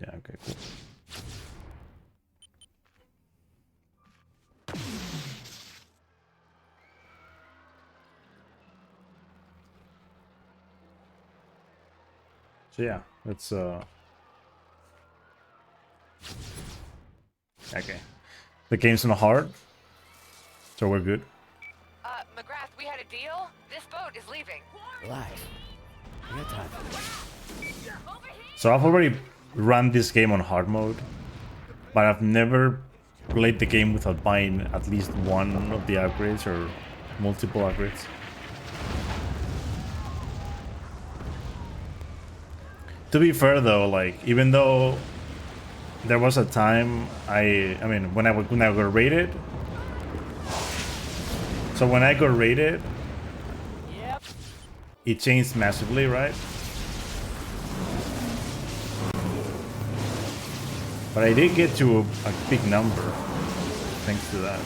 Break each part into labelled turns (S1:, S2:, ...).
S1: Yeah, okay, cool. So yeah, it's okay. The game's not hard, so we're good.
S2: McGrath, we had a deal? This boat is leaving.
S3: Relax. We got time.
S1: So I've already run this game on hard mode, but I've never played the game without buying at least one of the upgrades or multiple upgrades. To be fair though, like even though there was a time I mean when I got rated. So when I got rated, it changed massively, right? But I did get to a big number thanks to that.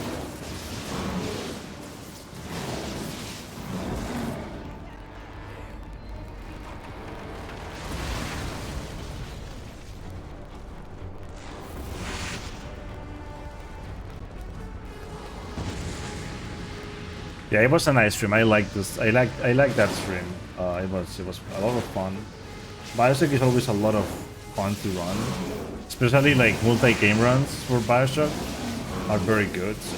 S1: Yeah, it was a nice stream. I like this. I like that stream. It was a lot of fun. Bioshock is always a lot of fun to run, especially like multi-game runs for Bioshock are very good. So.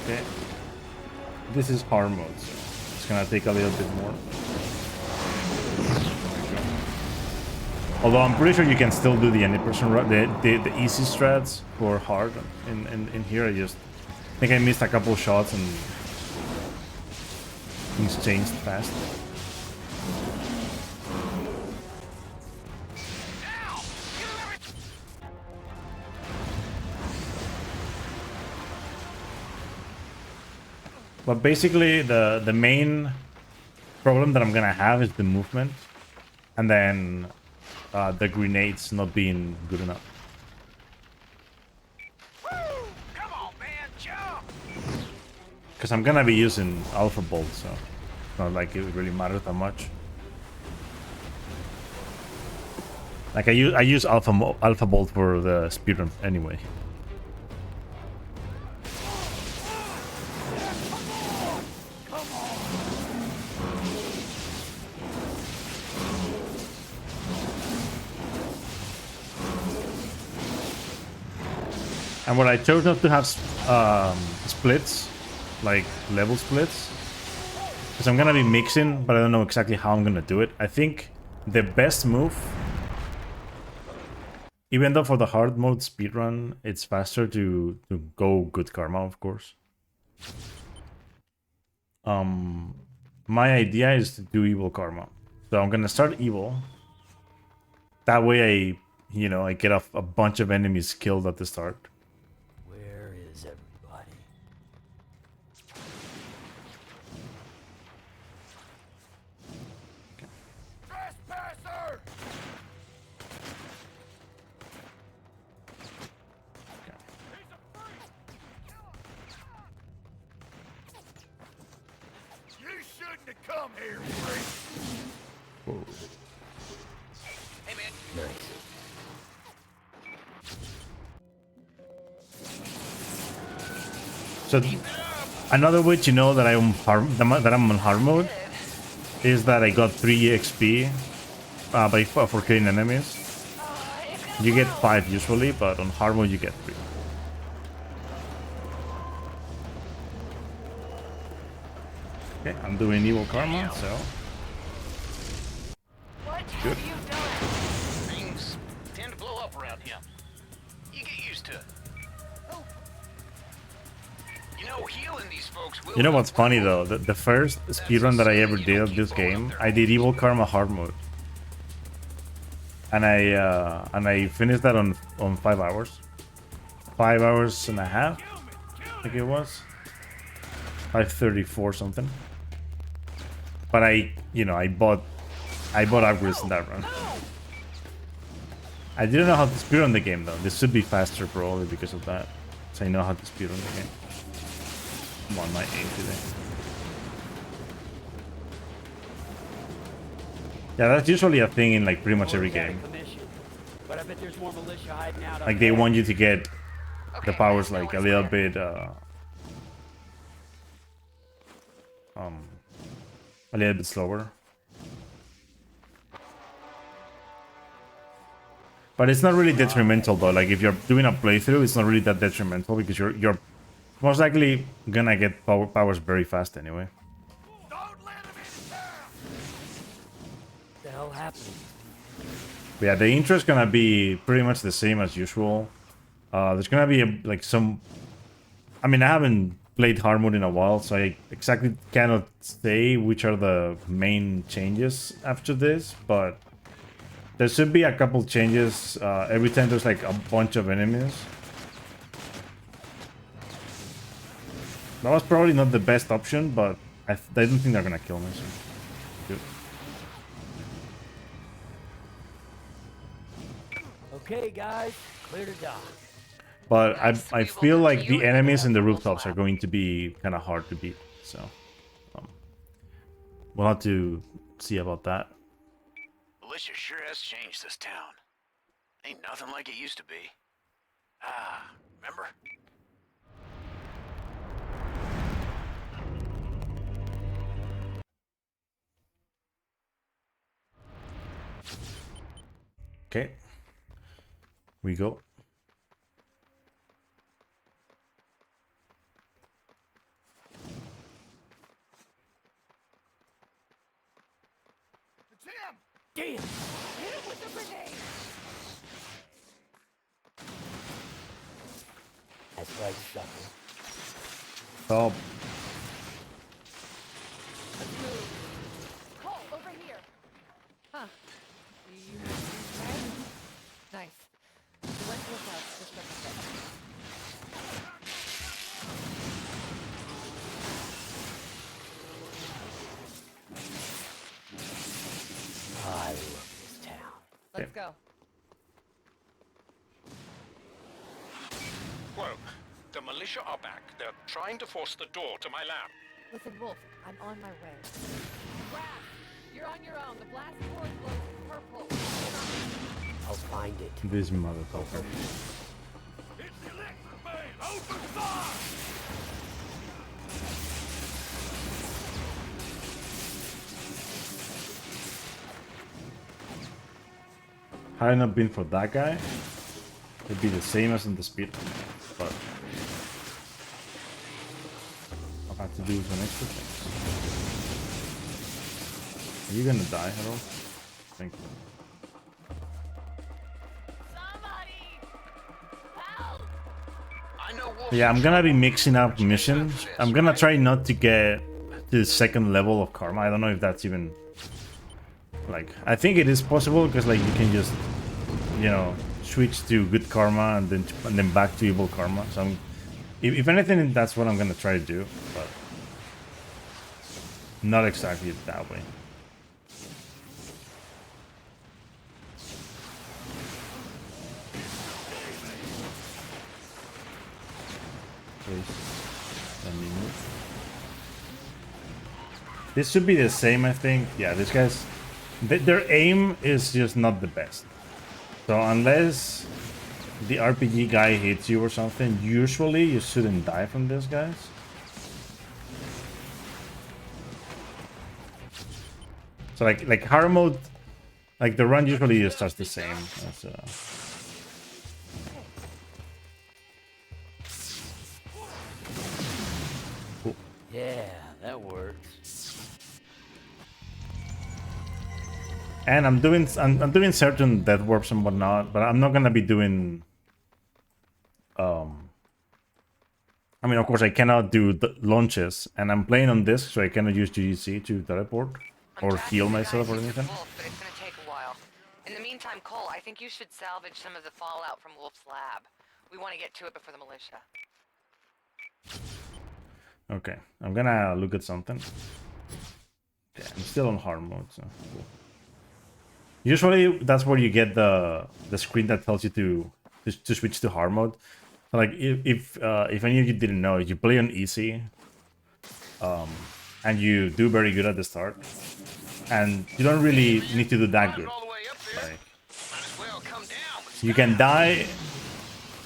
S1: Okay, this is hard mode, so it's gonna take a little bit more. Although I'm pretty sure you can still do the any-person run, the easy strats for hard in here. I think I missed a couple shots and things changed fast. But basically the main problem that I'm gonna have is the movement, and then the grenades not being good enough. Because I'm gonna be using Alpha Bolt, so it's not like it really matters that much. Like I use Alpha Bolt for the speedrun anyway. And what I chose not to have splits, like level splits, because I'm gonna be mixing, but I don't know exactly how I'm gonna do it. I think the best move, even though for the hard mode speedrun, it's faster to go good karma, of course. My idea is to do evil karma, so I'm gonna start evil. That way, I get a bunch of enemies killed at the start.
S3: Where is everybody?
S2: Trespasser! You shouldn't have come here,
S1: Whoa.
S2: Hey, man.
S3: Nice.
S1: So another way to know that I'm on hard mode is that I got 3 XP for killing enemies. You get 5 usually, but on hard mode you get 3. Okay, I'm doing evil karma, so
S2: What
S1: good.
S2: have you done?
S4: Things tend to blow up around here. You get used to it. You know, healing these folks will...
S1: You know what's funny though? The first speedrun that I ever did of this game, I did evil karma hard mode, and I finished that on 5 hours, 5 hours and a half, I think it was 5:34 something. But I bought upgrades in that run. I didn't know how to speedrun the game though. This should be faster probably because of that. So I know how to speedrun the game. I'm on my aim today. Yeah, that's usually a thing in like pretty much every
S3: Got a
S1: game.
S3: commission, but I bet there's more militia hiding out.
S1: Like
S3: up
S1: they
S3: there.
S1: want you to get the
S2: Okay,
S1: powers
S2: I know
S1: like a
S2: what's
S1: little
S2: where.
S1: bit um a little bit slower. But it's not really detrimental though. Like if you're doing a playthrough, it's not really that detrimental because you're most likely gonna get powers very fast anyway.
S3: What the hell happened?
S1: But yeah, the intro is gonna be pretty much the same as usual. There's gonna be like some. I mean, I haven't played hard mode in a while, so I exactly cannot say which are the main changes after this. But there should be a couple changes every time there's like a bunch of enemies. That was probably not the best option, but I don't think they're gonna kill me. So. Good.
S3: Okay, guys, clear to dock.
S1: But
S2: Nice.
S1: I
S2: We will
S1: feel
S2: come
S1: like
S2: to you
S1: the
S2: and
S1: enemies
S2: get
S1: in the
S2: a full
S1: rooftops are
S2: slap.
S1: going to be kind of hard to beat. So we'll have to see about that.
S4: Militia sure has changed this town. Ain't nothing like it used to be. Ah, remember?
S1: Okay. We go.
S3: Damn!
S2: Hit him with the grenade!
S3: That's right, sucker.
S1: Oh,
S2: Let's move. Cole, over here. Huh. You right? Nice. So let's look out just a second.
S3: I love this town.
S2: Let's go.
S5: Whoa. The militia are back. They're trying to force the door to my lab.
S2: Listen, Wolf, I'm on my way. Raph, you're on your own. The blast force glows purple.
S3: I'll find it.
S1: this motherfucker. Had it not been for that guy, it'd be the same as in the speed. But I'll have to do some extra things. Are you gonna die, Harold? Thank you.
S2: Somebody! Help!
S4: I know Wolf.
S1: Yeah, I'm gonna be mixing up missions. I'm gonna try not to get to the second level of karma. I don't know if that's even like, I think it is possible because like you can just, you know, switch to good karma and then back to evil karma. So if anything, that's what I'm gonna try to do, but not exactly that way. Please, let me move. This should be the same, I think. Yeah, these guys, their aim is just not the best. So unless the RPG guy hits you or something, usually you shouldn't die from these guys. So like hard mode, like the run usually just starts the same. As,
S3: Yeah, that works.
S1: and I'm doing certain death warps and whatnot, but I'm not gonna be doing. I mean, of course, I cannot do the launches, and I'm playing on this, so I cannot use GGC to teleport or heal myself or anything.
S2: Wolf, but it's gonna take a while. In the meantime, Cole, I think you should salvage some of the fallout from Wolf's lab. We want to get to it before the militia.
S1: Okay, I'm gonna look at something. Yeah, I'm still on hard mode, so cool. Usually, that's where you get the screen that tells you to switch to hard mode. So like if any of you didn't know, if you play on easy, and you do very good at the start, and you don't really need to do that good.
S4: All the way up there.
S1: Like,
S4: Might as well come down with
S1: you can die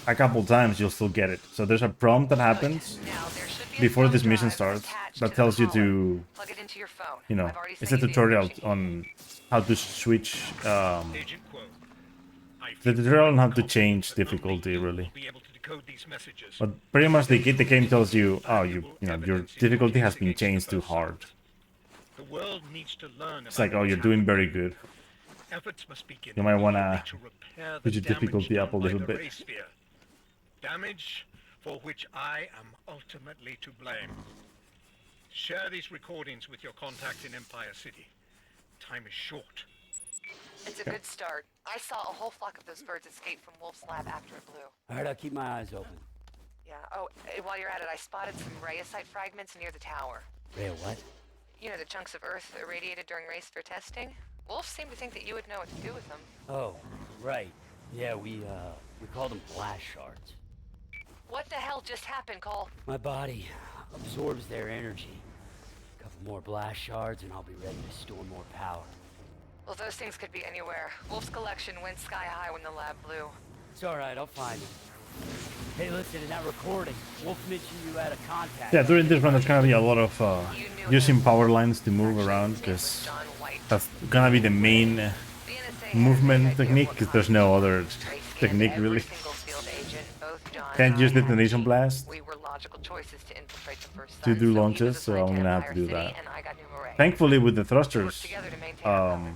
S1: a couple times, you'll still get it. So there's a prompt that happens
S2: Now, there should be a
S1: before
S2: thumb
S1: this mission
S2: drive
S1: starts
S2: attached
S1: that
S2: to the
S1: tells you
S2: collar.
S1: to,
S2: Plug it into your phone.
S1: you know,
S2: I've already
S1: it's a
S2: sent you the
S1: tutorial
S2: information.
S1: on how to switch,
S5: Agent Quo. I
S1: the
S5: feel
S1: tutorial on how to
S5: confident
S1: change
S5: that only
S1: difficulty,
S5: you
S1: really.
S5: will be able to decode these messages.
S1: But pretty much the game tells you, oh, you know, your difficulty has been changed to hard.
S5: The world needs to learn
S1: It's like, oh, you're doing very good.
S5: Efforts must begin
S1: You might wanna
S5: immediately to repair
S1: put
S5: the
S1: your difficulty
S5: damage
S1: up a
S5: done by
S1: little
S5: the
S1: bit.
S5: Ray Sphere. Damage for which I am ultimately to blame. Share these recordings with your contact in Empire City. Time is short.
S2: It's a good start. I saw a whole flock of those birds escape from Wolf's lab after it blew.
S3: All right, I'll keep my eyes open.
S2: Yeah. Oh, while you're at it, I spotted some rayosite fragments near the tower.
S3: Ray, what?
S2: You know, the chunks of Earth irradiated during Ray Sphere testing? Wolf seemed to think that you would know what to do with them.
S3: Oh, right. Yeah, we call them blast shards.
S2: What the hell just happened, Cole?
S3: My body absorbs their energy. A couple more blast shards and I'll be ready to store more power.
S2: Well, those things could be anywhere. Wolf's collection went sky high when the lab blew.
S3: It's all right, I'll find it. Hey, listen, in that recording, Wolf mentioned you had a contact.
S1: Yeah, during this run, there's gonna be a lot of
S2: You knew
S1: using
S2: him.
S1: power lines to move
S2: Actually,
S1: around,
S2: his name was
S1: because
S2: John White.
S1: that's gonna be the main
S2: The NSA had a
S1: movement
S2: vague idea of
S1: technique,
S2: what
S1: because there's no other
S2: They scanned
S1: technique
S2: every
S1: really.
S2: single field agent, both John
S1: Can't
S2: and
S1: use
S2: I had
S1: detonation
S2: to.
S1: blast
S2: We were logical choices to infiltrate the first
S1: to
S2: Sun,
S1: do
S2: so he was
S1: launches, so
S2: assigned
S1: I'm
S2: to
S1: gonna have to
S2: Empire
S1: do
S2: City,
S1: that.
S2: and I got Numeray.
S1: Thankfully, with the
S2: We worked
S1: thrusters,
S2: together to maintain our power.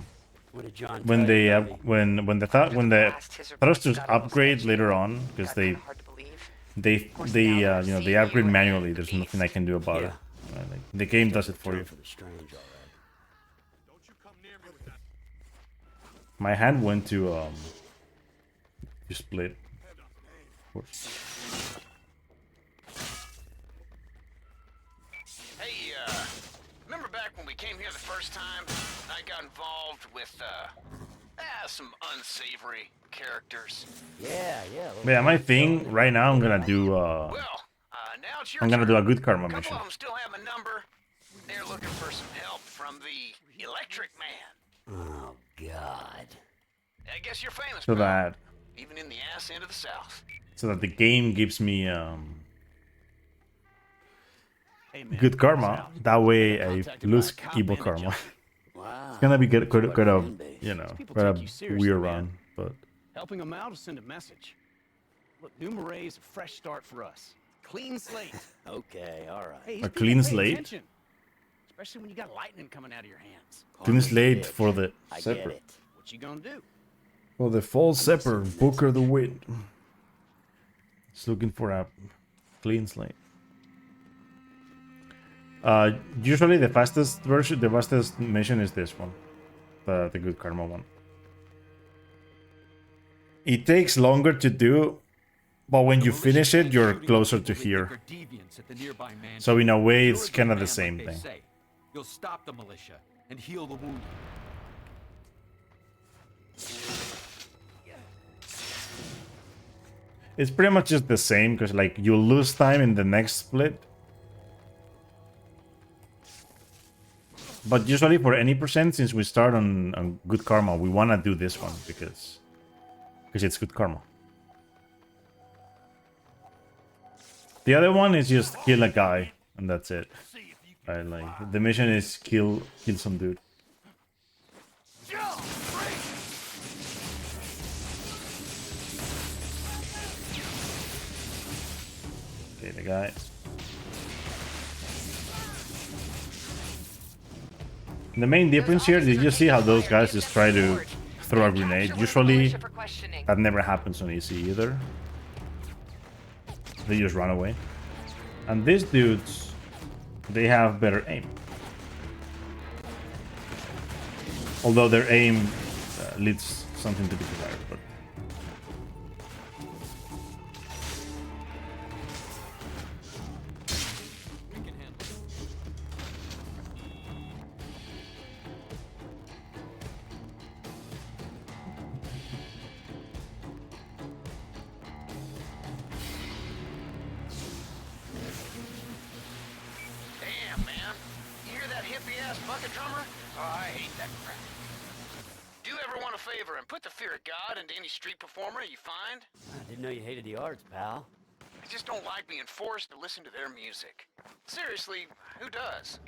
S3: What did John
S1: when
S3: tell
S1: they
S3: you, Bobby?
S1: when the
S2: Past, his reports
S1: thrusters
S2: got almost
S1: upgrade
S2: sketchy.
S1: later on, because
S2: Got
S1: they
S2: kinda hard to believe.
S1: you know, they upgrade
S2: CPU
S1: manually.
S2: and
S1: There's
S2: the
S1: nothing I can do about it.
S3: Yeah.
S1: Like, the game does it for you.
S3: For the strange, all right.
S5: Don't you come near me with that.
S1: My hand went to split. Of course.
S4: Hey, remember back when we came here the first time? I got involved with, some unsavory characters.
S3: Yeah.
S1: But yeah, my thing right now, I'm gonna do
S4: Well, now it's your
S1: I'm gonna
S4: turn.
S1: do a good karma
S4: A couple
S1: mission.
S4: of them still have a number. They're looking for some help from the Electric Man.
S3: Oh, God.
S4: I guess you're famous,
S1: So
S4: bro.
S1: that
S4: Even in the ass end of the South.
S1: the game gives me
S6: Hey, man,
S1: good karma.
S6: check this out.
S1: That way I
S6: Contacted
S1: lose
S6: by a cop
S1: evil
S6: and a
S1: karma.
S6: judge.
S3: Wow.
S1: It's gonna be good, quite
S3: Quite
S1: a
S3: fan base.
S1: you know,
S6: People
S1: quite
S6: take you
S1: a
S6: seriously,
S1: weird
S6: man.
S1: run, but
S6: Helping them out will send a message. Look, New Marais is a fresh start for us. Clean slate.
S3: Okay, all right.
S6: Hey, these
S1: A
S6: people
S1: clean
S6: pay
S1: slate?
S6: attention, especially when you got lightning coming out of your hands.
S1: clean slate
S3: bitch.
S1: for the
S3: I get
S1: Zephyr.
S3: it.
S6: What you gonna do?
S1: For the false Zephyr, Booker the Wind. It's looking for a clean slate. Usually the fastest mission is this one, the good karma one. It takes longer to do, but when you finish it, you're closer to here. So in a way, it's kind of the same thing.
S7: You'll stop the militia and heal the wounded.
S1: It's pretty much just the same, because like you lose time in the next split. But usually for any percent, since we start on good karma, we want to do this one because it's good karma. The other one is just kill a guy and that's it. Right, like the mission is kill some dude. Okay, the guy. The main difference here, did you see how those guys just try to throw a grenade? Usually that never happens on easy either. They just run away. And these dudes, they have better aim. Although their aim leads something to be desired, but
S7: We can handle it.
S4: Damn, man. You hear that hippie-ass bucket drummer? Oh, I hate that Do you ever want a favor and put the fear of God into any street performer you find?
S3: I didn't know you hated the arts, pal.
S4: I just don't like being forced to listen to their music. Seriously, who does?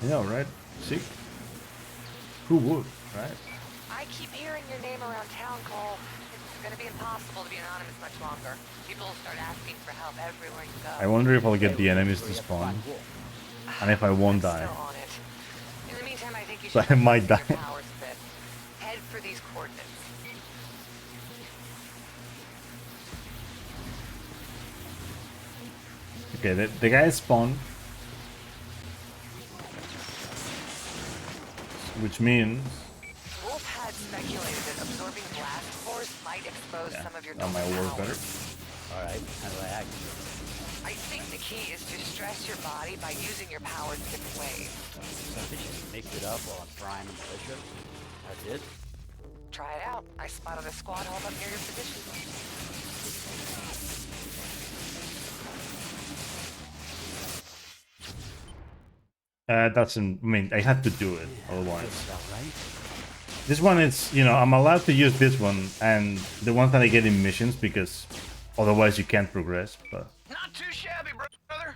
S1: Yeah, right. See, who would, right?
S2: I keep hearing your name around town, Cole. It's gonna be impossible to be anonymous much longer. People will start asking for help everywhere you go.
S1: I wonder if I'll get the enemies to spawn, and if I won't die.
S2: Still on it. In the meantime, I think you
S1: So
S2: should
S1: I might
S2: focus
S1: die.
S2: your powers a bit. Head for these coordinates.
S1: Okay, the guy spawned, which means
S2: Wolf had speculated that absorbing blast force might expose some of your
S1: that might work better.
S3: All right, how do I act?
S2: I think the key is to stress your body by using your powers different ways.
S3: So just mix it up while I'm frying the militia? That's it?
S2: Try it out. I spotted a squad hole up near your position.
S1: I mean, I had to do it otherwise.
S3: About right?
S1: This one is, you know, I'm allowed to use this one and the ones that I get in missions because otherwise you can't progress. But
S4: Not too shabby, brother.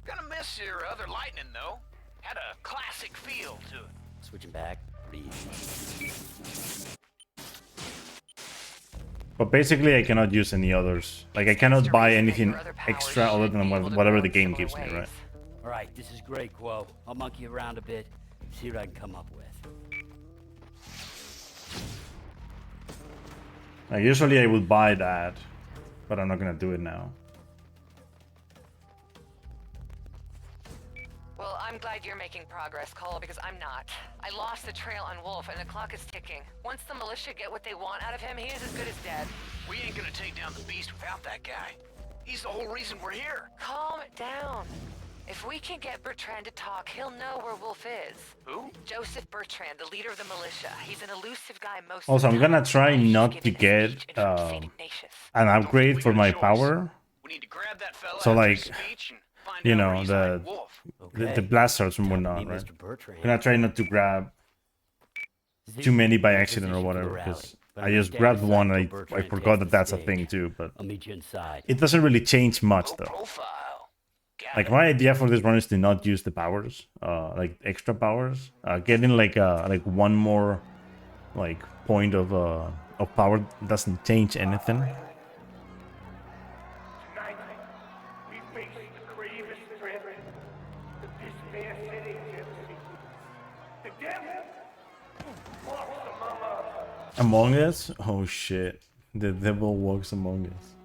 S4: Gonna miss your other lightning, though. Had a classic feel to it.
S3: Switching back, pretty easy.
S1: basically I cannot use any others. Like I cannot buy anything extra other than whatever the game gives me, right?
S3: All right, this is great, Quo. I'll monkey around a bit, see what I can come up with.
S1: Usually I would buy that, but I'm not gonna do it now.
S2: Well, I'm glad you're making progress, Cole, because I'm not. I lost the trail on Wolf, and the clock is ticking. Once the militia get what they want out of him, he is as good as dead.
S4: We ain't gonna take down the beast without that guy. He's the whole reason we're here.
S2: Calm down. If we can get Bertrand to talk, he'll know where Wolf is.
S4: Who?
S2: Joseph Bertrand, the leader of the militia. He's an elusive guy most
S1: Also,
S2: of
S1: I'm
S2: the time.
S1: gonna try
S2: I should
S1: not
S2: give
S1: to
S2: him a
S1: get
S2: speech in front of Saint Ignatius.
S1: an upgrade
S4: We
S1: for
S4: got a
S1: my
S4: choice.
S1: power.
S4: We need to grab that fella
S1: So,
S4: after
S1: like,
S4: his speech and find
S1: you
S4: out
S1: know,
S4: where he's
S1: the-
S4: hiding Wolf.
S3: Okay.
S1: The blasters and
S3: Time to
S1: whatnot,
S3: meet
S1: right?
S3: Mr. Bertrand.
S1: I'm gonna try not to grab
S3: This
S1: too many by
S3: is the
S1: accident or
S3: position for
S1: whatever,
S3: the rally,
S1: because
S3: but
S1: I just
S3: understand
S1: grabbed
S3: the
S1: one and
S3: cycle
S1: I
S3: Bertrand
S1: forgot
S3: takes
S1: that
S3: the
S1: that's a
S3: stage.
S1: thing too, but
S3: I'll meet you inside.
S1: it doesn't really change much
S4: Low
S1: though.
S4: profile. Got
S1: Like
S4: it.
S1: my idea for this run is to not use the powers, like extra powers. Getting like one more like point of power doesn't change anything.
S8: Tonight, we face the grievous threat that this fair city gives me. The devil walks among us.
S1: Among Us? Oh shit. The devil walks among us.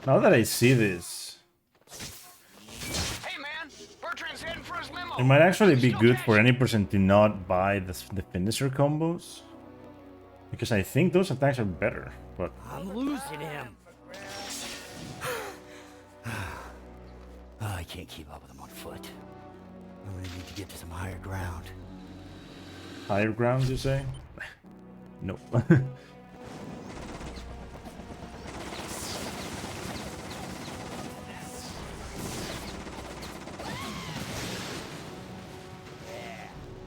S1: Now that I see this,
S4: Hey man, Bertrand's heading for his limo.
S1: it might actually be
S4: Still
S1: good
S4: cash.
S1: for any person to not buy the finisher combos. Because I think those attacks are better, but
S3: I'm losing him. I can't keep up with him on foot. I'm gonna need to get to some higher ground.
S1: higher ground, you say? Nope.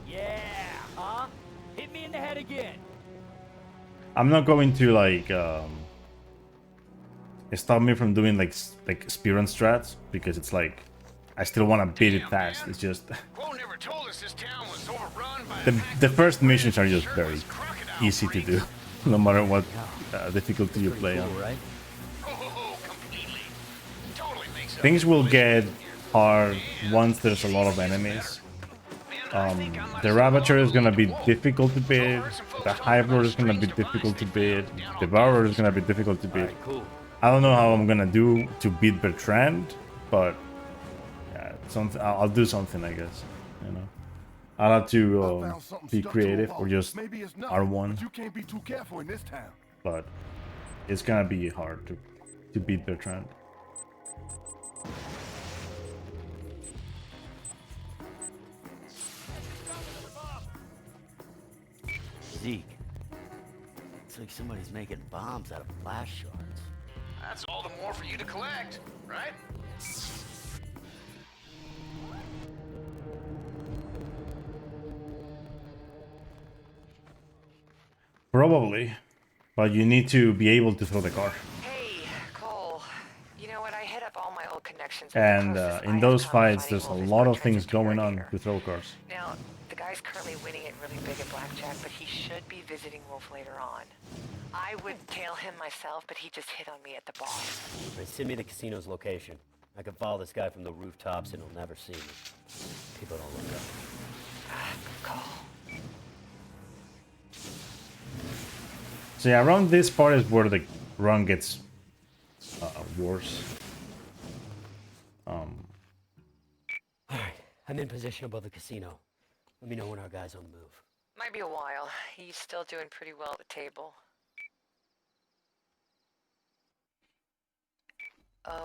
S3: Yeah, huh? Hit me in the head again.
S1: I'm not going to like stop me from doing like spear and strats because it's like I still want to beat it
S4: Damn,
S1: fast.
S4: man.
S1: It's just
S4: Quo never told us this town was overrun by a
S1: the
S4: pack
S1: the
S4: of
S1: first missions are
S4: Sure
S1: just very
S4: was crocodile
S1: easy to do,
S4: freaks.
S1: no matter what difficulty you play
S3: Cool,
S1: on.
S3: right?
S4: Oh, completely. Totally makes
S1: Things will get hard once there's a lot of enemies. The Ravager is gonna be difficult to beat. The Hybrid is gonna be difficult to beat. The Devourer is gonna be difficult to beat.
S3: Alright, cool.
S1: I don't know how I'm gonna do to beat Bertrand, but yeah, something I'll do something, I guess. You know, I'll have to
S9: Found something
S1: be
S9: stuck to a
S1: creative
S9: wall.
S1: or just
S9: Maybe it's nothing,
S1: R1,
S9: but you can't be too careful in this town.
S1: but it's gonna be hard to beat Bertrand.
S3: Zeke. Looks like somebody's making bombs out of flash shards.
S4: That's all the more for you to collect, right?
S1: Probably. But you need to be able to throw the car.
S2: Hey, Cole. You know what? I hit up all my old connections. with the
S1: And
S2: closest
S1: in
S2: IS
S1: those
S2: com
S1: fights,
S2: fighting
S1: there's a
S2: wolf is
S1: lot of
S2: Bertrand's
S1: things going on
S2: interrogator.
S1: to throw cars.
S2: Now, the guy's currently winning it really big at blackjack, but he should be visiting Wolf later on. I would tail him myself, but he just hit on me at the bar.
S3: Right, send me the casino's location. I can follow this guy from the rooftops and he'll never see me. People don't look up.
S2: Cole.
S1: So yeah, around this part is where the run gets worse.
S3: Alright, I'm in position above the casino. Let me know when our guy's on the move.
S2: Might be a while. He's still doing pretty well at the table.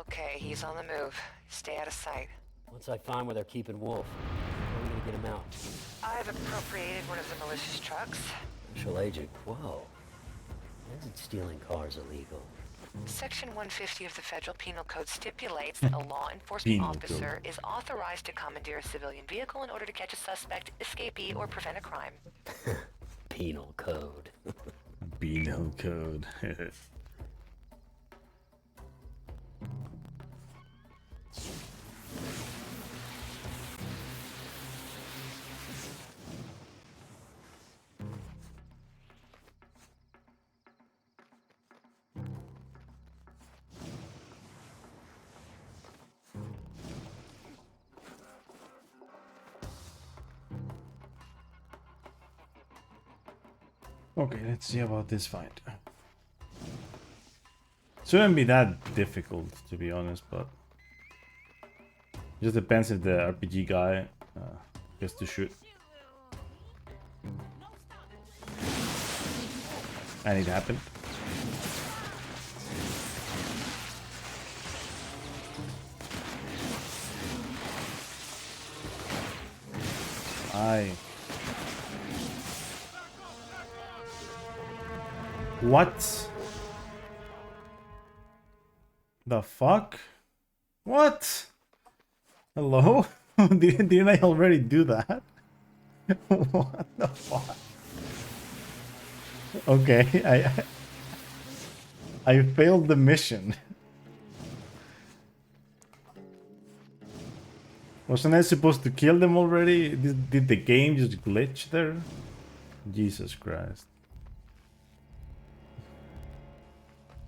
S2: Okay, he's on the move. Stay out of sight.
S3: Once I find where they're keeping Wolf, how are we gonna get him out?
S2: I've appropriated one of the malicious trucks.
S3: Special agent, whoa. Why isn't stealing cars illegal?
S2: Section 150 of the Federal Penal Code stipulates that a law enforcement officer is authorized to commandeer a civilian vehicle in order to catch a suspect, escapee, or prevent a crime.
S3: Penal code.
S1: Penal code. Okay, let's see about this fight. Shouldn't be that difficult, to be honest, but just depends if the RPG guy gets to shoot. And it happened. Aye. What? The fuck? What? Hello? Didn't I already do that? What the fuck? Okay, I failed the mission. Wasn't I supposed to kill them already? Did the game just glitch there? Jesus Christ.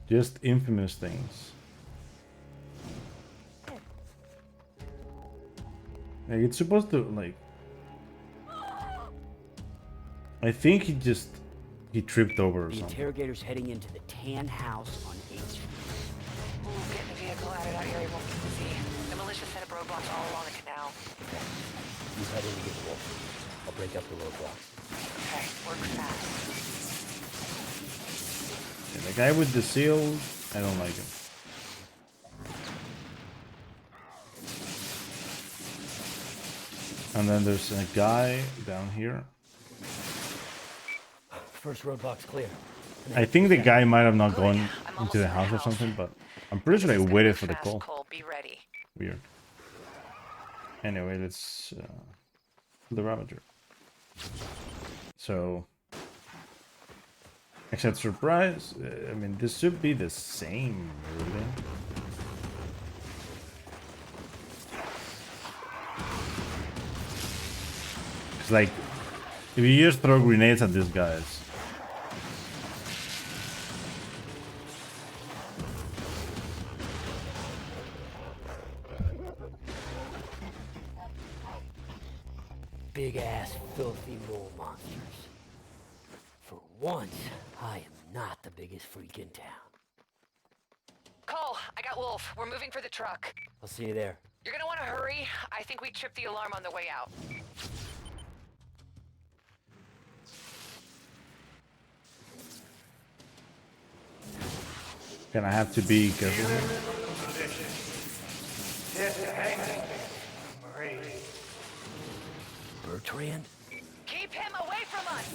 S1: Just infamous things. Like, it's supposed to, like... I think he tripped over or
S3: The
S1: something.
S3: interrogator's heading into the tan house on 8th Street.
S2: Ooh, getting the vehicle out of that area won't be easy. The militia set up roadblocks all along the canal.
S3: You head in to get Wolf. I'll break up the roadblocks.
S2: Okay, work fast.
S1: Yeah, the guy with the seal, I don't like him. And then there's a guy down here.
S3: First roadblock's clear.
S1: I think the guy might have not gone into the house or something, but I'm pretty sure I waited for the call.
S2: Cole, be ready.
S1: Weird. Anyway, let's the Ravager. So, except surprise. I mean, this should be the same, really. It's like if you just throw grenades at these guys.
S3: Big-ass, filthy mole monsters. For once, I am not the biggest freak in town.
S2: Cole, I got Wolf. We're moving for the truck.
S3: I'll see you there.
S2: You're gonna want to hurry. I think we tripped the alarm on the way out.
S1: Gonna have to be careful here.
S3: Bertrand?
S2: Keep him away from us!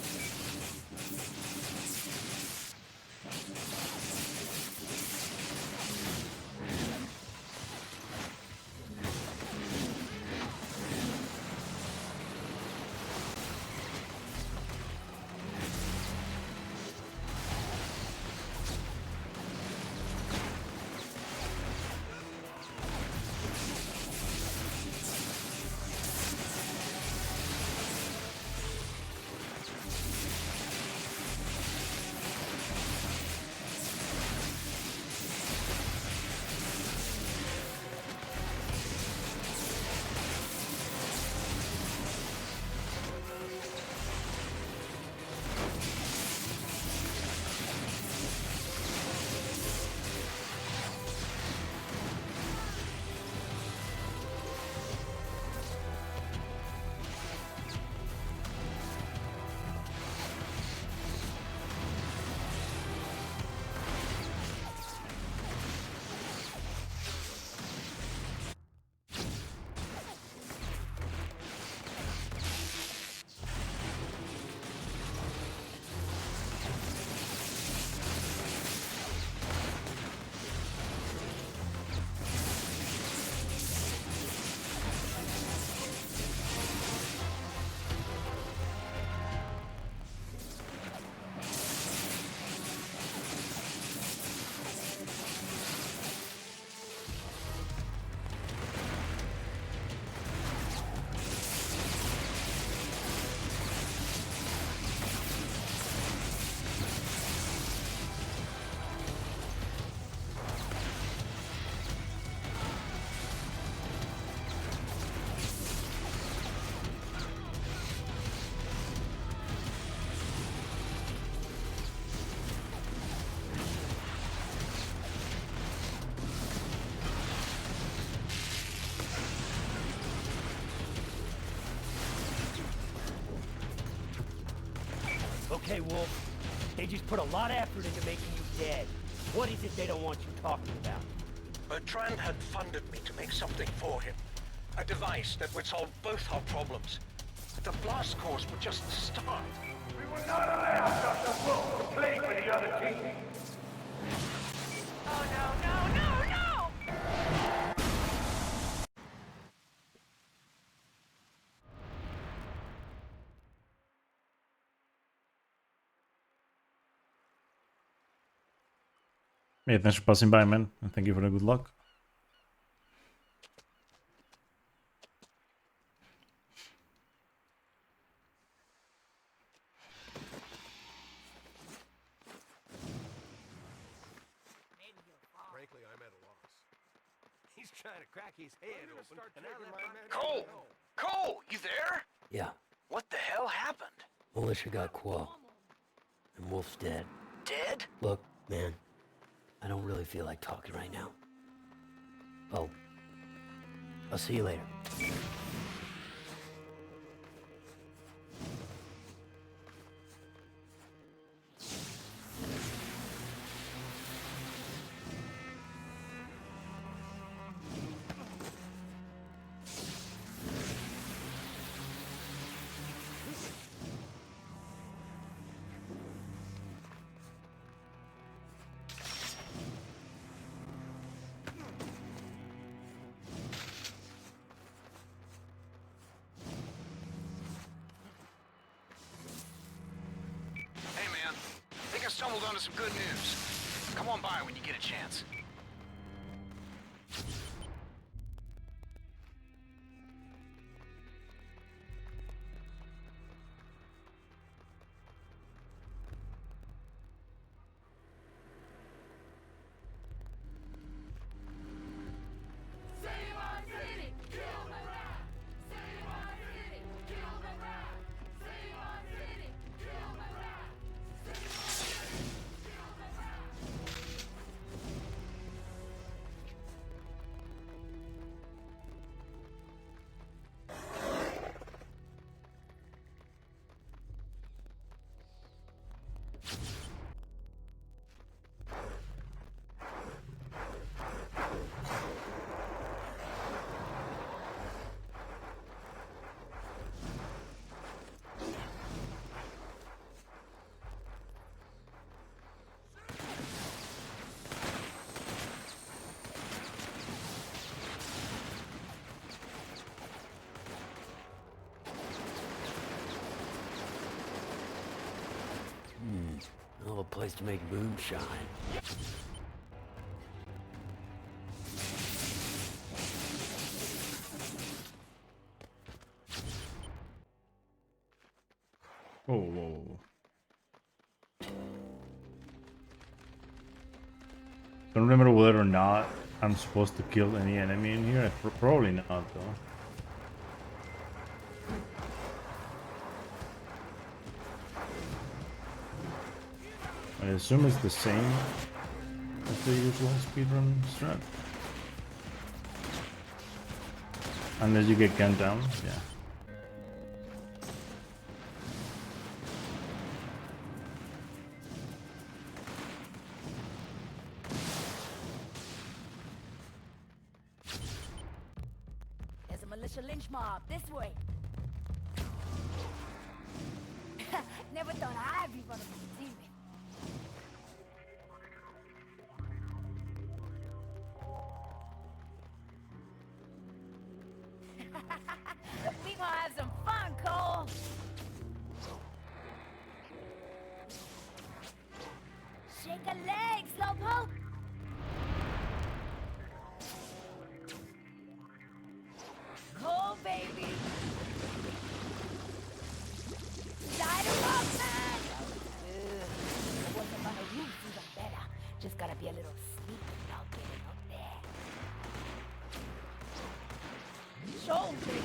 S3: Okay, Wolf. They just put a lot of effort into making you dead. What is it they don't want you talking about?
S5: Bertrand had funded me to make something for him. A device that would solve both our problems. The blast course would just start.
S8: We will not allow Dr. Wolf to play for the other team.
S2: Oh no, no, no, no!
S1: Hey, thanks for passing by, man, and thank you for the good luck.
S9: Frankly, I'm at a loss. He's trying to crack his head open, and I let my man
S4: Cole! Cole, you there?
S3: Yeah,
S4: What the hell happened?
S3: militia got Quo. And Wolf's dead.
S4: Dead?
S3: Look, man, I don't really feel like talking right now. Oh, I'll see you later.
S4: Hey, man. I think I stumbled onto some good news. Come on by when you get a chance.
S3: Oh, a place to make moonshine.
S1: Whoa, whoa, whoa. Don't remember whether or not I'm supposed to kill any enemy in here. Probably not, though. I assume it's the same as the usual speedrun strat. Unless you get gunned down, yeah.
S2: There's a militia lynch mob this way. Never thought I'd be one of them demons. We gonna have some fun, Cole. Shake a leg, Slowpoke. Cole, baby. Light 'em up, man. What's up on the roof even better. Just gotta be a little sneaky about getting up there. Show, baby.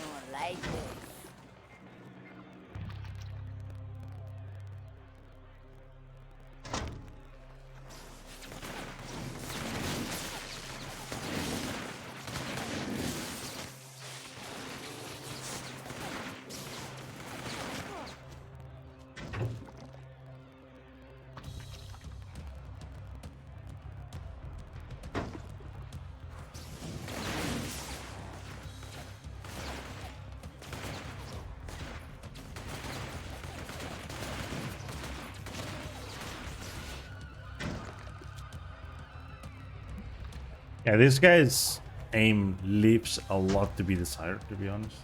S2: Don't like this.
S1: Yeah, this guy's aim leaves a lot to be desired, to be honest.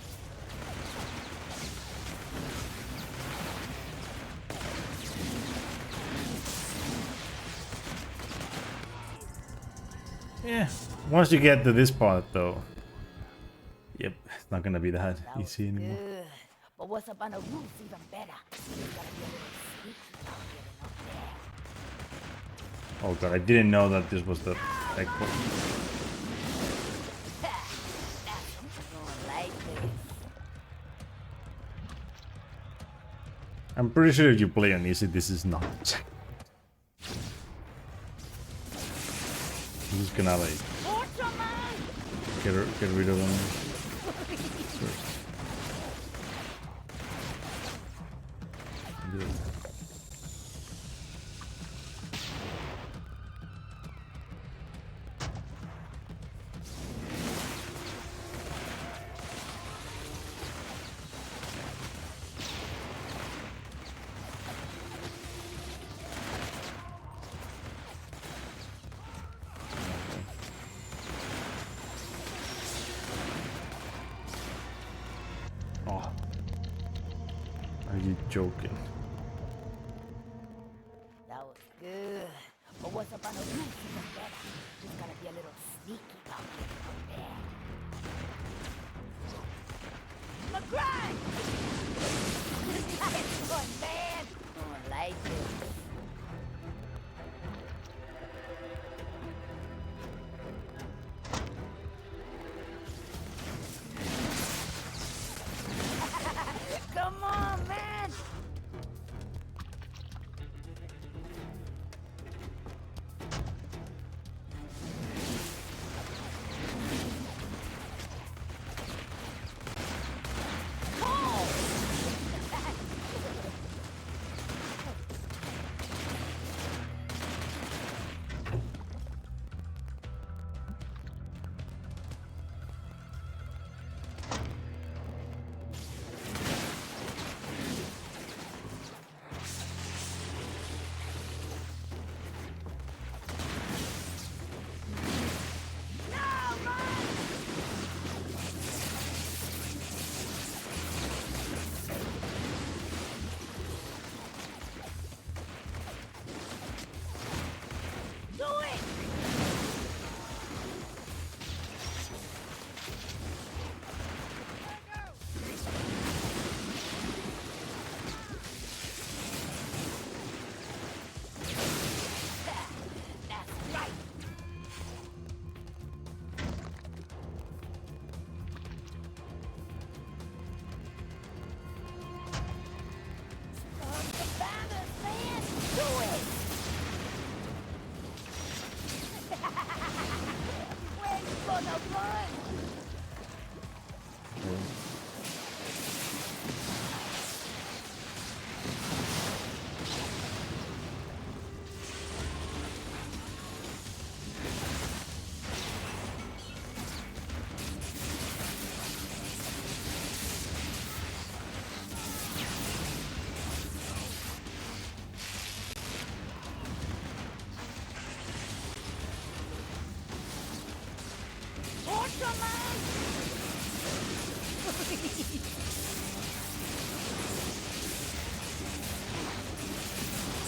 S1: Yeah, once you get to this part though, yep, it's not gonna be that easy anymore.
S2: Good. But what's up on the roof even better. Just gotta be a little sneaky about getting up there.
S1: Oh god, I didn't know that this was the checkpoint.
S2: Don't like this.
S1: I'm pretty sure if you play on easy, this is not a checkpoint. I'm just gonna like get rid of them first. Do it. Oh, are you joking?
S2: That was good. But what's up on the roof even better. Just gotta be a little sneaky about getting up there. McGrind! Nice one, man! Don't like this. Come on, man! extra, man!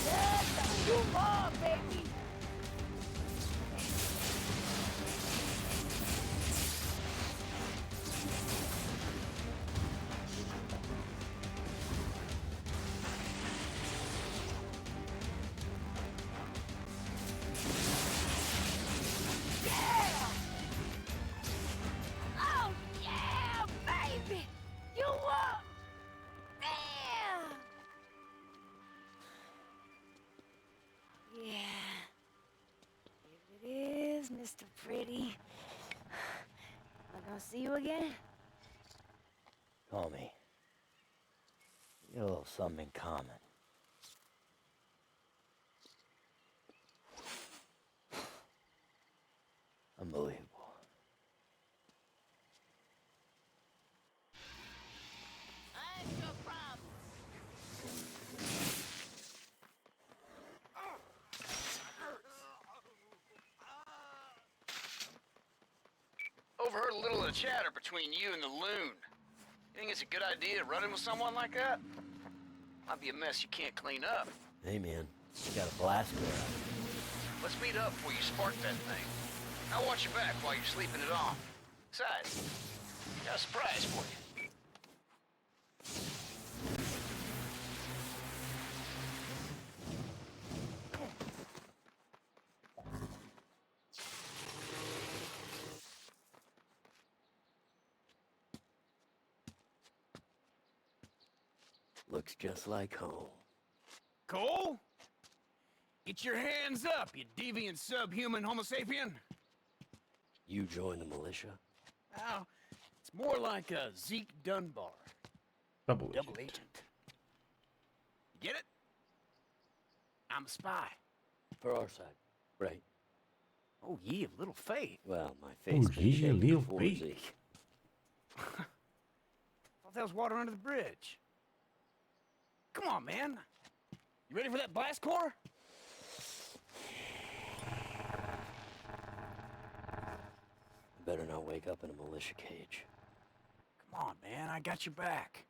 S2: Just two more, baby! Oh, yeah, baby! You won! Damn! Yeah. Here it is, Mr. Pretty. Am I gonna see you again?
S3: Call me. We got a little something in common. Unbelievable.
S2: I ain't your problem.
S4: Overheard a little of the chatter between you and the loon. You think it's a good idea running with someone like that? Might be a mess you can't clean up.
S3: Hey, man. You got a blast going on.
S4: Let's meet up before you spark that thing. I'll watch your back while you're sleeping it off. Besides, got a surprise for you.
S3: Looks just like home.
S6: Cole? Get your hands up, you deviant subhuman homo sapien!
S3: You join the militia?
S6: Now, it's more like a Zeke Dunbar.
S1: Double
S6: Double
S1: agent.
S6: agent. You get it? I'm a spy.
S3: For our side, right?
S6: Oh, yeah, little faith.
S3: Well, my face
S1: Oh,
S3: can
S1: yeah,
S3: shake
S1: Leo
S3: before
S1: Faith.
S3: Zeke.
S6: Thought that was water under the bridge. Come on, man. You ready for that blast core?
S3: Better not wake up in a militia cage.
S6: Come on, man. I got your back.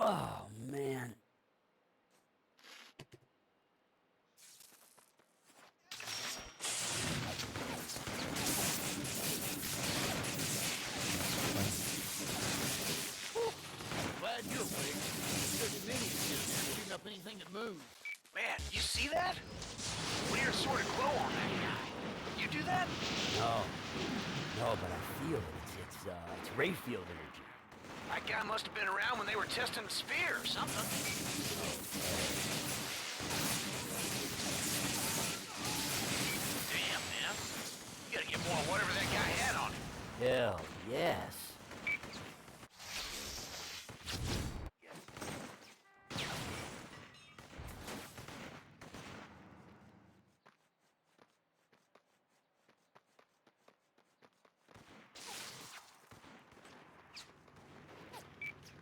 S3: Oh, man.
S6: Glad you're awake. There's an idiot shooting up anything that moves.
S4: Man, you see that? Weird sort of glow on that guy. You do that?
S3: No. No, but I feel it. It's Rayfield energy.
S4: That guy must have been around when they were testing the spear or something. Damn, man. You gotta get more of whatever that guy had on him.
S3: Hell, yes.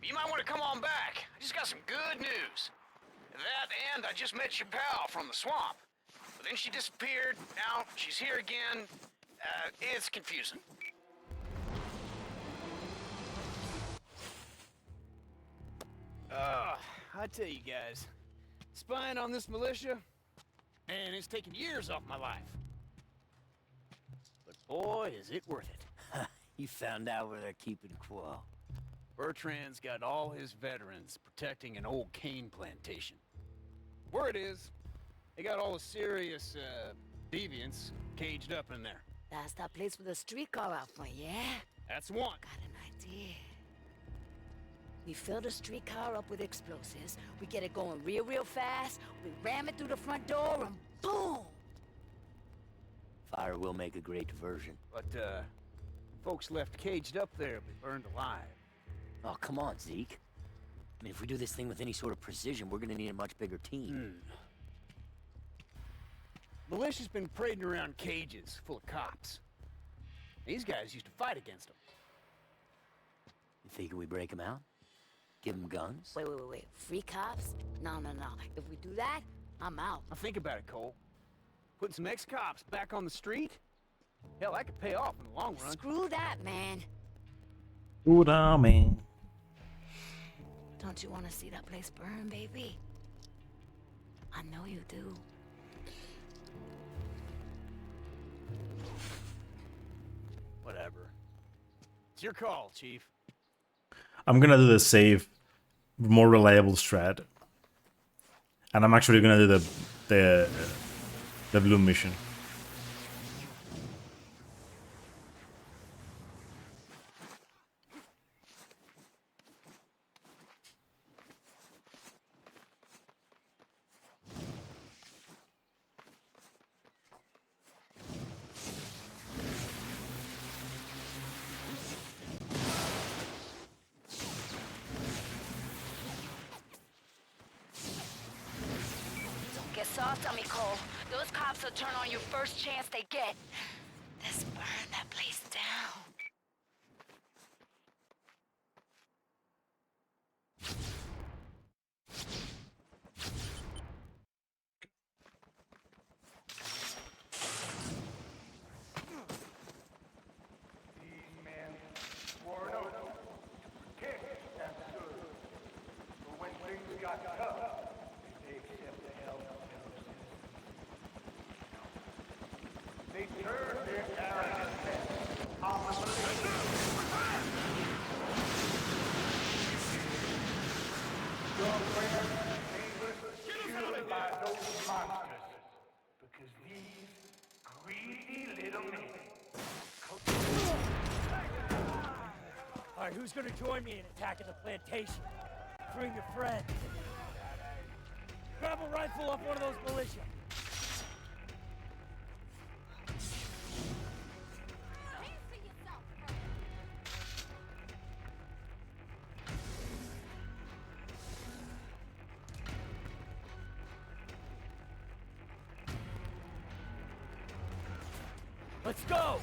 S4: You might want to come on back. I just got some good news. That and I just met your pal from the swamp. But then she disappeared. Now she's here again. It's confusing.
S6: I tell you guys, spying on this militia, man, it's taken years off my life. But boy, is it worth it.
S3: You found out where they're keeping Quo.
S6: Bertrand's got all his veterans protecting an old cane plantation. Word is, they got all the serious, deviants caged up in there.
S2: That's that place with the streetcar out front, yeah?
S6: That's one.
S2: Got an idea. We fill the streetcar up with explosives, we get it going real fast, we ram it through the front door, and boom!
S3: Fire will make a great diversion.
S6: But, folks left caged up there be burned alive.
S3: Oh, come on, Zeke. I mean, if we do this thing with any sort of precision, we're gonna need a much bigger team.
S6: Militia's been parading around cages full of cops. These guys used to fight against them.
S3: You figure we break them out? Give them guns?
S10: Wait. Free cops? No. If we do that, I'm out.
S6: Now think about it, Cole. Putting some ex-cops back on the street? Hell, that could pay off in the long run.
S10: Screw that, man.
S1: Ooh, damn, man.
S10: Don't you want to see that place burn, baby? I know you do.
S6: Whatever. It's your call, Chief.
S1: I'm gonna do the safe, more reliable strat, and I'm actually gonna do the blue mission.
S10: Get soft on me, Cole. Those cops will turn on you first chance they get. Let's burn that place down.
S8: These men swore an oath to protect and serve. But when things got tough, they accept the help of fellow citizens. They turned their arrogant backs on the militia. Your prayers needless shielded by those monsters, because these greedy little men.
S11: All right, who's gonna join me in attacking the plantation? Bring your friend. Grab a rifle off one of those militia. Let's go!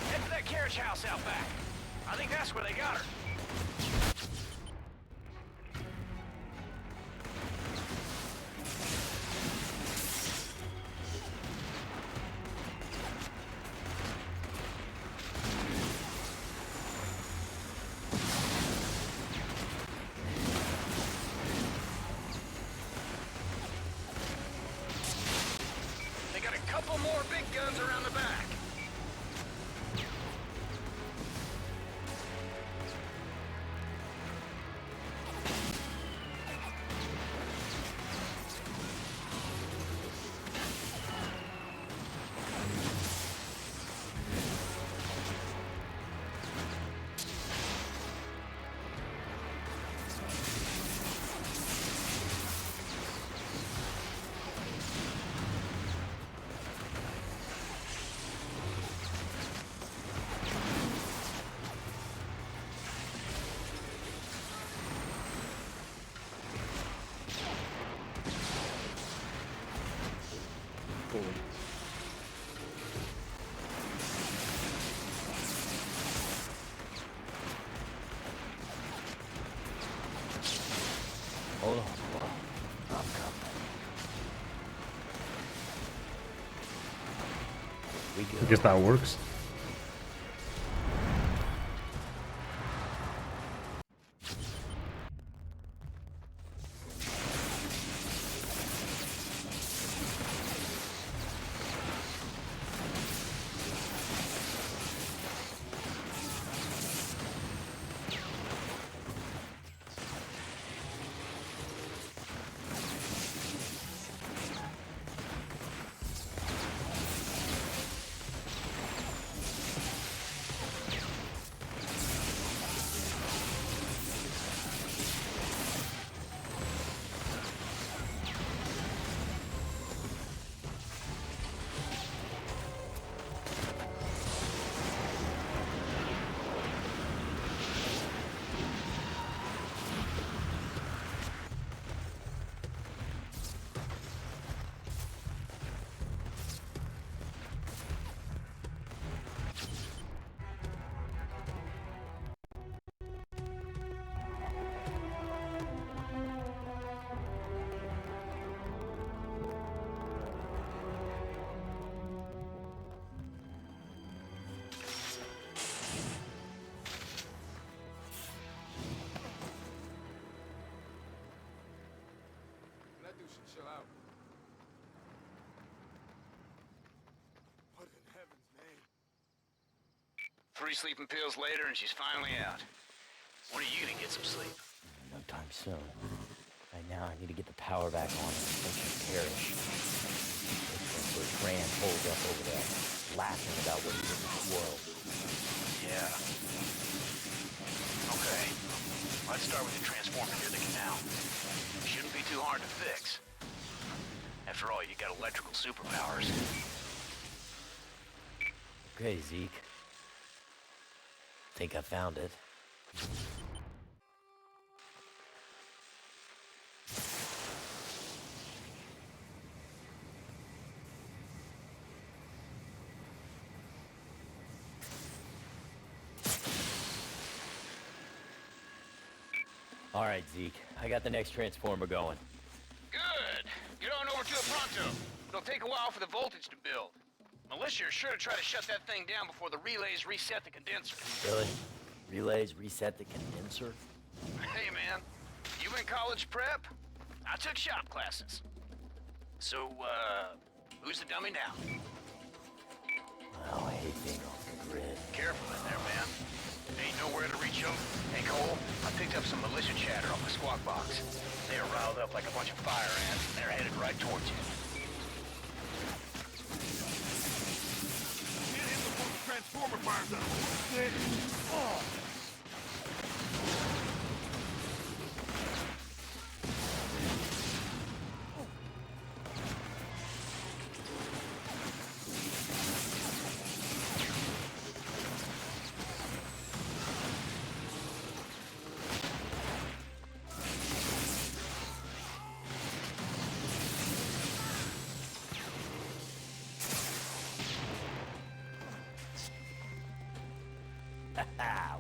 S4: Head to that carriage house out back. I think that's where they got her. They got a couple more big guns around the back.
S3: Hold on. I'm coming. We go.
S1: I guess that works.
S4: 3 sleeping pills later, and she's finally out. When are you gonna get some sleep?
S3: No time soon. Right now, I need to get the power back on and make sure perish. That's where Grand holed up over there, laughing about what he did in the world.
S4: Yeah. Okay. Let's start with the transformer near the canal. Shouldn't be too hard to fix. After all, you got electrical superpowers.
S3: Okay, Zeke. Think I found it. All right, Zeke. I got the next transformer going.
S4: Good. Get on over to it pronto. It'll take a while for the voltage to build. Militia are sure to try to shut that thing down before the relays reset the condenser.
S3: Really? Relays reset the condenser?
S4: Hey, man. You in college prep? I took shop classes. So, who's the dummy now?
S3: Oh, I hate being off the grid.
S4: Careful in there, man. Ain't nowhere to reach them. Hey, Cole, I picked up some militia chatter on my squawk box. They're riled up like a bunch of fire ants, and they're headed right towards you.
S9: Get him before the transformer fires up. Oh.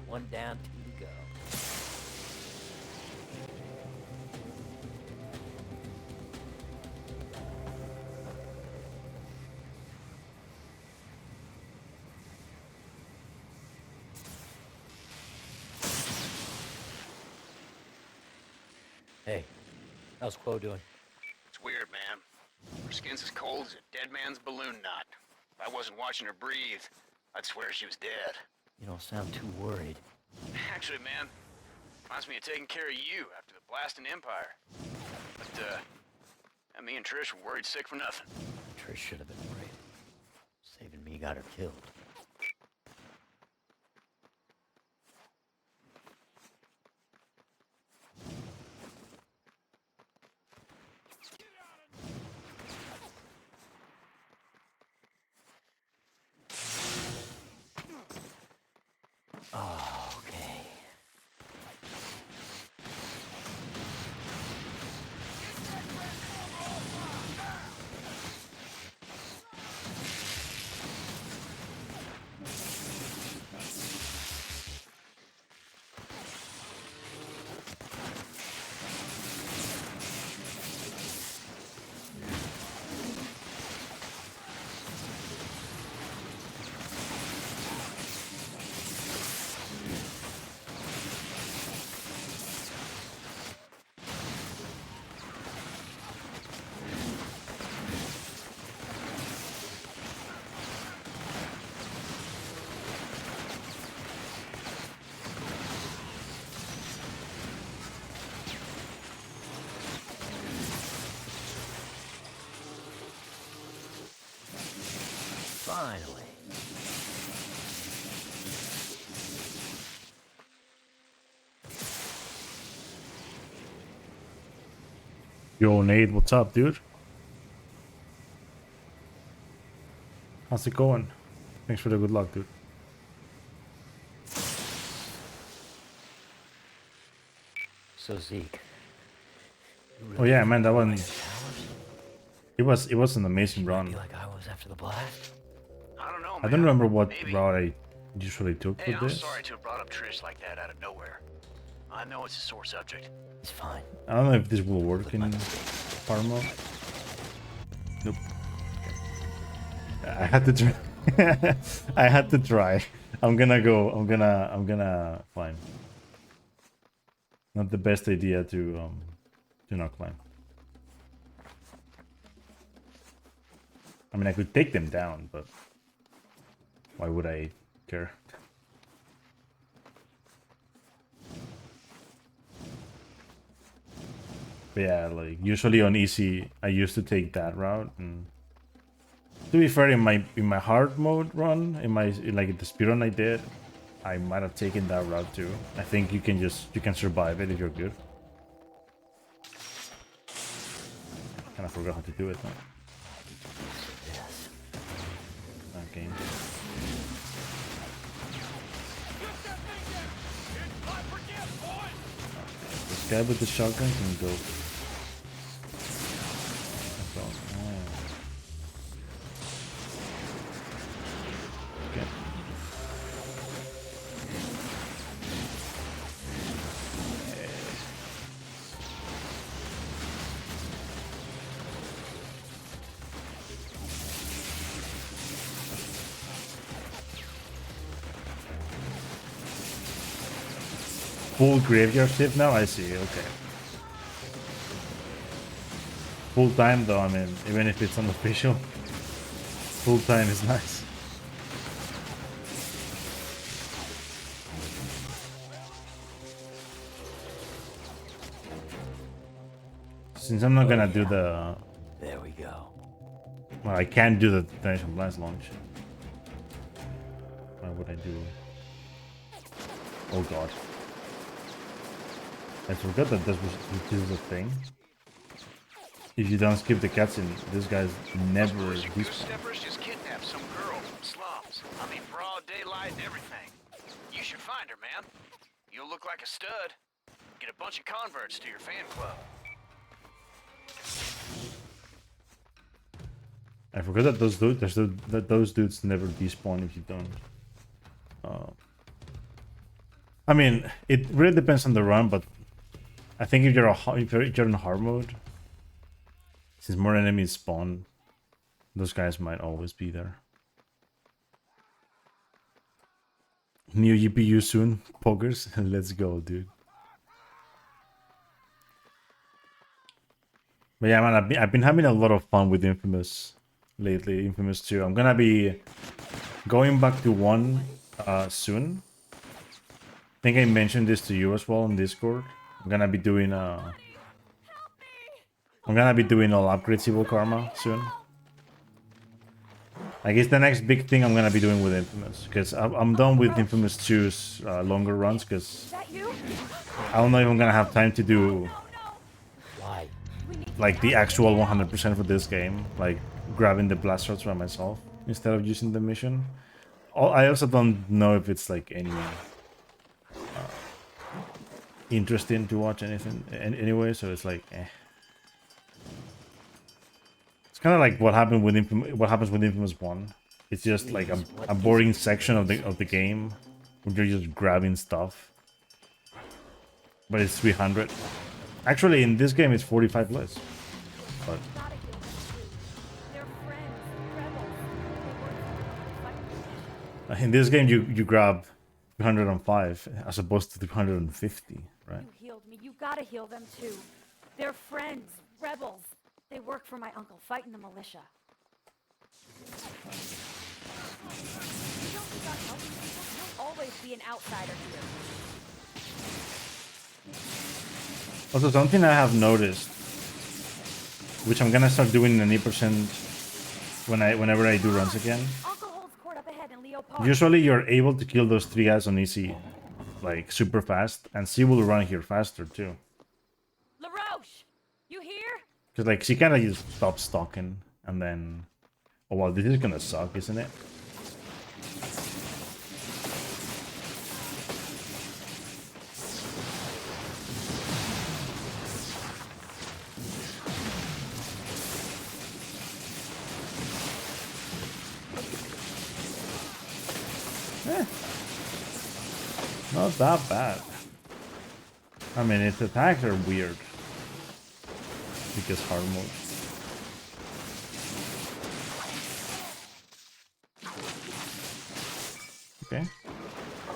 S3: One down, 2 to go. Hey, how's Chloe doing?
S4: It's weird, man. Her skin's as cold as a dead man's balloon knot. If I wasn't watching her breathe, I'd swear she was dead.
S3: You don't sound too worried.
S4: Actually, man, reminds me of taking care of you after the blast in Empire. But, me and Trish were worried sick for nothing.
S3: Trish should have been worried. Saving me got her killed. Oh, okay. Finally.
S1: Yo, Nate, what's up, dude? How's it going? Thanks for the good luck, dude.
S3: So Zeke.
S1: Oh yeah, man, that one. It was an amazing run.
S3: Like I was after the blast.
S4: I don't know, man.
S1: I don't remember what
S4: Maybe.
S1: route I usually took
S4: Hey,
S1: for
S4: I'm
S1: this.
S4: sorry to have brought up Trish like that out of nowhere. I know it's a sore subject.
S3: It's fine.
S1: I don't know if this will work in Parma. Nope. I had to try. I had to try. I'm gonna climb. Not the best idea to not climb. I mean, I could take them down, but why would I care? But yeah, like usually on easy, I used to take that route. And to be fair, in my hard mode run, like the speed run I did, I might have taken that route too. I think you can survive it if you're good. Kind of forgot how to do it now. Okay. This guy with the shotgun can go. That's all. Oh. Okay. Full graveyard shift now? I see, okay. Full time though, I mean, even if it's unofficial, full time is nice. Since I'm not gonna do the...
S3: There we go.
S1: Well, I can't do the Detonation Blast launch. Why would I do... Oh god. I forgot that this is a thing. If you don't skip the cutscene, this guy's never
S4: Goose steppers just kidnapped some girl from slums. I mean, broad daylight and everything. You should find her, man. You'll look like a stud. Get a bunch of converts to your fan club.
S1: I forgot that those dudes never despawn if you don't. I mean, it really depends on the run, but I think if you're in hard mode, since more enemies spawn, those guys might always be there. New GPU soon, poggers. Let's go, dude. But yeah, man, I've been having a lot of fun with Infamous lately. Infamous 2. I'm gonna be going back to 1 soon. I think I mentioned this to you as well on Discord. I'm gonna be doing all upgrades Evil Karma soon. I guess the next big thing I'm gonna be doing with Infamous, because I'm done with Infamous 2's longer runs, because I don't know if I'm gonna have time to do like the actual 100% for this game, like grabbing the blast shots by myself instead of using the mission. I also don't know if it's like any interesting to watch anything anyway, so it's like it's kind of like what happened with what happens with Infamous 1. It's just like a boring section of the game where you're just grabbing stuff, but it's 300. Actually, in this game it's 45 less, but in this game you grab 305 as opposed to 350, right?
S12: You healed me. You gotta heal them too. They're friends, rebels. They work for my uncle, fighting the militia. You don't think I'm helping people? You'll always be an outsider here.
S1: Also, something I have noticed, which I'm gonna start doing in 80% whenever I do runs again. Usually you're able to kill those 3 guys on easy, like super fast, and she will run here faster too.
S12: LaRoche, you here?
S1: Because like she kind of just stops stalking, and then, oh wow, this is gonna suck, isn't it? Not that bad. I mean, its attacks are weird because hard mode. Okay,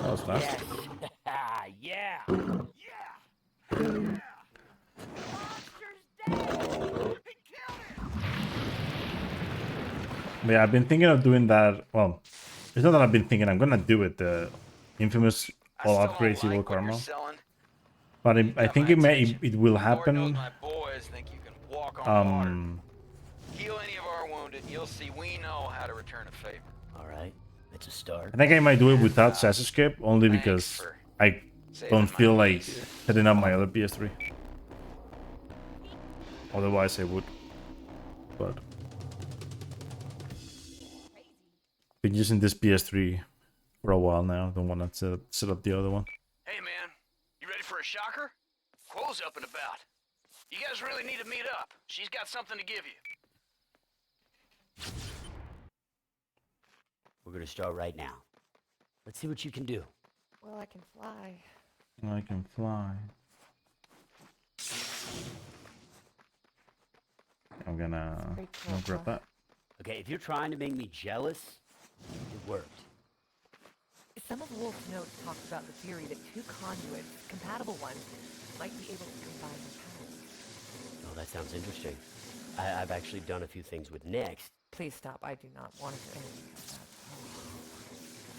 S1: that was fast.
S3: Yeah.
S1: But yeah, I've been thinking of doing that. Well, it's not that I've been thinking. I'm gonna do it. The Infamous all upgrades Evil Karma. But I think it will happen
S4: on water. Heal any of our wounded, and you'll see we know how to return a favor.
S3: All right, it's a start.
S1: I think I might do it without Assassin's Creed only because I don't feel like setting up my other PS3. Otherwise, I would. But been using this PS3 for a while now. Don't want to set up the other one.
S4: Hey man, you ready for a shocker? Quo's up and about. You guys really need to meet up. She's got something to give you.
S3: We're gonna start right now. Let's see what you can do.
S2: Well, I can fly.
S1: I can fly. I'm gonna grab that.
S3: Okay, if you're trying to make me jealous, it worked.
S2: Some of Wolf's notes talk about the theory that two conduits, compatible ones, might be able to combine their powers.
S3: Oh, that sounds interesting. I've actually done a few things with Next.
S2: Please stop. I do not want to hear anything like that.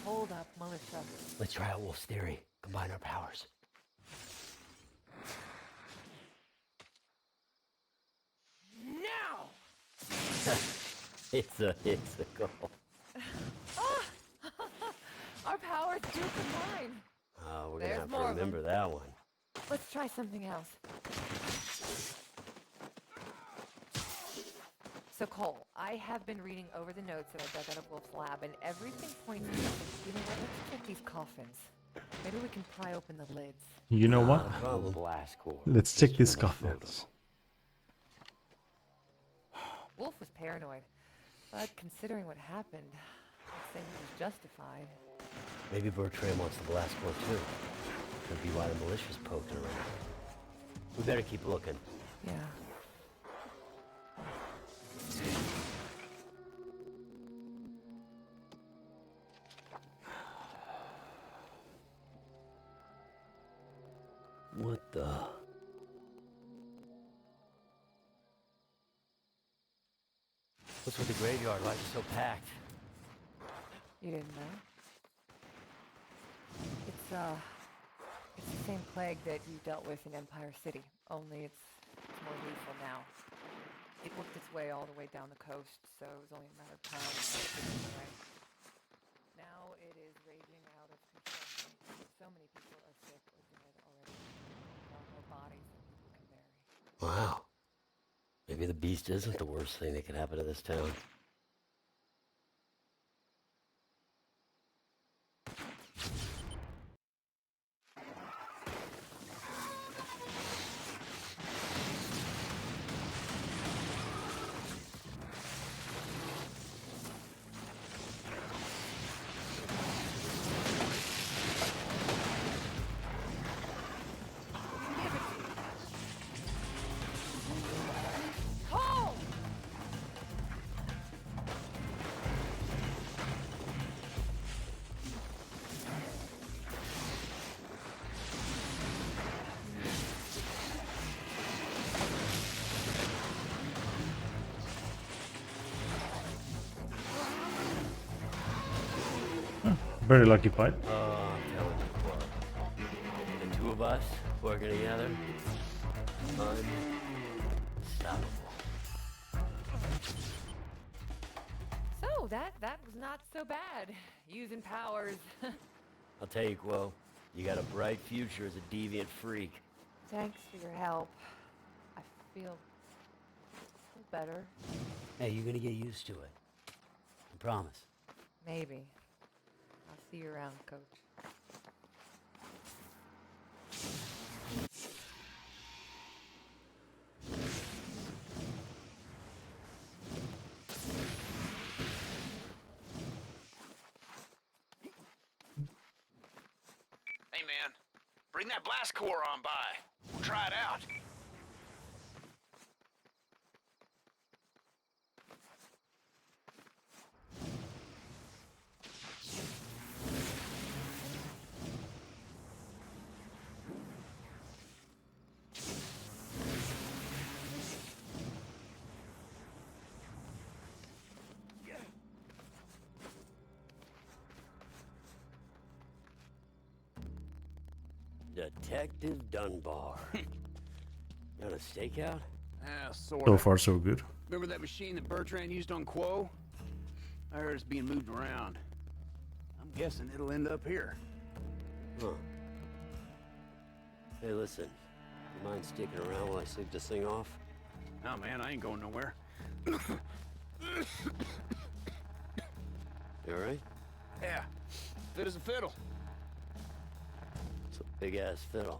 S2: Hold up, Militia.
S3: Let's try out Wolf's theory. Combine our powers.
S2: Now!
S3: It's a goal.
S2: Our powers do combine.
S3: Oh, we're
S2: There's
S3: gonna have
S2: more
S3: to
S2: of 'em.
S3: remember that one.
S2: Let's try something else. So Cole, I have been reading over the notes that I dug out of Wolf's lab, and everything points to, you know what, let's check these coffins. Maybe we can pry open the lids.
S1: You know what?
S3: Blast core.
S1: Let's check these coffins.
S2: Wolf was paranoid, but considering what happened, I'd say he was justified.
S3: Maybe Bertram wants the blast core too. Could be why the militia's poking around. We better keep looking.
S2: Yeah.
S3: What the? What's with the graveyard? Why is it so packed?
S2: You didn't know? It's the same plague that you dealt with in Empire City, only it's more lethal now. It worked its way all the way down the coast, so it was only a matter of time before it was away. Now it is raging out of control. So many people are sick or dead already. There are more bodies than people can bury.
S3: Wow. Maybe the beast isn't the worst thing that could happen to this town.
S1: Very lucky fight.
S3: Oh, I'm telling you what. The two of us working together, unstoppable.
S2: So that was not so bad. Using powers.
S3: I'll tell you, Quo, you got a bright future as a deviant freak.
S2: Thanks for your help. I feel better.
S3: Hey, you're gonna get used to it. I promise.
S2: Maybe. I'll see you around, Coach.
S4: Hey man, bring that blast core on by. We'll try it out.
S3: Detective Dunbar. You on a stakeout?
S6: Sort
S1: So
S6: of.
S1: far, so good.
S6: Remember that machine that Bertrand used on Quo? I heard it's being moved around. I'm guessing it'll end up here.
S9: Huh. Hey, listen. You mind sticking around while I sleep this thing off?
S6: Oh man, I ain't going nowhere.
S9: You alright?
S6: Yeah, fit as a fiddle.
S9: It's a big-ass fiddle.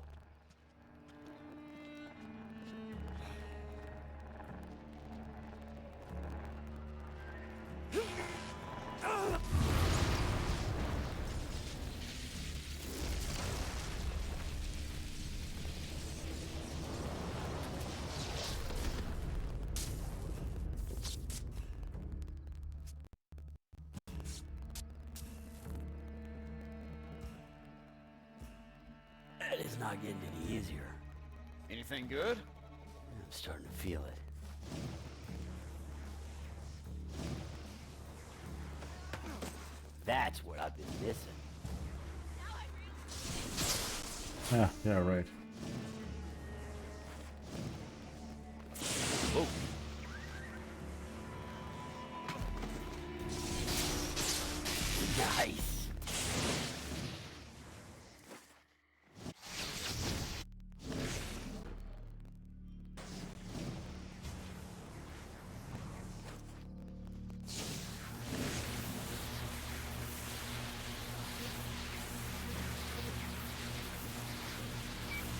S3: That is not getting any easier.
S6: Anything good?
S3: I'm starting to feel it. That's what I've been missing.
S1: Yeah, right.
S3: Whoa. Nice.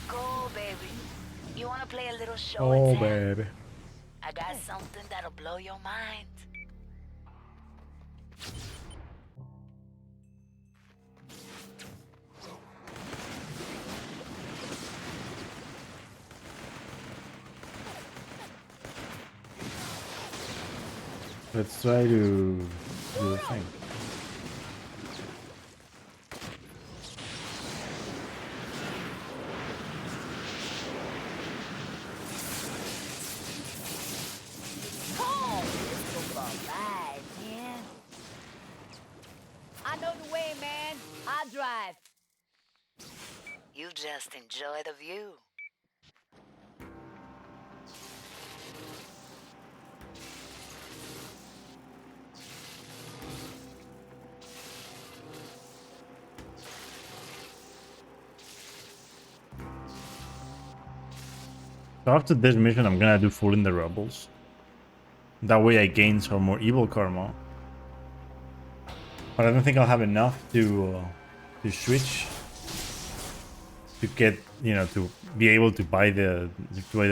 S10: Go, baby. You wanna play a little show
S1: Oh,
S10: and tell?
S1: baby.
S10: I got something that'll blow your mind.
S1: Let's try to do the thing.
S10: Oh, this is alright, man. I know the way, man. I drive. You just enjoy the view.
S1: So after this mission, I'm gonna do Fooling the Rebels. That way I gain some more evil karma. But I don't think I'll have enough to switch to get, you know, to be able to buy the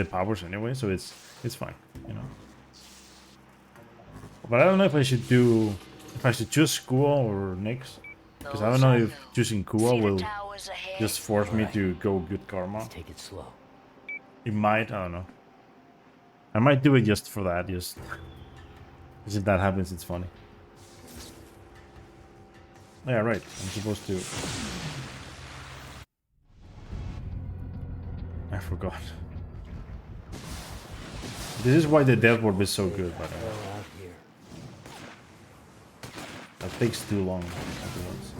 S1: powers anyway. So it's fine, you know. But I don't know if I should choose Kua or Nyx, because I don't know if choosing Kua will just force me to go good karma.
S3: Take it slow.
S1: It might, I don't know. I might do it just for that, just because if that happens, it's funny. Yeah, right. I'm supposed to. I forgot. This is why the dev warp is so good, but that takes too long afterwards.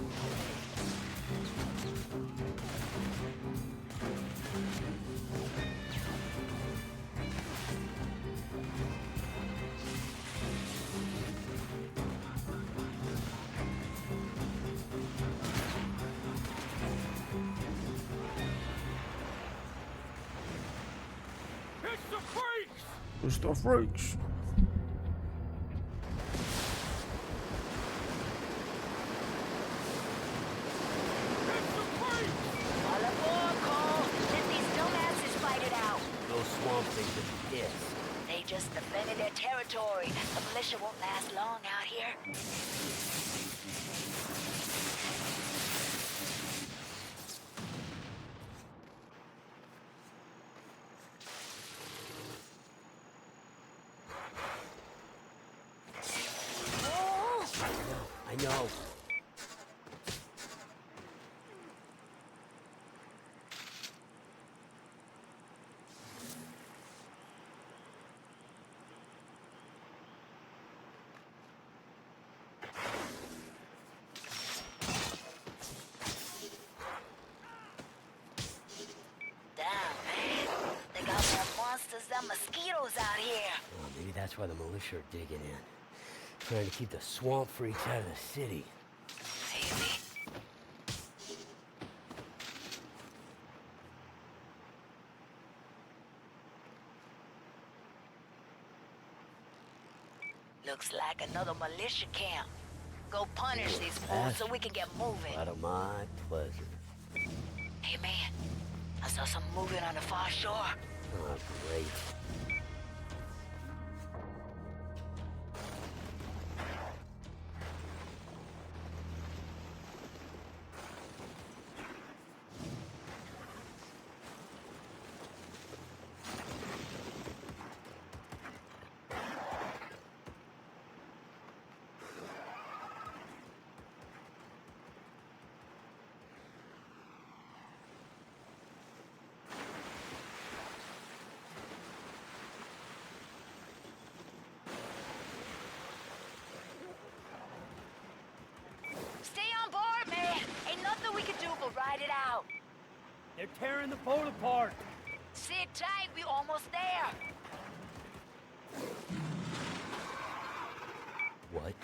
S1: It's the freaks.
S10: All aboard, Cole. Let these dumbasses fight it out.
S3: Those swamp things are pissed.
S10: They just defended their territory. The militia won't last long out here.
S3: I know.
S10: as them mosquitoes out here.
S9: Well, maybe that's why the militia are digging in. Trying to keep the swamp freaks out of the city.
S10: Maybe. Looks like another militia camp. Go punish these fools so we can get moving.
S9: Out of my pleasure.
S10: Hey man, I saw some movement on the far shore.
S9: Oh, great.
S10: Stay on board, man. Ain't nothing we can do but ride it out.
S11: They're tearing the boat apart.
S10: Sit tight, we almost there.
S9: What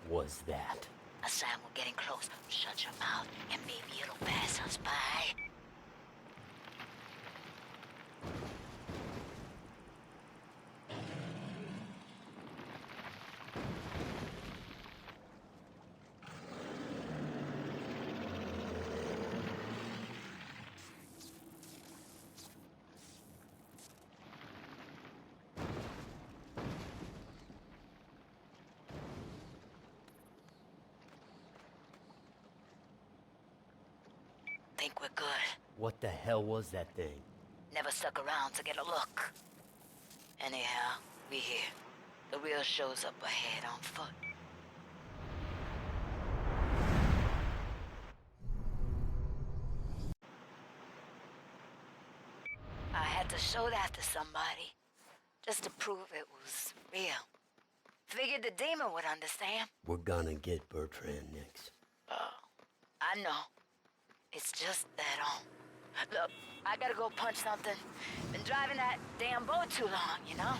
S9: was that?
S10: A sign we're getting close. Shut your mouth, and maybe it'll pass us by. Think we're good.
S9: What the hell was that thing?
S10: Never stuck around to get a look. Anyhow, we here. The real show's up ahead on foot. I had to show that to somebody, just to prove it was real. Figured the demon would understand.
S9: We're gonna get Bertrand next.
S10: Oh, I know. It's just that, look, I gotta go punch something. Been driving that damn boat too long, you know?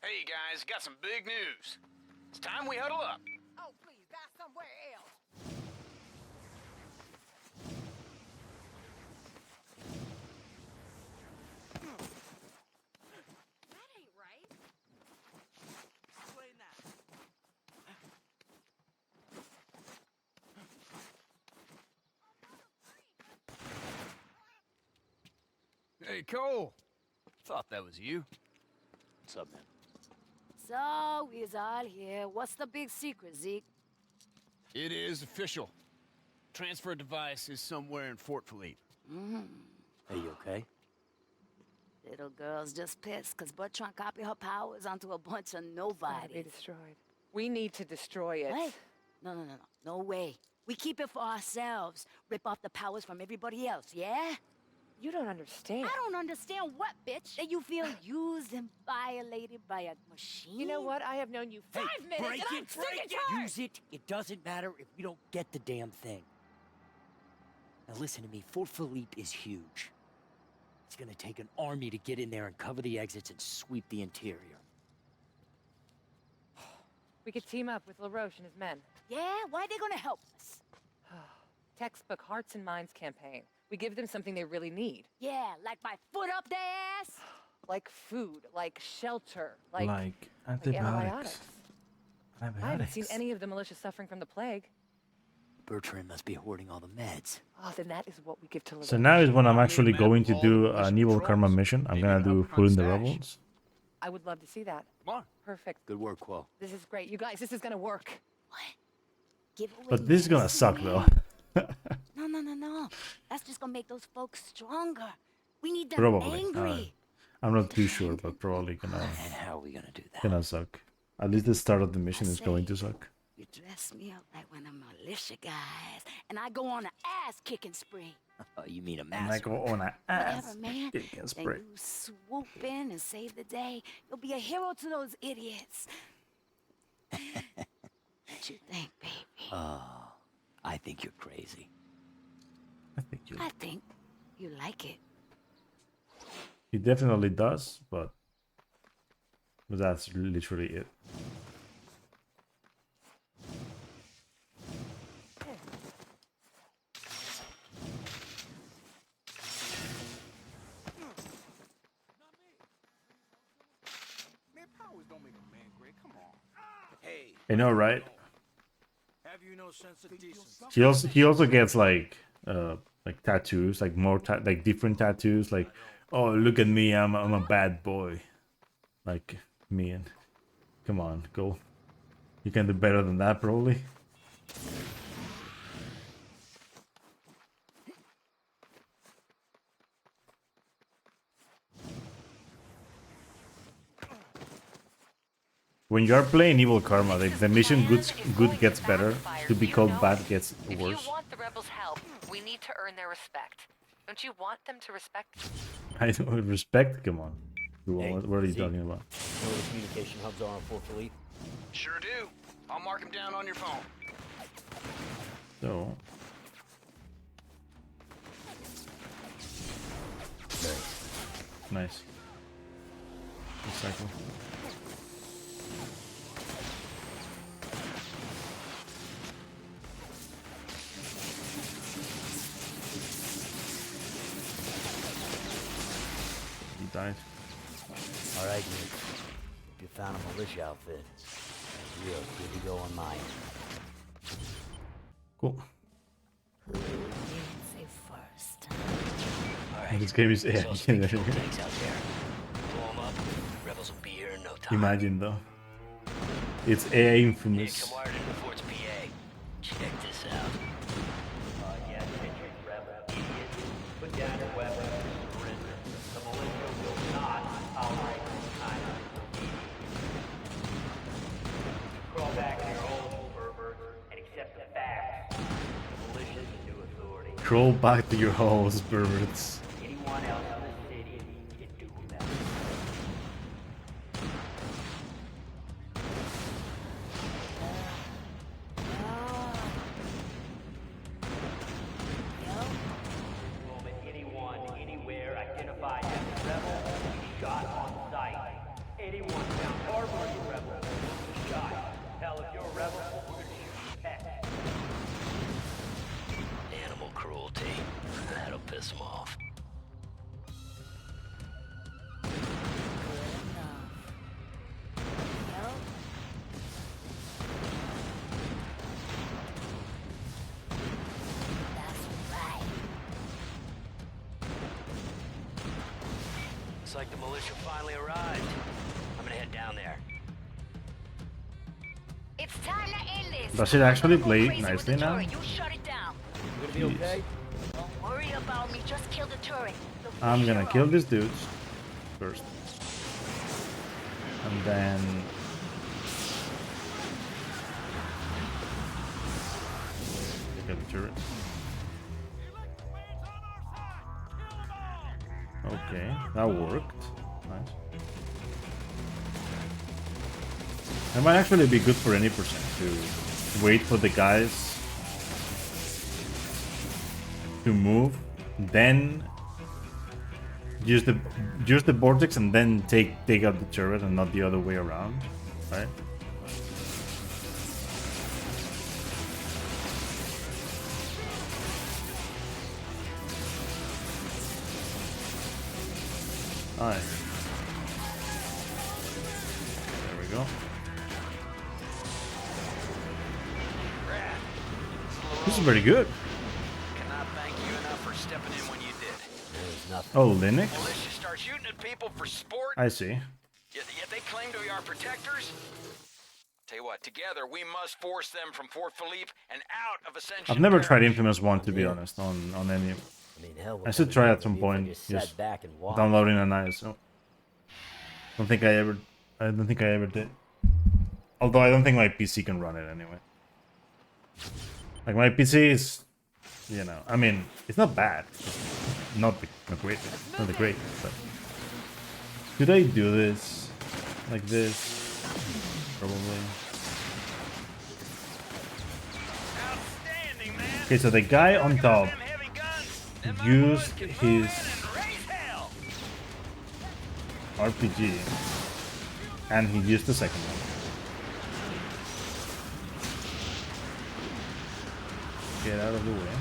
S4: Hey guys, got some big news. It's time we huddle up.
S2: Oh, please, that's somewhere else.
S10: That ain't right.
S11: Explain that.
S6: Hey, Cole. Thought that was you. What's up, man?
S10: So, we's all here. What's the big secret, Zeke?
S6: It is official. Transfer device is somewhere in Fort Philippe.
S9: Are you okay?
S10: Little girl's just pissed because Bertrand copied her powers onto a bunch of
S2: Gotta be
S10: nobodies.
S2: destroyed. We need to destroy it.
S10: What? No. No way. We keep it for ourselves. Rip off the powers from everybody else, yeah?
S2: You don't understand.
S10: I don't understand what, bitch? That you feel used and violated by a machine?
S2: You know what? I have known you 5 minutes,
S11: break
S2: and I'm
S11: it,
S2: sick
S11: break
S2: and
S11: it!
S2: tired.
S11: Use it. It doesn't matter if we don't get the damn thing. Now listen to me. Fort Philippe is huge. It's gonna take an army to get in there and cover the exits and sweep the interior.
S2: We could team up with LaRoche and his men.
S10: Yeah? Why they gonna help us?
S2: Textbook Hearts and Minds campaign. We give them something they really need.
S10: Yeah, like my foot up their ass?
S2: Like food, like shelter, like
S1: antibiotics.
S2: I haven't seen any of the militia suffering from the plague.
S11: Bertrand must be hoarding all the meds.
S2: Oh, then that is what we give to LaRoche.
S1: So now is when I'm actually going to do an Evil Karma mission. I'm gonna do Food in the Rebels.
S2: I would love to see that.
S6: Come on.
S2: Perfect.
S11: Good work, Quo.
S2: This is great. You guys, this is gonna work.
S10: What? Give away
S1: But this is gonna suck
S10: medicine,
S1: though.
S10: man? No. That's just gonna make those folks stronger. We need them
S1: Probably.
S10: angry.
S1: I'm not too sure, but probably gonna
S11: And how are we gonna do that?
S1: gonna suck. At least the start of the mission is going to suck.
S10: You dress me up like one of the militia guys, and I go on an ass-kicking spree.
S11: Oh, you mean a
S1: And I
S11: master?
S1: go on a ass
S10: Whatever, man.
S1: kicking
S10: Then
S1: spray.
S10: you swoop in and save the day. You'll be a hero to those idiots. What you think, baby?
S11: Oh, I think you're crazy.
S1: I think you.
S10: I think you like it.
S1: He definitely does, but that's literally it.
S6: Man, powers don't make a man great. Come on. Hey.
S1: I know, right?
S6: Have you no sense of decency?
S1: He also gets like tattoos, like more like different tattoos. Like, oh, look at me, I'm a bad boy. Like me, and come on, go. You can do better than that, probably. When you are playing Evil Karma, the mission good gets better. To be called bad gets
S2: If
S1: worse.
S2: you want the rebels' help, we need to earn their respect. Don't you want them to respect you?
S1: I don't respect. Come on.
S11: Hey,
S1: What are you
S11: see?
S1: talking about?
S11: You know where the communication hubs are on Fort Philippe?
S4: Sure do. I'll mark him down on your phone.
S1: So nice. Exactly. He died.
S11: All right, dude. You found a militia outfit. We are good to go on mine.
S1: Cool.
S10: Who did say first?
S11: All right.
S1: This game is
S11: There's those big fuel tanks out there. Blow 'em up. Rebels will be here in no time.
S1: Imagine though. It's AI
S11: Hey,
S1: infamous.
S11: come wired into Fort's PA. Check this out. Yes, entry rebel idiots. Put down your weapons and surrender. The militia will not operate this kind of disobedience. Crawl back in your holes, perverts, and accept the facts. The militia's the new authority.
S1: Crawl back to your holes, perverts.
S11: Anyone else in the city can do that. The moment anyone, anywhere identified as a rebel will be shot on sight. Anyone found harboring a rebel will be shot. Hell, if you're a rebel, we're gonna shoot your pet. Animal cruelty. That'll piss them off. Looks like the militia finally arrived. I'm gonna head down there.
S10: It's time to end this.
S1: Does it actually
S10: I'm gonna go
S1: play
S10: crazy with
S1: nicely
S10: the
S1: now?
S10: turret. You shut it down.
S11: You gonna be okay?
S10: Don't worry about me. Just kill the turret. You'll be
S1: I'm
S10: a
S1: gonna
S10: hero.
S1: kill these dudes first. And then get the turret. Okay, that worked. Nice. It might actually be good for any person to wait for the guys to move, then use the vortex and then take out the turret and not the other way around, right? Alright. There we go. This is pretty good.
S4: Cannot thank you enough for stepping in when you did.
S11: There's nothing.
S1: Oh, Linux?
S4: Militia start shooting at people for sport,
S1: I see.
S4: yet they claim to be our protectors? Tell you what, together we must force them from Fort Philippe and out of Ascension
S1: I've never
S4: Parish.
S1: tried Infamous 1 to be honest on any.
S11: I mean, hell,
S1: I should try at some
S11: if I
S1: point.
S11: just sat
S1: Just
S11: back and watched.
S1: downloading an ISO. I don't think I ever did. Although I don't think my PC can run it anyway. Like my PC is you know, I mean, it's not bad. It's not the greatest, not the greatest, but should I do this like this? Probably. Okay, so the guy on top used his RPG and he used the second one. Get out of the way.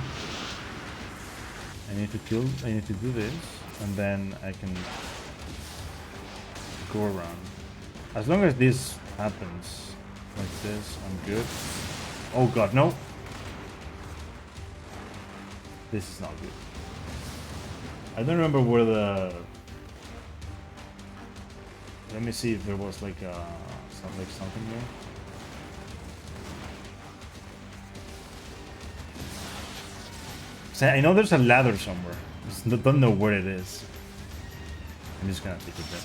S1: I need to do this, and then I can go around. As long as this happens like this, I'm good. Oh god, no! This is not good. I don't remember where the... Let me see if there was like something there. So I know there's a ladder somewhere. Just don't know where it is. I'm just gonna take it there.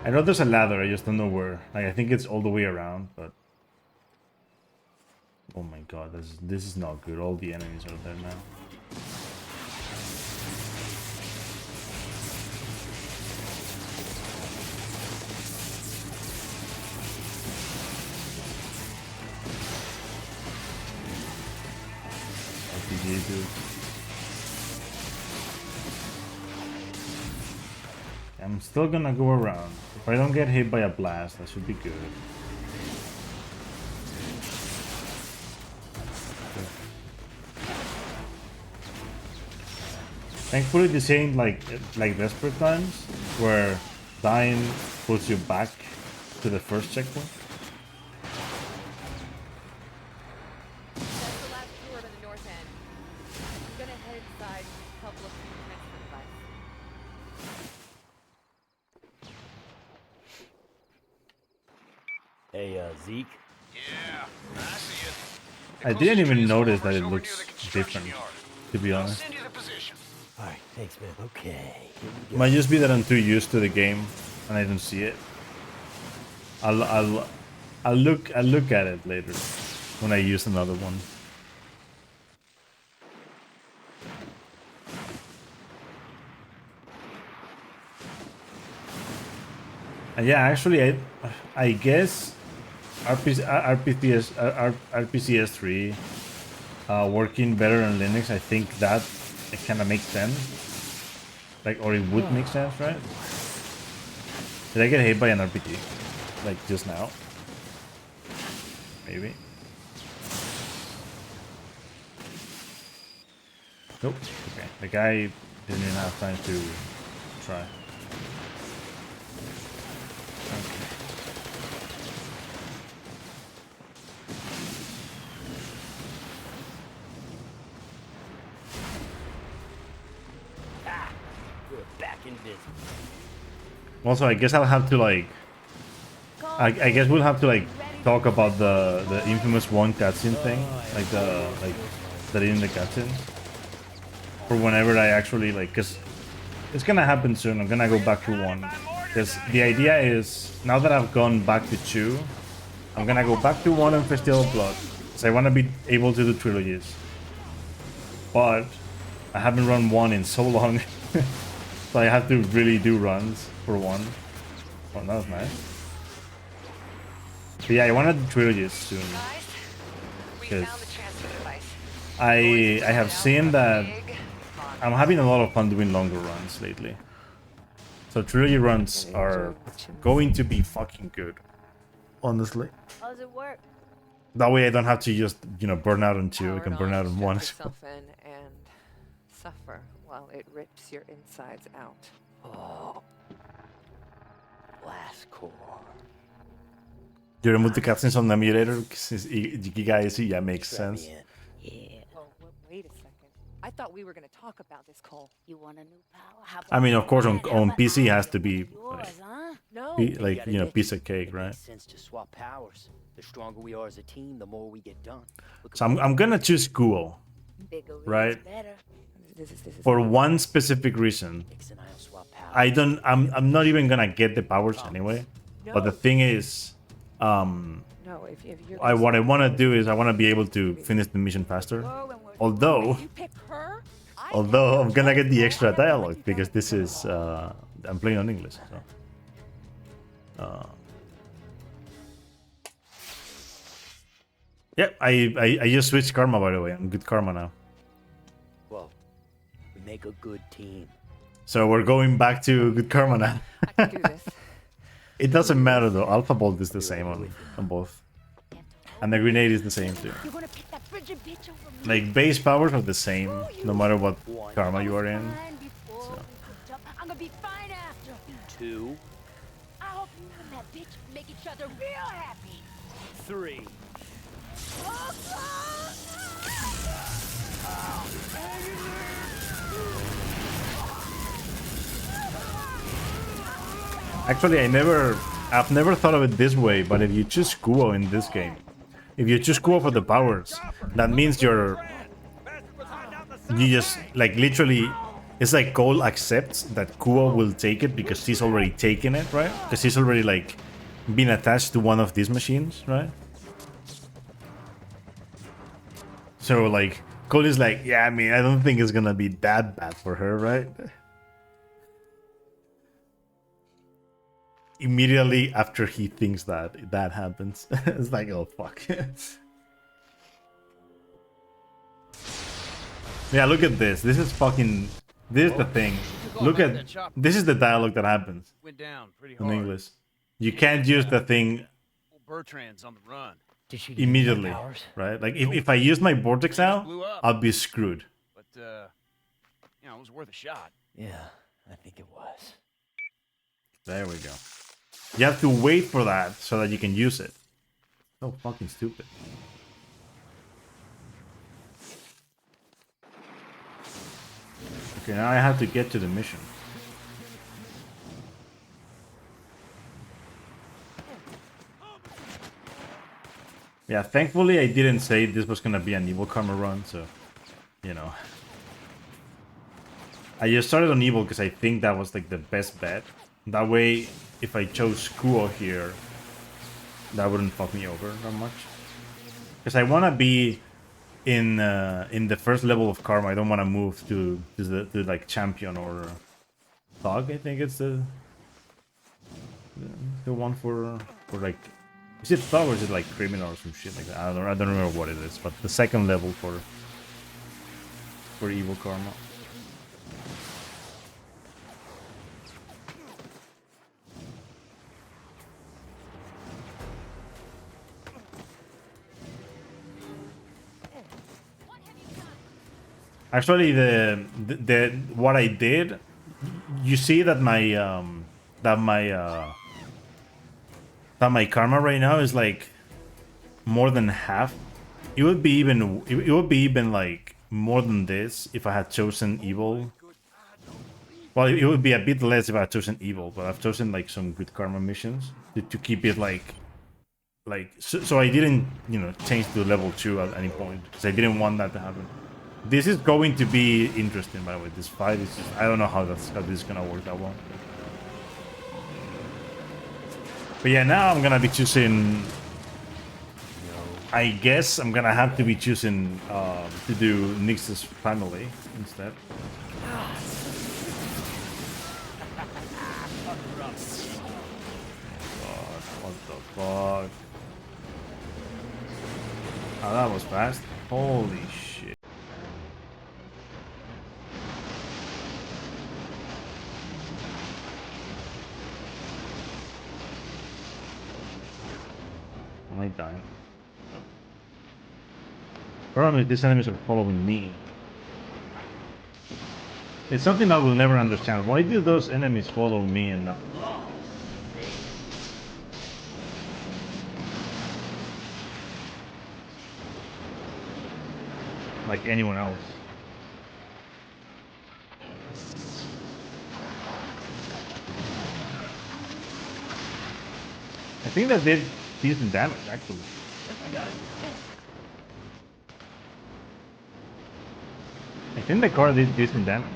S1: I know there's a ladder, I just don't know where. Like I think it's all the way around, but oh my god, this is not good. All the enemies are there now. RPG, dude. I'm still gonna go around. If I don't get hit by a blast, that should be good. Thankfully, this ain't like Desperate Times, where dying puts you back to the first checkpoint.
S2: That's the last tour to the north end. I'm gonna head inside and help look for the transfer device.
S3: Hey, Zeke?
S4: Yeah, I see it.
S1: I didn't even notice that it looks different, to be honest.
S4: Send you the position.
S9: Alright, thanks, man. Okay. Here we go.
S1: Might just be that I'm too used to the game and I don't see it. I'll look at it later when I use another one. And yeah, actually, I guess RPCS 3 working better on Linux. I think that it kind of makes sense. Like, or it would make sense, right? Did I get hit by an RPG? Like just now? Maybe. Nope. Okay. The guy didn't even have time to try. Okay.
S9: Ah, we're back in business.
S1: Also, I guess I'll have to like... I guess we'll have to like talk about the infamous one cutscene thing, like that in the cutscene, for whenever I actually like, cause it's gonna happen soon. I'm gonna go back to 1, cause the idea is now that I've gone back to 2, I'm gonna go back to 1 and Festival of Blood, cause I wanna be able to do trilogies. But I haven't run 1 in so long, so I have to really do runs for 1. Oh, that was nice. But yeah, I wanted the trilogies soon, because I have seen that I'm having a lot of fun doing longer runs lately. So trilogy runs are going to be fucking good, honestly.
S10: How does it work?
S1: That way I don't have to just, you know, burn out on 2. I can burn out on 1.
S2: Myself in and suffer while it rips your insides out.
S9: Oh. Blast core.
S1: You remove the cutscenes on the emulator, guys, yeah, makes sense.
S9: Yeah.
S2: Well, wait a second. I thought we were going to talk about this, Cole.
S10: You want a new power? How
S1: I mean, of course, on PC has to be
S10: yours,
S1: like,
S10: huh?
S2: No.
S1: like, you know, piece of cake,
S9: It
S1: right?
S9: makes sense to swap powers. The stronger we are as a team, the more we get done.
S1: So I'm gonna choose Kuo,
S10: Bigger is
S1: right?
S10: better.
S2: This is
S1: For one specific reason.
S9: Nix and I'll swap powers.
S1: I'm not even gonna get the powers anyway. But the thing is,
S2: No, if you're
S1: What I want to do is I want to be able to finish the mission faster. Although I'm gonna get the extra dialogue because this is I'm playing on English. So. Yeah, I just switched karma, by the way. I'm good karma now.
S9: Well, we make a good team.
S1: So we're going back to good karma now.
S2: I can do this.
S1: It doesn't matter though. Alpha Bolt is the same on both. And the grenade is the same too.
S12: You're gonna pick that frigid bitch over me.
S1: Like base powers are the same no matter what karma you are in. So.
S12: I'm gonna be fine after.
S9: 2,
S12: I hope you and that bitch make each other real happy.
S9: 3.
S1: Actually, I've never thought of it this way, but if you choose Kuo in this game, if you choose Kuo for the powers, that means you just, like, literally, it's like Cole accepts that Kuo will take it because he's already taken it, right? Because he's already, like, been attached to one of these machines, right? So, like, Cole is like, yeah, I mean, I don't think it's gonna be that bad for her, right? Immediately after he thinks that happens, it's like, oh fuck. Yeah, look at this. This is fucking. This is the thing. Look at. This is the dialogue that happens
S6: Went down pretty
S1: in
S6: hard.
S1: English. You can't use the thing
S6: Bertrand's on the run.
S9: Did she give you
S1: immediately,
S9: more powers?
S1: right? Like if I use my vortex now, I'll be screwed.
S6: But you know, it was worth a shot.
S9: Yeah, I think it was.
S1: There we go. You have to wait for that so that you can use it. So fucking stupid. Okay, now I have to get to the mission. Yeah, thankfully I didn't say this was gonna be an evil karma run, so, you know. I just started on evil because I think that was like the best bet. That way, if I chose Kuo here, that wouldn't fuck me over that much. Because I want to be in the first level of karma. I don't want to move to the like champion or thug. I think it's the one for like, is it thug or is it like criminal or some shit like that? I don't remember what it is, but the second level for evil karma. Actually, the what I did, you see that my karma right now is like more than half. It would be even like more than this if I had chosen evil. Well, it would be a bit less if I had chosen evil, but I've chosen like some good karma missions to keep it like so I didn't, you know, change to level 2 at any point because I didn't want that to happen. This is going to be interesting, by the way. This fight is just, I don't know how this is gonna work that well. But yeah, now I'm gonna be choosing. I guess I'm gonna have to be choosing to do Nyx's family instead. God, what the fuck? Oh, that was fast. Holy shit. Am I dying? Problem is, these enemies are following me. It's something I will never understand. Why do those enemies follow me and not like anyone else? I think that did decent damage, actually. I think the car did decent damage.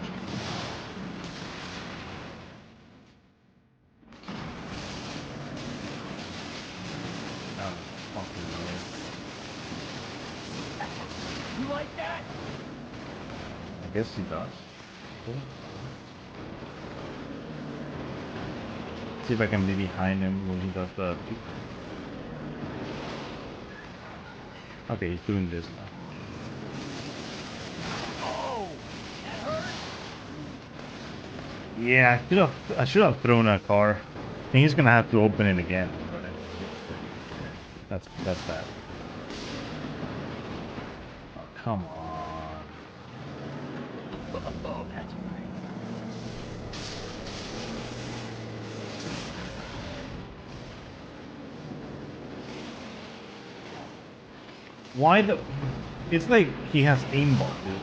S1: Fucking weird.
S9: You like that?
S1: I guess he does. Cool. See if I can be behind him when he does the peek. Okay, he's doing this now.
S9: Oh, that hurt.
S1: Yeah, I should have thrown a car. I think he's gonna have to open it again. That's bad. Oh, come on.
S9: Oh, that's right.
S1: Why the? It's like he has aimbot, dude.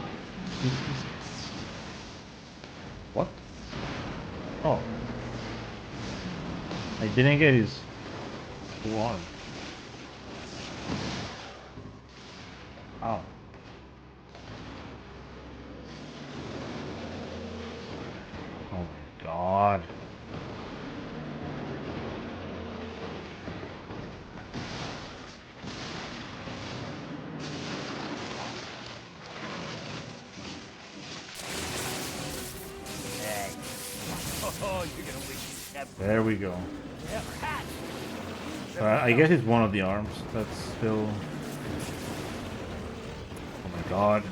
S1: What? Oh. I didn't get his full arm. Ow. Oh my god.
S9: Hey. Oh, you're gonna wish you never.
S1: There we go.
S9: Never had.
S1: I guess it's one of the arms that's still. Oh my god.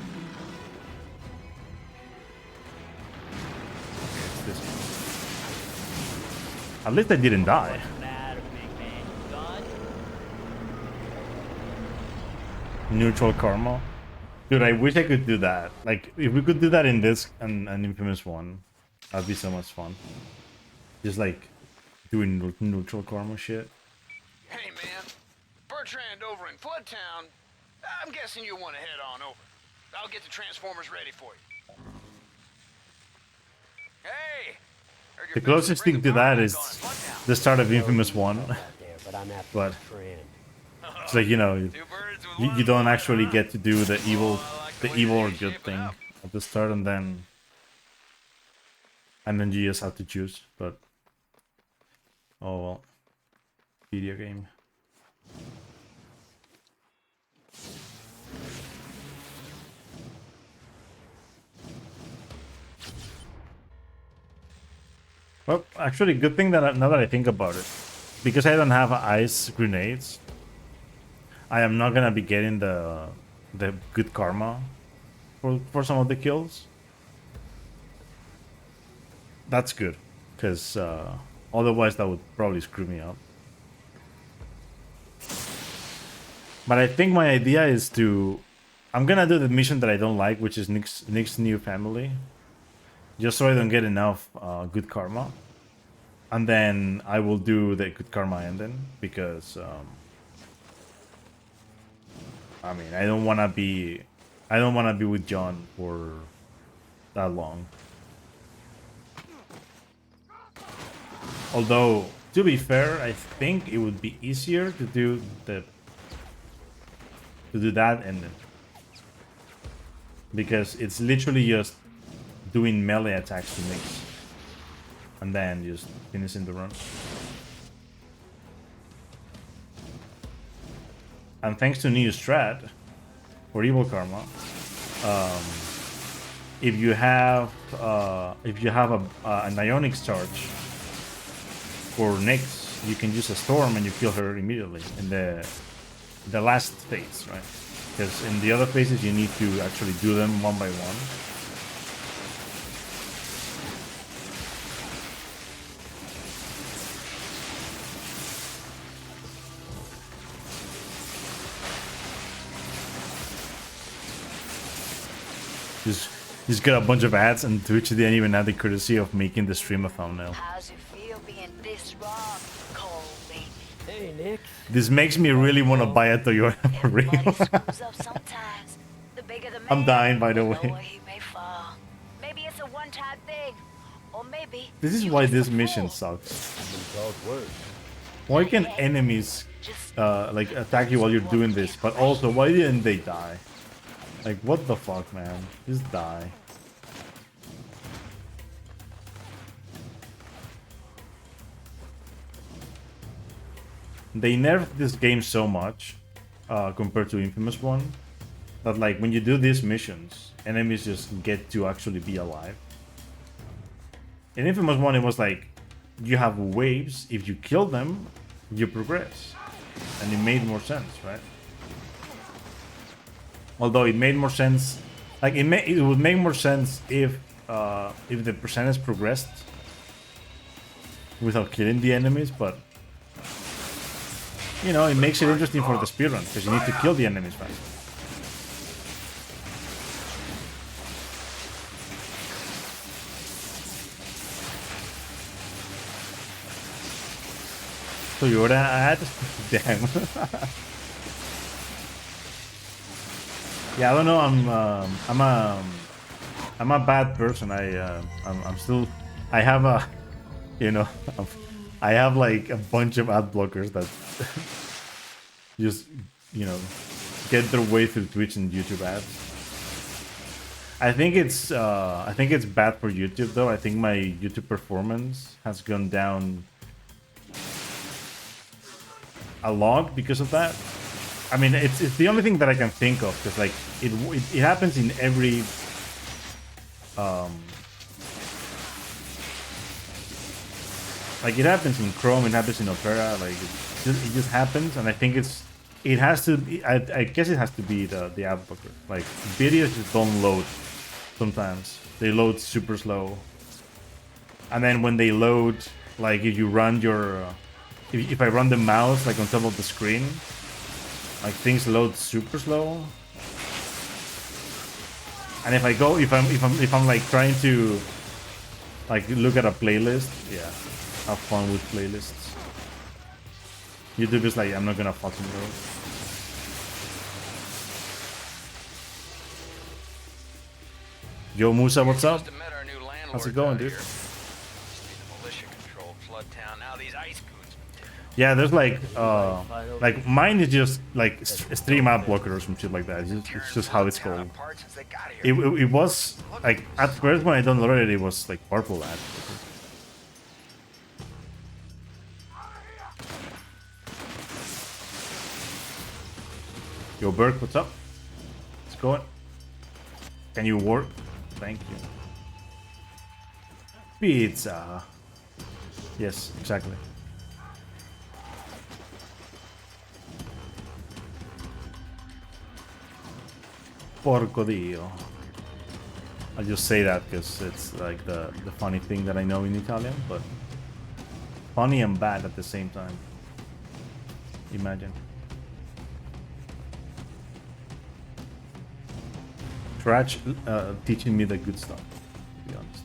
S1: This one. At least I didn't die.
S9: What's the matter, big man? You done?
S1: Neutral karma. Dude, I wish I could do that. Like, if we could do that in this and Infamous 1, that'd be so much fun. Just like doing neutral karma shit.
S4: Hey, man. Bertrand over in Floodtown. I'm guessing you want to head on over. I'll get the Transformers ready for you. Hey! Heard
S1: The
S4: you're
S1: closest
S4: fixing
S1: thing to
S4: bring the
S1: that
S4: power
S1: is
S4: back on Floodtown.
S1: the start of Infamous 1.
S9: Out there, but I'm after
S1: But
S9: a friend.
S1: it's like, you know,
S4: Two birds with
S1: you
S4: one
S1: don't
S4: stone,
S1: actually
S4: huh?
S1: get to do the evil,
S4: I like the way
S1: evil or
S4: you're
S1: good
S4: shaping
S1: thing
S4: up.
S1: at the start, and then you just have to choose. But oh well, video game. Well, actually, good thing that now that I think about it, because I don't have ice grenades, I am not gonna be getting the good karma for some of the kills. That's good, because otherwise that would probably screw me up. But I think my idea is to, I'm gonna do the mission that I don't like, which is Nick's new family, just so I don't get enough good karma, and then I will do the good karma ending because I mean I don't wanna be with John for that long. Although, to be fair, I think it would be easier to do that ending, because it's literally just doing melee attacks to mix and then just finishing the run. And thanks to new strat for evil karma, if you have an ionic charge for Nyx, you can use a storm and you kill her immediately in the last phase, right? Because in the other phases you need to actually do them one by one. Just got a bunch of ads, and Twitch didn't even have the courtesy of making the stream a thumbnail.
S10: How's it feel being this wrong, Cole, baby?
S9: Hey, Nick.
S1: This makes me really want to buy a Toyota for real.
S10: Everybody screws up sometimes. The bigger the man,
S1: I'm dying, by the
S10: lower
S1: way.
S10: he may fall. Maybe it's a one-time thing, or maybe
S1: This is
S10: you
S1: why
S10: just
S1: this
S10: a
S1: mission
S10: fool.
S1: sucks.
S9: I've been told words.
S1: Why can enemies like attack you while you're doing this, but also why didn't they die? Like, what the fuck, man? Just die. they nerfed this game so much compared to Infamous 1 that like when you do these missions, enemies just get to actually be alive. In Infamous 1 it was like you have waves, if you kill them, you progress. And it made more sense, right? Although it made more sense, like it would make more sense if the percentage progressed without killing the enemies, but you know, it makes it interesting for the speedrun because you need to kill the enemies fast. So you're at damn. Yeah, I don't know. I'm a bad person. I'm still. I have a, you know, I have like a bunch of ad blockers that just, you know, get their way through Twitch and YouTube ads. I think it's bad for YouTube though. I think my YouTube performance has gone down a lot because of that. I mean, it's the only thing that I can think of because like it happens in every like it happens in Chrome, it happens in Opera, like it just happens, and I think it has to be, I guess it has to be the ad blocker. Like videos just don't load sometimes. They load super slow, and then when they load, like if you run your if I run the mouse like on top of the screen, like things load super slow. And if I'm like trying to like look at a playlist, yeah, have fun with playlists. YouTube is like, I'm not gonna fucking go. Yo Musa, what's up? How's it going, dude? Yeah, there's like mine is just like stream ad blocker or some shit like that. It's just how it's called. It was like at first when I downloaded it, it was like purple ad. Yo Burke, what's up? What's going? Can you work? Thank you. Pizza. Yes, exactly. Porco Dio. I just say that because it's like the funny thing that I know in Italian, but funny and bad at the same time. Imagine. Trash teaching me the good stuff, to be honest.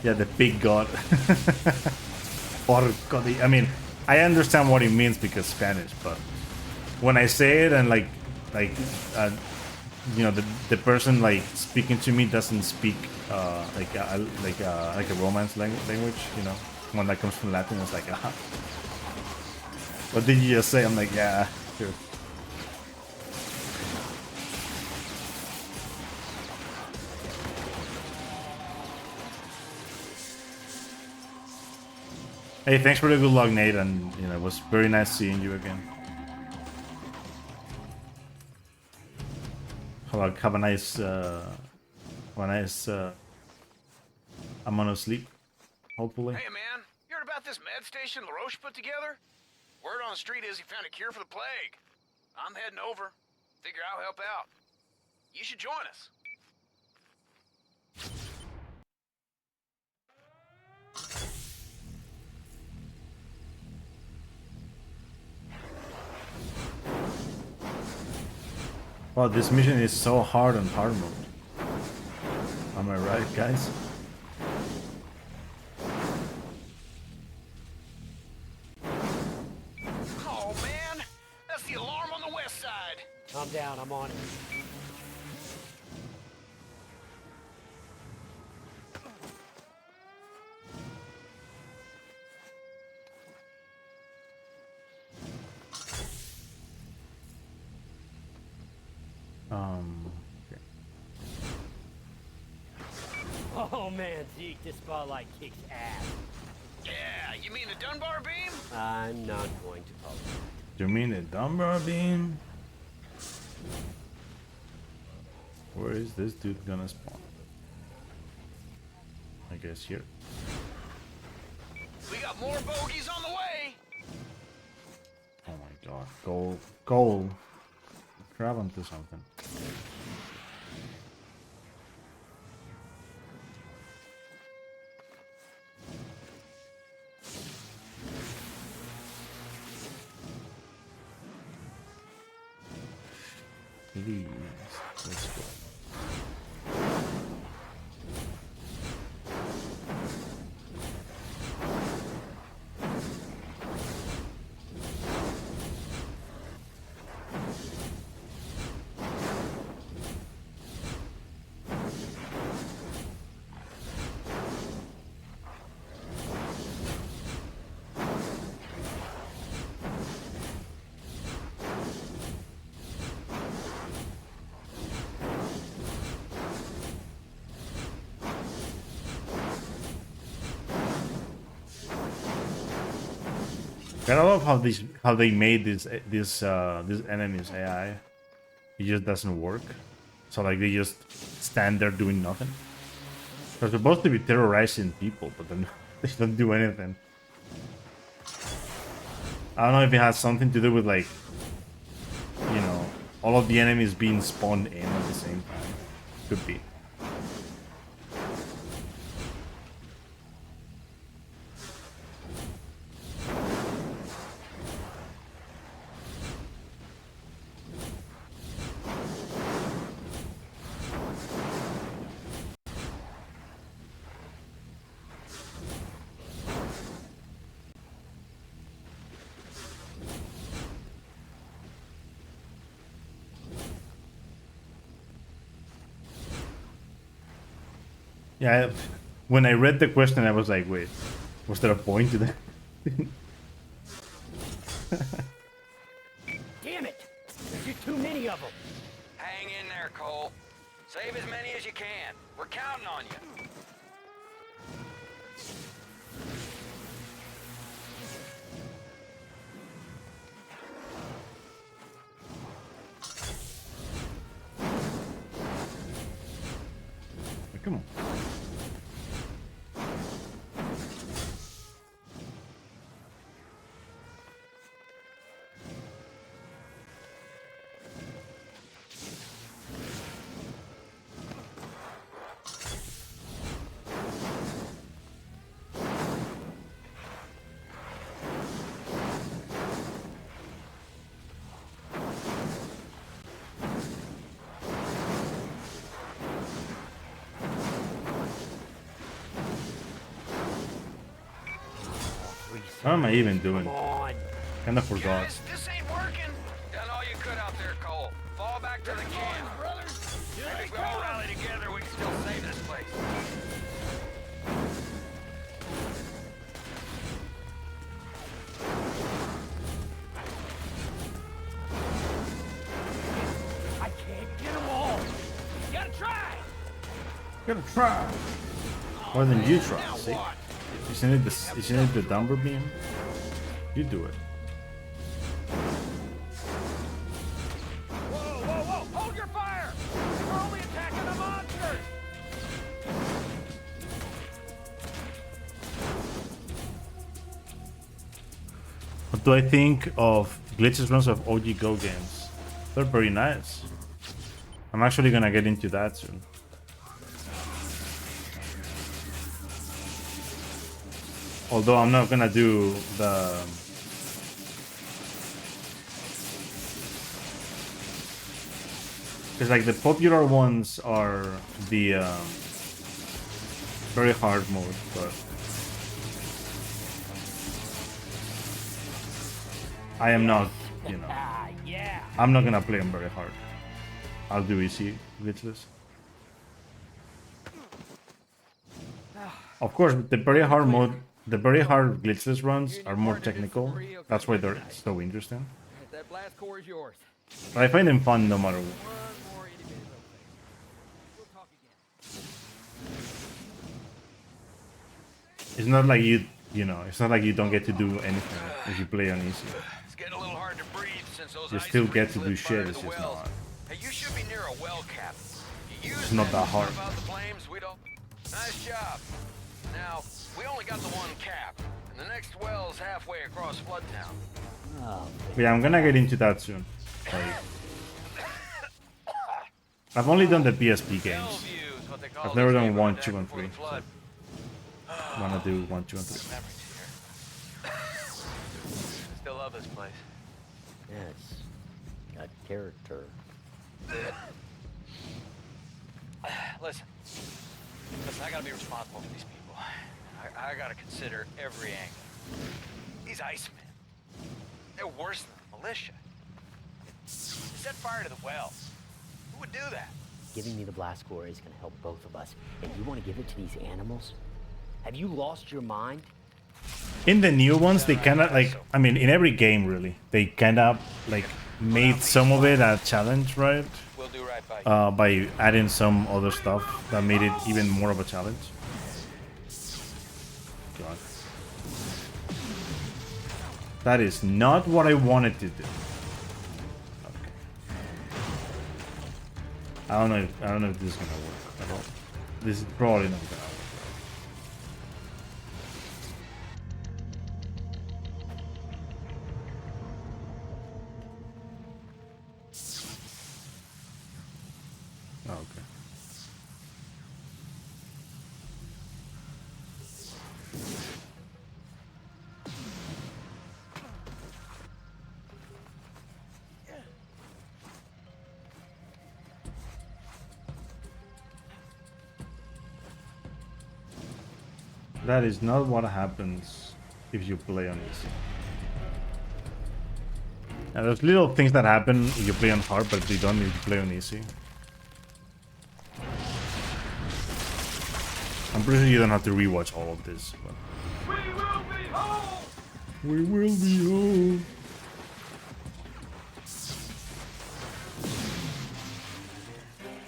S1: Yeah, the big god. Porco Dio. I mean, I understand what it means because Spanish, but when I say it and like you know, the person like speaking to me doesn't speak like a Romance language, you know, one that comes from Latin. It's like, what did you just say? I'm like, yeah, sure. Hey, thanks for the good luck, Nate, and you know, it was very nice seeing you again. Have a nice amount of sleep, hopefully.
S4: Hey man, you heard about this med station LaRoche put together? Word on the street is he found a cure for the plague. I'm heading over. Figure I'll help out. You should join us.
S1: Wow, this mission is so hard on hard mode. Am I right, guys?
S4: Oh man, that's the alarm on the west side.
S9: Calm down, I'm on it.
S1: Okay.
S9: Oh man, Zeke, this spotlight kicks ass.
S4: Yeah, you mean the Dunbar beam?
S9: I'm not going to call it.
S1: You mean a Dunbar beam? Where is this dude gonna spawn? I guess here.
S4: We got more bogeys on the way.
S1: Oh my god. Goal. Goal. Grab onto something. Please. Let's go. I love how they made these enemies AI. It just doesn't work. So like they just stand there doing nothing. They're supposed to be terrorizing people, but then they don't do anything. I don't know if it has something to do with like, you know, all of the enemies being spawned in at the same time. Could be. Yeah, when I read the question, I was like, wait, was there a point to that?
S9: Damn it! There's just too many of them.
S4: Hang in there, Cole. Save as many as you can. We're counting on you.
S1: Come on. How am I even doing? Kinda forgot.
S4: Guys, this ain't working. Done all you could out there, Cole. Fall back to the camp. Brothers. If we all rally together, we can still save this place.
S9: I can't get them all.
S4: You gotta try.
S1: Gotta try. More than you try, see? Isn't it the Dunbar beam? You do it.
S4: Whoa, whoa, whoa! Hold your fire! We're only attacking the monsters!
S1: What do I think of glitches runs of OG Go games? They're very nice. I'm actually gonna get into that soon. Although I'm not gonna do the... Because like the popular ones are the very hard mode, but I am not, you know, I'm not gonna play them very hard. I'll do easy glitches. Of course, the very hard mode, the very hard glitchless runs are more technical. That's why they're so interesting.
S6: That blast core is yours.
S1: But I find them fun no matter what.
S6: One more
S1: It's not like you know, it's not like you don't get to do anything if you play on easy.
S4: It's getting a little hard to breathe since those
S1: You
S4: ice
S1: still get
S4: springs
S1: to
S4: lit
S1: do
S4: fire
S1: shit,
S4: to
S1: it's
S4: the
S1: just
S4: wells.
S1: not.
S4: Hey, you should be near a well cap. You use
S1: It's not that hard.
S4: Out the flames, we don't. Nice job. Now, we only got the one cap, and the next well's halfway across Floodtown.
S9: Oh,
S1: Yeah, I'm gonna get into that soon. Like, I've only done the PSP games.
S4: Bellevue is what they call
S1: I've never
S4: this
S1: done 1,
S4: neighborhood
S1: 2, and
S4: before the
S1: 3. So
S4: flood.
S1: I'm gonna do 1, 2, and 3.
S4: Memories here. Still love this place.
S9: yeah, it's got character.
S4: Listen, I gotta be responsible for these people. I gotta consider every angle. These Icemen, they're worse than the militia. They set fire to the wells. Who would do that?
S9: Giving me the blast core is gonna help both of us. And you wanna give it to these animals? Have you lost your mind?
S1: In the new ones, they kind of like, I mean, in every game really, they kind of like made some of it a challenge, right?
S4: We'll do right by you.
S1: By adding some other stuff that made it even more of a challenge. God. That is not what I wanted to do. Okay. I don't know if this is gonna work at all. This is probably not gonna work. Oh, okay. That is not what happens if you play on easy. Now, there's little things that happen if you play on hard, but you don't need to play on easy. I'm pretty sure you don't have to rewatch all of this. But...
S8: We will be home!
S1: We will be home.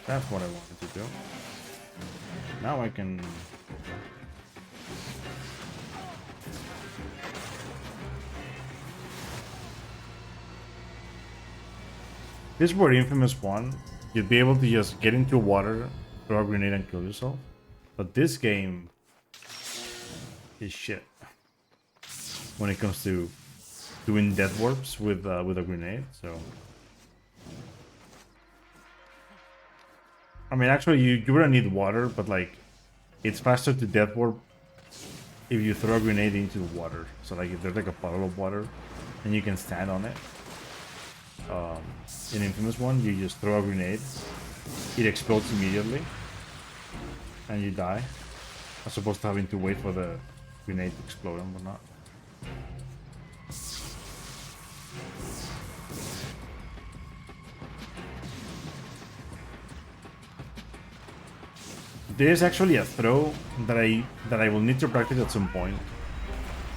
S1: That's what I wanted to do. Now I can... This were Infamous 1. You'd be able to just get into water, throw a grenade and kill yourself. But this game is shit when it comes to doing death warps with a grenade. So, I mean, actually, you wouldn't need water, but like, it's faster to death warp if you throw a grenade into water. So, like, if there's like a puddle of water and you can stand on it. In Infamous 1, you just throw a grenade, it explodes immediately, and you die, as opposed to having to wait for the grenade to explode and whatnot. There's actually a throw that I will need to practice at some point,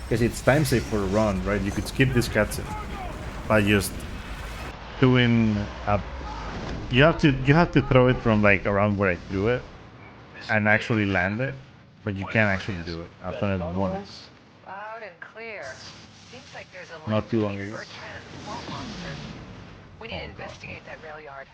S1: because it's time safe for a run, right? You could skip this cutscene by just doing a... You have to throw it from like around where I threw it and actually land it, but you can't actually do it. I've done it once.
S2: Loud and clear. Seems like there's a
S1: Not
S2: link
S1: too long
S2: between
S1: ago.
S2: Bertrand and the swamp monster. We need to investigate that rail yard.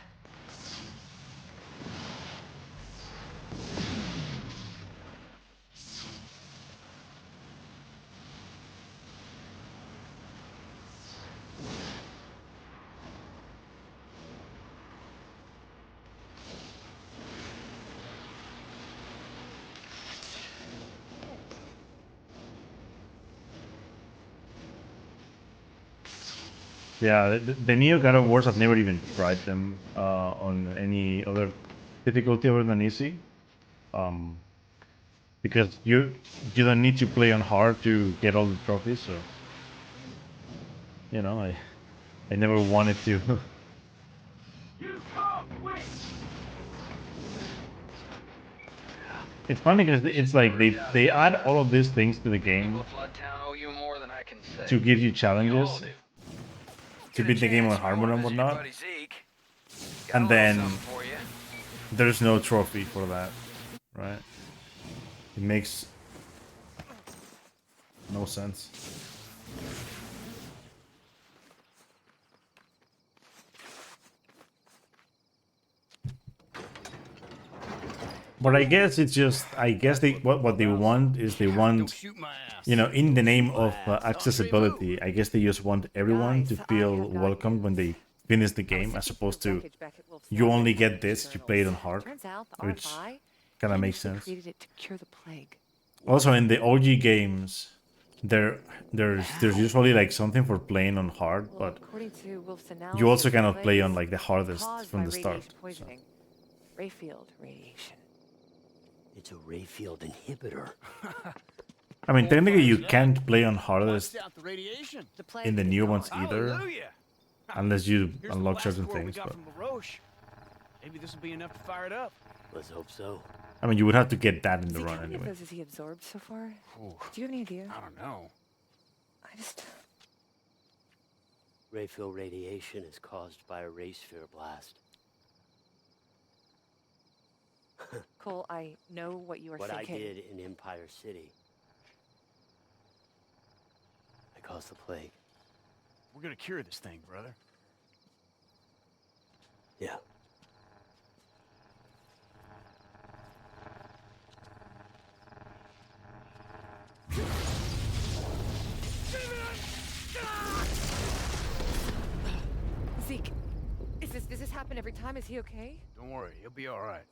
S1: Yeah, the Neo God of Wars, I've never even tried them on any other difficulty other than easy. Because you don't need to play on hard to get all the trophies, so you know, I never wanted to.
S8: You can't win!
S1: It's funny because it's like they add all of these things to the game
S4: People of Floodtown owe you more than I can say.
S1: to give you
S4: We all
S1: challenges
S4: do.
S1: to
S4: Get a
S1: beat the game on
S4: chance,
S1: hard
S4: you
S1: mode
S4: wanna
S1: and
S4: visit your
S1: whatnot,
S4: buddy Zeke. Got a
S1: and
S4: little
S1: then
S4: something for you.
S1: there's no trophy for that, right? It makes no sense. But I guess it's just, I guess they what they want is they want, you know, in the name of accessibility, I guess they just want everyone to feel welcome when they finish the game, as opposed to you only get this, you play it on hard, which kind of makes sense.
S2: Created it to cure the plague.
S1: Also, in the OG games, there's usually like something for playing on hard,
S2: Well,
S1: but
S2: according to Wolf's
S1: you also
S2: analysis,
S1: cannot
S2: the
S1: play
S2: plague
S1: on
S2: is
S1: like the hardest
S2: caused
S1: from
S2: by
S1: the start.
S2: radiation poisoning. Rayfield radiation.
S9: It's a Rayfield inhibitor.
S1: I mean, technically you can't play on hardest
S6: Out the radiation.
S2: The plague
S1: in the
S2: is
S1: new
S2: gone.
S1: ones either,
S6: Hallelujah.
S1: unless you
S6: Here's the
S1: unlock
S6: blast
S1: certain
S6: core we
S1: things.
S6: got
S1: But
S6: from LaRoche. Maybe this will be enough to fire it up.
S9: Let's hope so.
S1: I mean, you would have to get that in the
S2: Zeke,
S1: run
S2: how many of
S1: anyway.
S2: those has he absorbed so far?
S6: Ooh,
S2: Do you have any idea?
S6: I don't know.
S2: I just...
S9: Rayfield radiation is caused by a ray sphere blast.
S2: Cole, I know what you are
S9: What
S2: thinking.
S9: I did in Empire City. I caused the plague.
S6: We're gonna cure this thing, brother.
S9: Yeah.
S2: Zeke, does this happen every time? Is he okay?
S6: Don't worry, he'll be all right.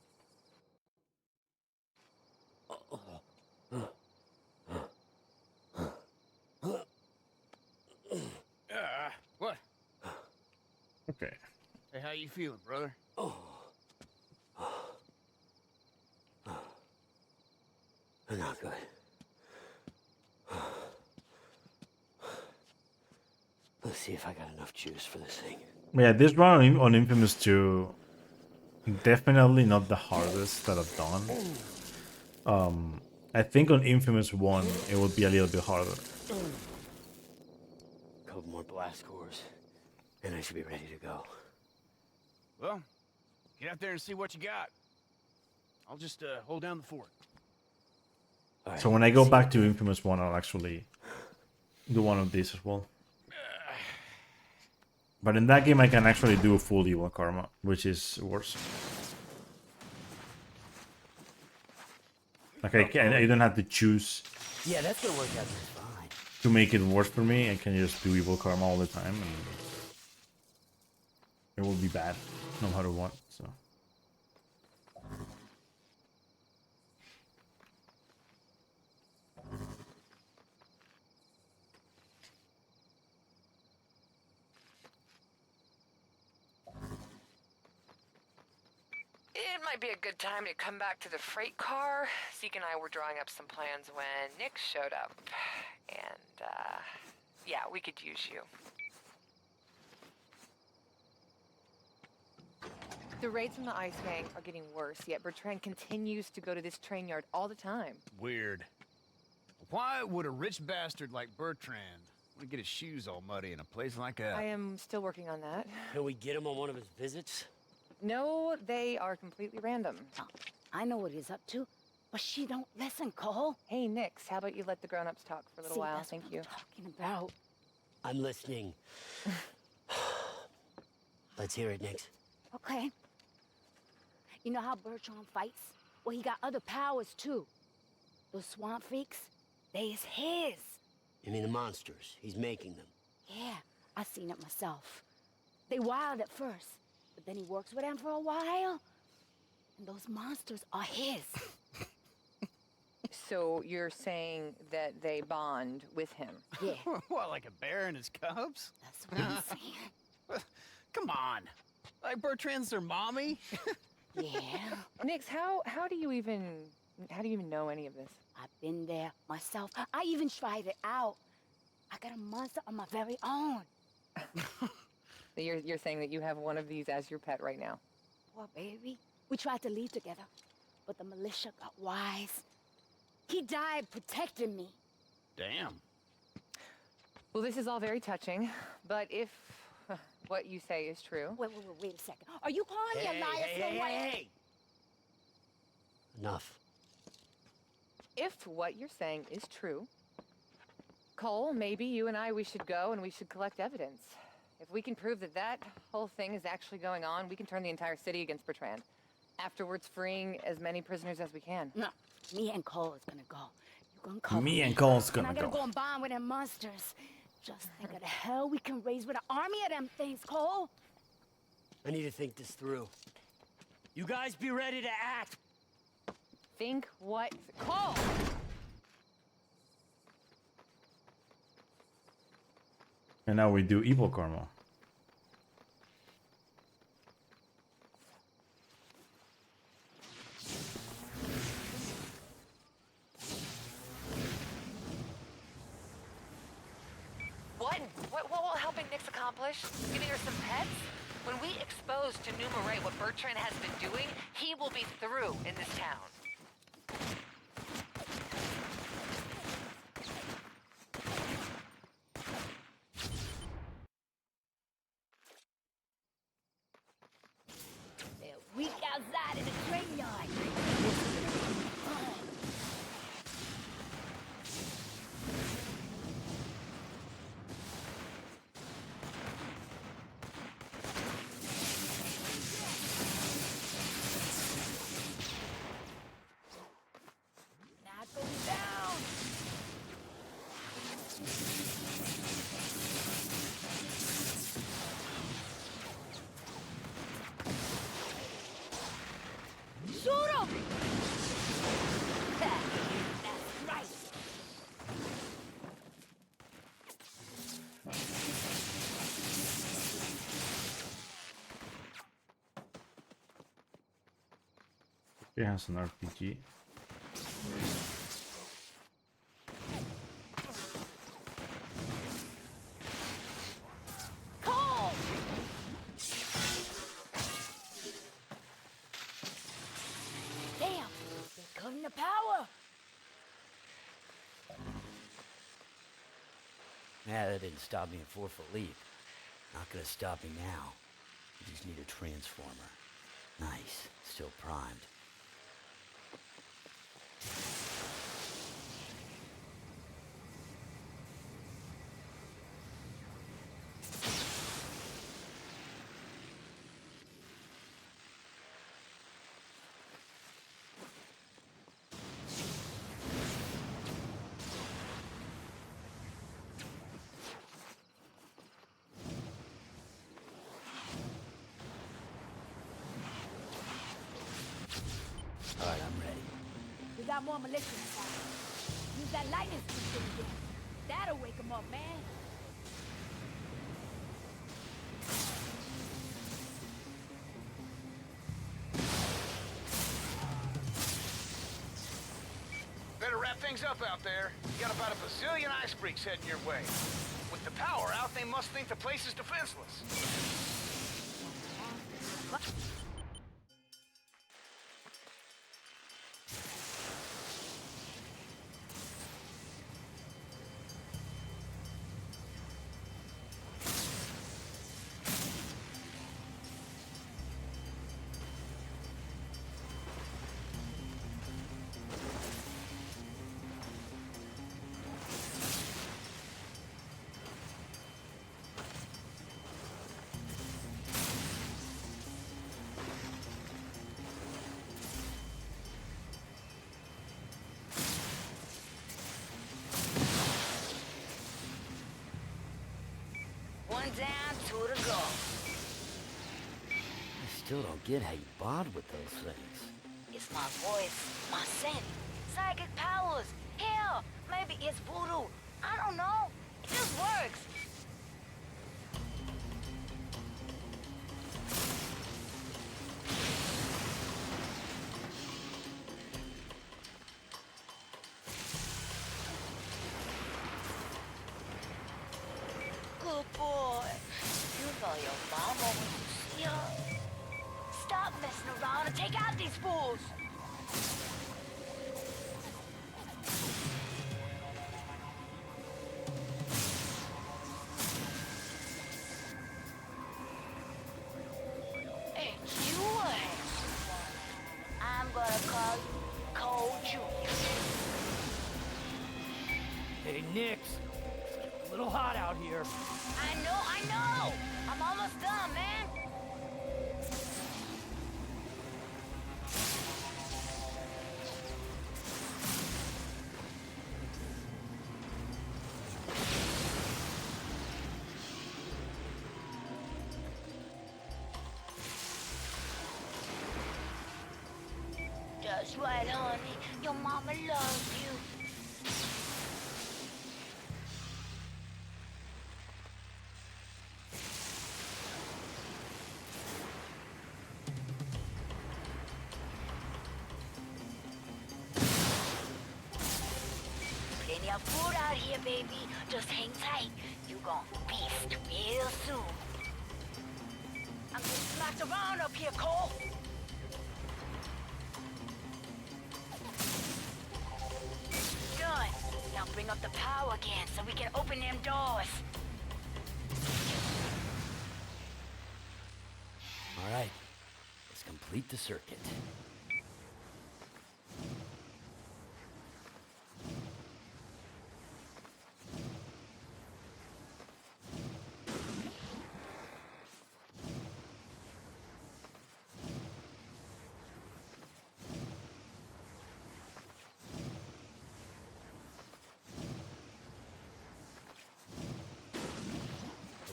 S6: What?
S1: Okay.
S6: Hey, how you feeling, brother?
S9: Not good. Let's see if I got enough juice for this thing.
S1: Yeah, this run on Infamous 2, definitely not the hardest that I've done. I think on Infamous 1, it would be a little bit harder.
S9: A couple more blast cores, and I should be ready to go.
S6: Well, get out there and see what you got. I'll just hold down the fort.
S9: All
S1: So
S9: right,
S1: when I go
S9: see
S1: back to Infamous 1, I'll actually do one of these as well. But in that game, I can actually do a full evil karma, which is worse. Like I don't have to choose
S9: Yeah, that's gonna work out just fine.
S1: to make it worse for me. I can just do evil karma all the time, and it will be bad no matter what. So.
S2: It might be a good time to come back to the freight car. Zeke and I were drawing up some plans when Nick showed up. And, yeah, we could use you. The raids from the Ice Gang are getting worse, yet Bertrand continues to go to this train yard all the time.
S6: Weird. Why would a rich bastard like Bertrand want to get his shoes all muddy in a place like that?
S2: I am still working on that.
S9: Can we get him on one of his visits?
S2: No, they are completely random.
S12: I know what he's up to, but she don't listen, Cole.
S2: Hey, Nix, how about you let the grown-ups talk for a little
S12: See,
S2: while?
S12: that's
S2: Thank
S12: what
S2: you.
S12: I'm talking about.
S9: I'm listening. Let's hear it, Nix.
S12: Okay. You know how Bertrand fights? Well, he got other powers, too. Those swamp freaks, they is his.
S9: You mean the monsters? He's making them.
S12: Yeah, I seen it myself. They wild at first, but then he works with them for a while, and those monsters are his.
S2: So you're saying that they bond with him?
S12: Yeah,
S6: What, like a bear and his cubs?
S12: that's what I'm saying.
S6: Come on. Like Bertrand's their mommy?
S12: Yeah,
S2: Nix, how do you even know any of this?
S12: I've been there myself. I even tried it out. I got a monster on my very own.
S2: So you're saying that you have one of these as your pet right now?
S12: Poor baby. We tried to leave together, but the militia got wise. He died protecting me.
S6: Damn.
S2: Well, this is all very touching, but if what you say is true...
S12: Wait a second. Are you calling me a liar somewhere?
S9: Enough.
S2: If what you're saying is true, Cole, maybe you and we should go and we should collect evidence. If we can prove that that whole thing is actually going on, we can turn the entire city against Bertrand. Afterwards, freeing as many prisoners as we can.
S12: No, me and Cole is gonna go. You gonna come.
S1: Me and Cole's
S12: And
S1: gonna
S12: I gotta
S1: go.
S12: go and bond with them monsters. Just think of the hell we can raise with an army of them things, Cole.
S9: I need to think this through. You guys be ready to act.
S2: Think what? Cole!
S1: And now we do evil karma.
S2: What will helping Nyx accomplish? Giving her some pets? When we expose to Numeray what Bertrand has been doing, he will be through in this town.
S12: They're weak outside in the train yard. Knock them down. Shoot him! That's right.
S1: He has an RPG.
S12: Cole! Damn, they're cutting the power.
S9: Yeah, that didn't stop me in 4-foot leap. Not gonna stop me now. You just need a transformer. Nice, still primed. All right, I'm ready.
S12: We got more militia inside. Use that lightning system again. That'll wake them up, man.
S4: Better wrap things up out there. You got about a bazillion ice freaks heading your way. With the power out, they must think the place is defenseless.
S10: One down, two to go.
S9: I still don't get how you bond with those things.
S10: It's my voice, my scent, psychic powers. Hell, maybe it's voodoo. I don't know. It just works. Good boy. You know your mama when you see her. Stop messing around and take out these fools. Ain't you a handsome one? I'm gonna call you Cole Jr.
S9: Hey, Nyx,
S3: little hot out here.
S10: I know! I'm almost done, man! That's right, honey. Your mama loves you. Plenty of food out here, baby. Just hang tight. You gon' feast real soon. I'm getting smacked around up here, Cole. Done. Now bring up the power again so we can open them doors.
S9: All right, let's complete the circuit.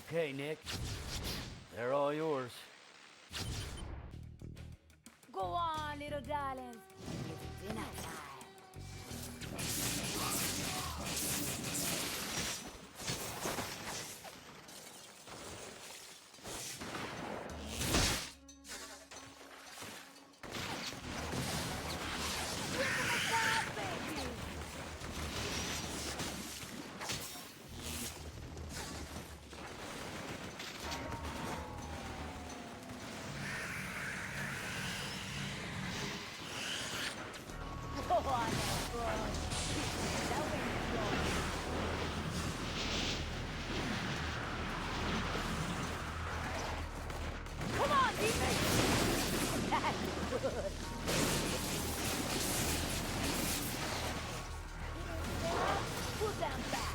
S9: Okay, Nick. They're all yours.
S12: Go on, little darlings. It's dinner time. Come on, demon! That's good. Put them back.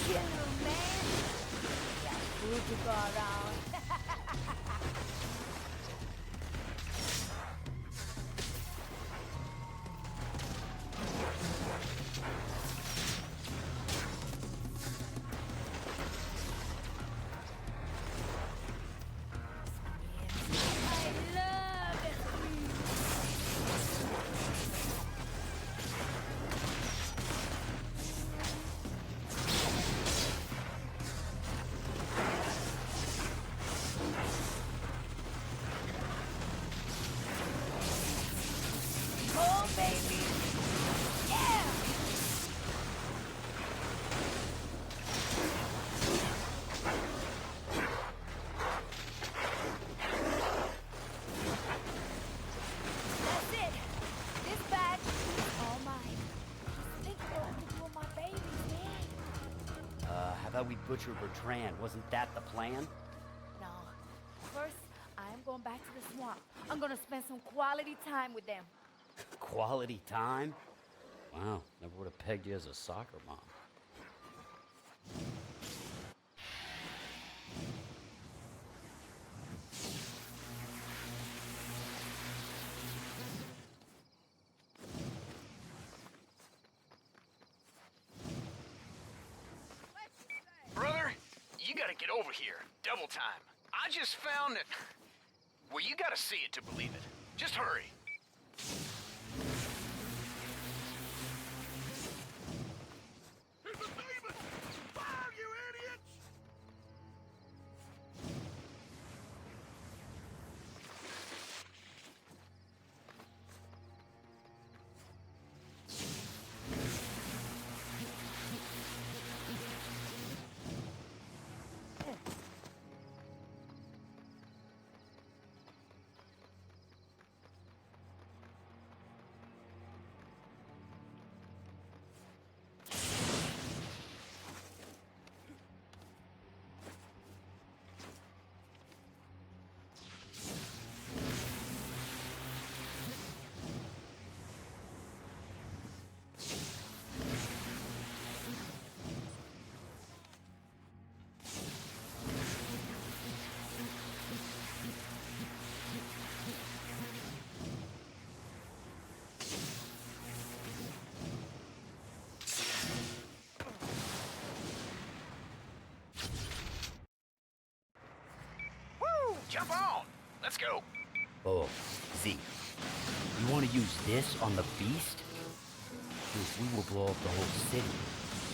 S12: Kill him, man. Got food to go around. I love it. Oh, baby. Yeah! That's it. This badge is all mine. Just think what I could do with my babies, man.
S9: How about we butcher Bertrand? Wasn't that the plan?
S12: No. First, I am going back to the swamp. I'm gonna spend some quality time with them.
S9: Quality time? Wow, never would have pegged you as a soccer mom.
S4: Brother, you gotta get over here. Double time. I just found that... Well, you gotta see it to believe it. Just hurry. Jump on! Let's go!
S9: Oh, Z. You want to use this on the beast? Dude, we will blow up the whole city.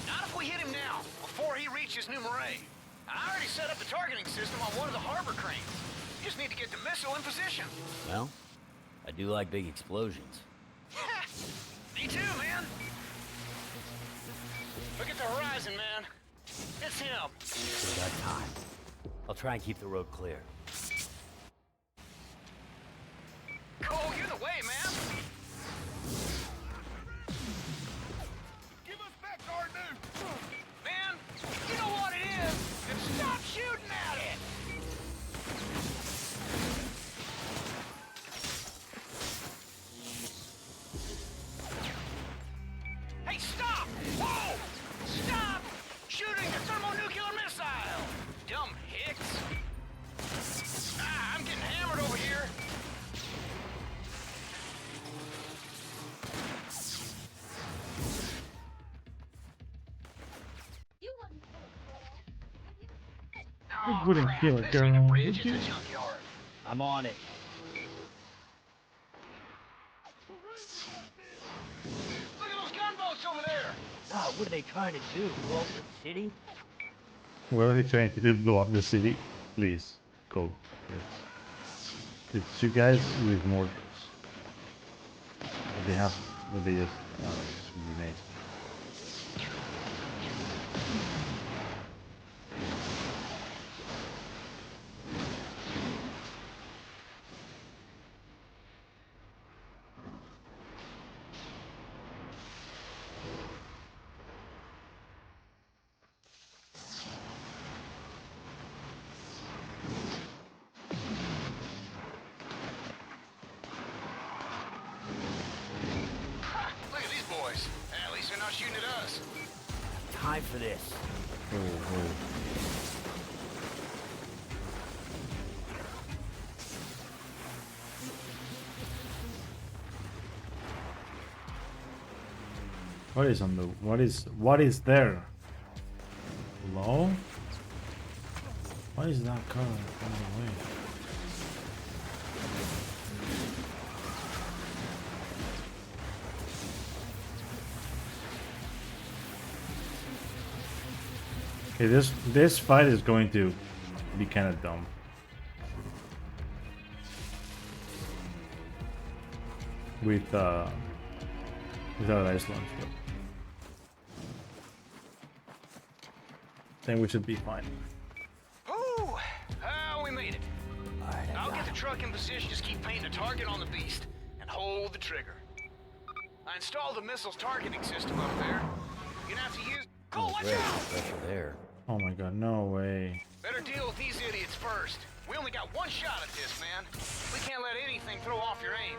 S4: Not if we hit him now, before he reaches New Marais. I already set up the targeting system on one of the harbor cranes. Just need to get the missile in position.
S9: Well, I do like big explosions.
S4: Me too, man. Look at the horizon, man. It's him.
S9: Still got time. I'll try and keep the road clear.
S4: Cole, you're the way, man.
S5: Give us back our news!
S4: Man, you know what it is. And stop shooting at it. Hey, stop! Whoa! Stop shooting the thermonuclear missile! Dumb hicks. Ah, I'm getting hammered over here.
S1: You wouldn't kill a
S4: This ain't a
S1: girl,
S4: bridge,
S1: would
S4: it's
S1: you?
S4: a junkyard.
S9: I'm on it.
S4: Look at those gunboats over there!
S9: God, what are they trying to do? Blow up the city?
S1: What are they trying to do? Blow up the city? Please, go. It's you guys with mortars. They have, they just grenades.
S4: Look at these boys. At least they're not shooting at us.
S9: Time for this.
S1: What is on the what is there? Hello? Why is that car on the way? Okay, this fight is going to be kind of dumb. With our ice launch, but I think we should be fine.
S4: Ooh, we made it.
S9: All right,
S4: I'll get the truck in position, just keep painting a target on the beast, and hold the trigger. I installed the missile's targeting system up there. You're gonna have to use... Cole, watch
S9: great.
S4: out!
S9: Pressure there.
S1: Oh my god, no way.
S4: Better deal with these idiots first. We only got one shot at this, man. We can't let anything throw off your aim.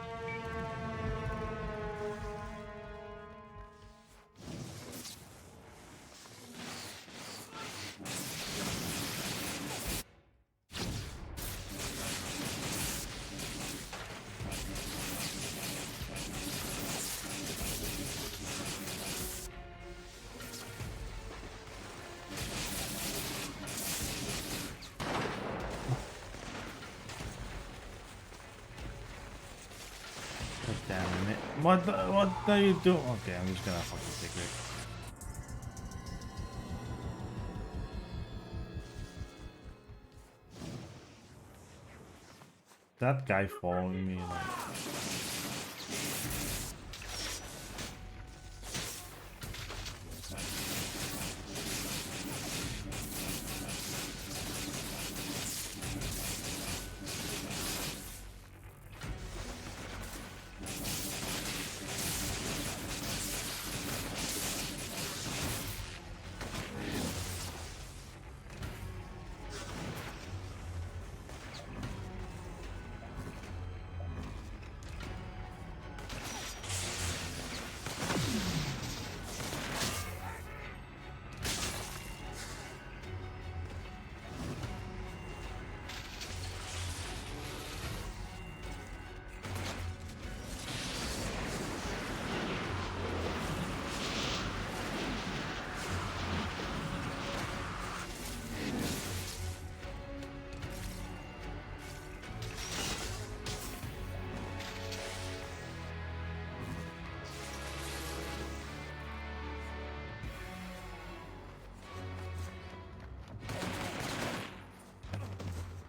S1: God damn it. What are you doing? Okay, I'm just gonna fucking take it. That guy following me like...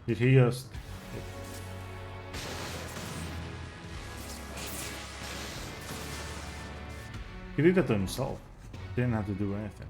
S1: Did he just... He did that to himself. Didn't have to do anything.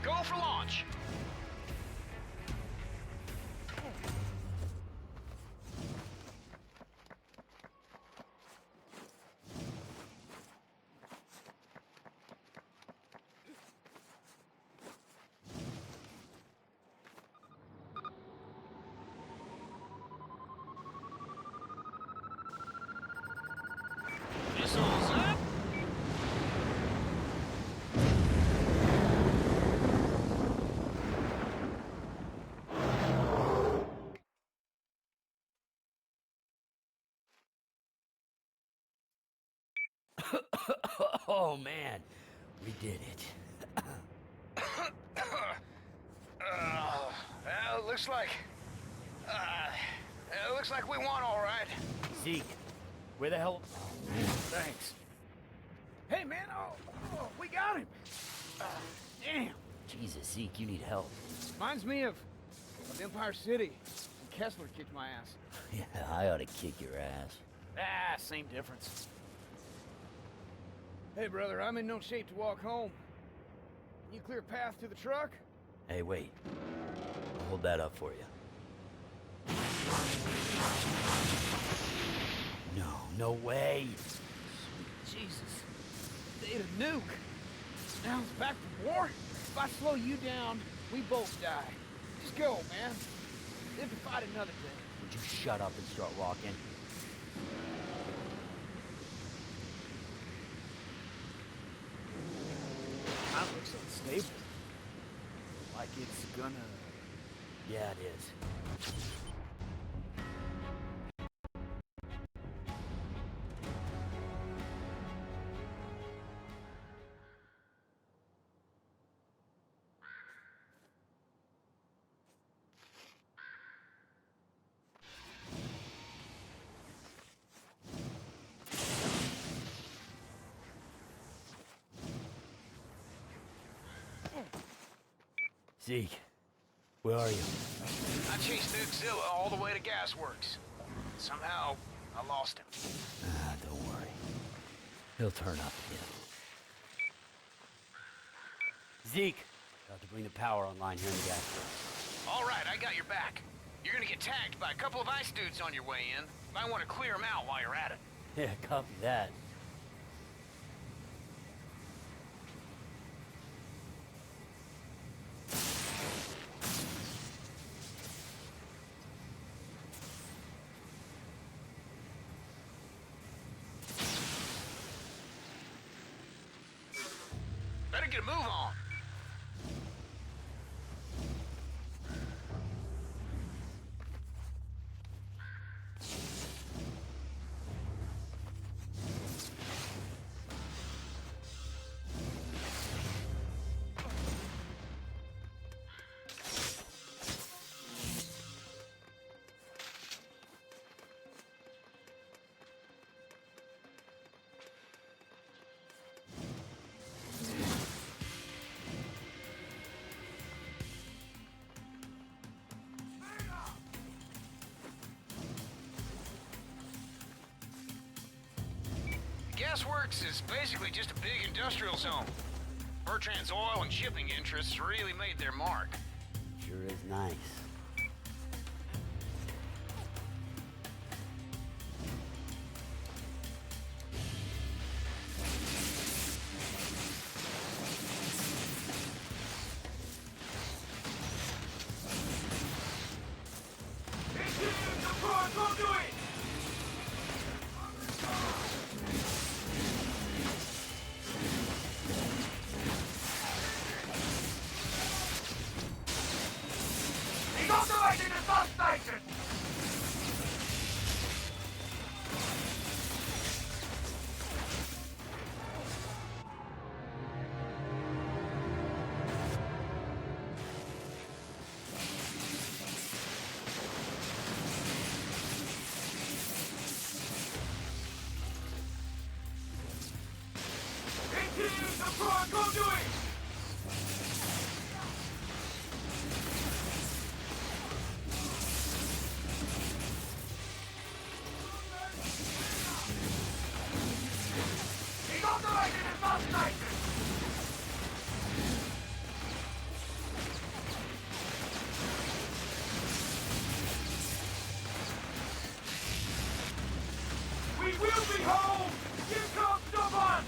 S4: Go for launch. Missiles up.
S9: Oh man, we did it.
S4: Well, it looks like we won, all right.
S9: Zeke, where the hell? Oh, man.
S6: Thanks. Hey, man, we got him. Damn.
S9: Jesus, Zeke, you need help.
S6: Reminds me of Empire City. Kessler kicked my ass.
S9: Yeah, I ought to kick your ass.
S6: Ah, same difference. Hey, brother, I'm in no shape to walk home. Can you clear a path to the truck?
S9: Hey, wait. I'll hold that up for you. No way.
S6: Jesus. They had a nuke. Now it's back to war? If I slow you down, we both die. Just go, man. Live to fight another day.
S9: Would you shut up and start walking?
S6: That looks unstable. Like it's gonna...
S9: Yeah, it is. Zeke, where are you?
S4: I chased Nukezilla all the way to Gasworks. Somehow, I lost him.
S9: Don't worry. He'll turn up again. Zeke, got to bring the power online here in the gas station.
S4: All right, I got your back. You're gonna get tagged by a couple of ice dudes on your way in. Might want to clear them out while you're at it.
S9: Yeah, copy that.
S4: Better get a move on. Gasworks is basically just a big industrial zone. Bertrand's oil and shipping interests really made their mark.
S9: Sure is nice.
S8: Come on, go do it! He's on the right in his mouth, Tyson! We will be home! Here comes someone!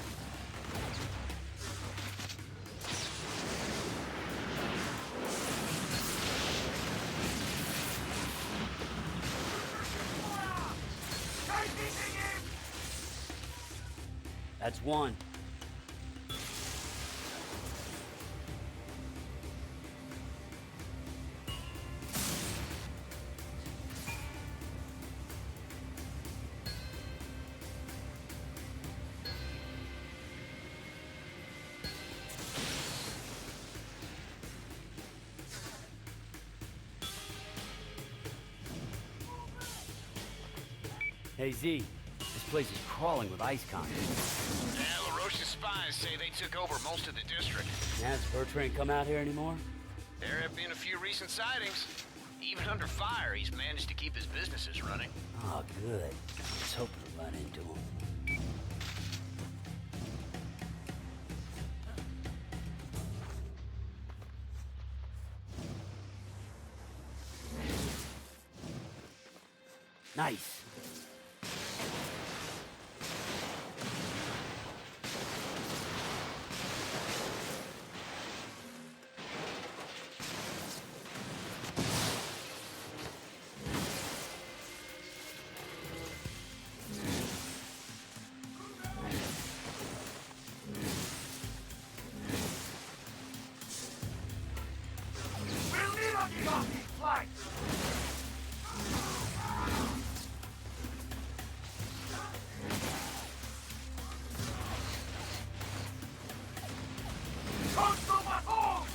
S9: That's one. Hey, Z. This place is crawling with ice convicts.
S4: Yeah, LaRoche's spies say they took over most of the district.
S9: Has Bertrand come out here anymore?
S4: There have been a few recent sightings. Even under fire, he's managed to keep his businesses running.
S9: Oh, good. I was hoping to run into him. Nice.
S8: We'll need on these off these flights! Come to my home!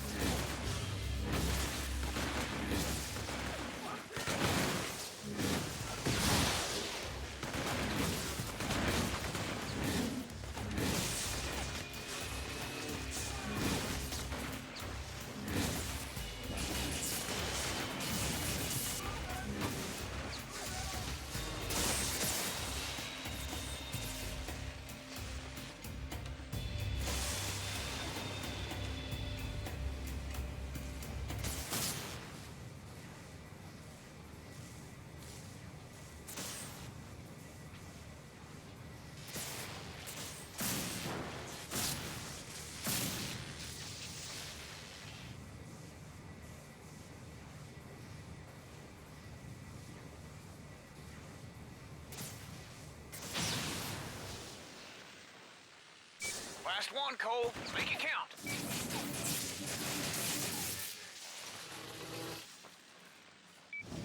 S4: Last one, Cole. Make it count.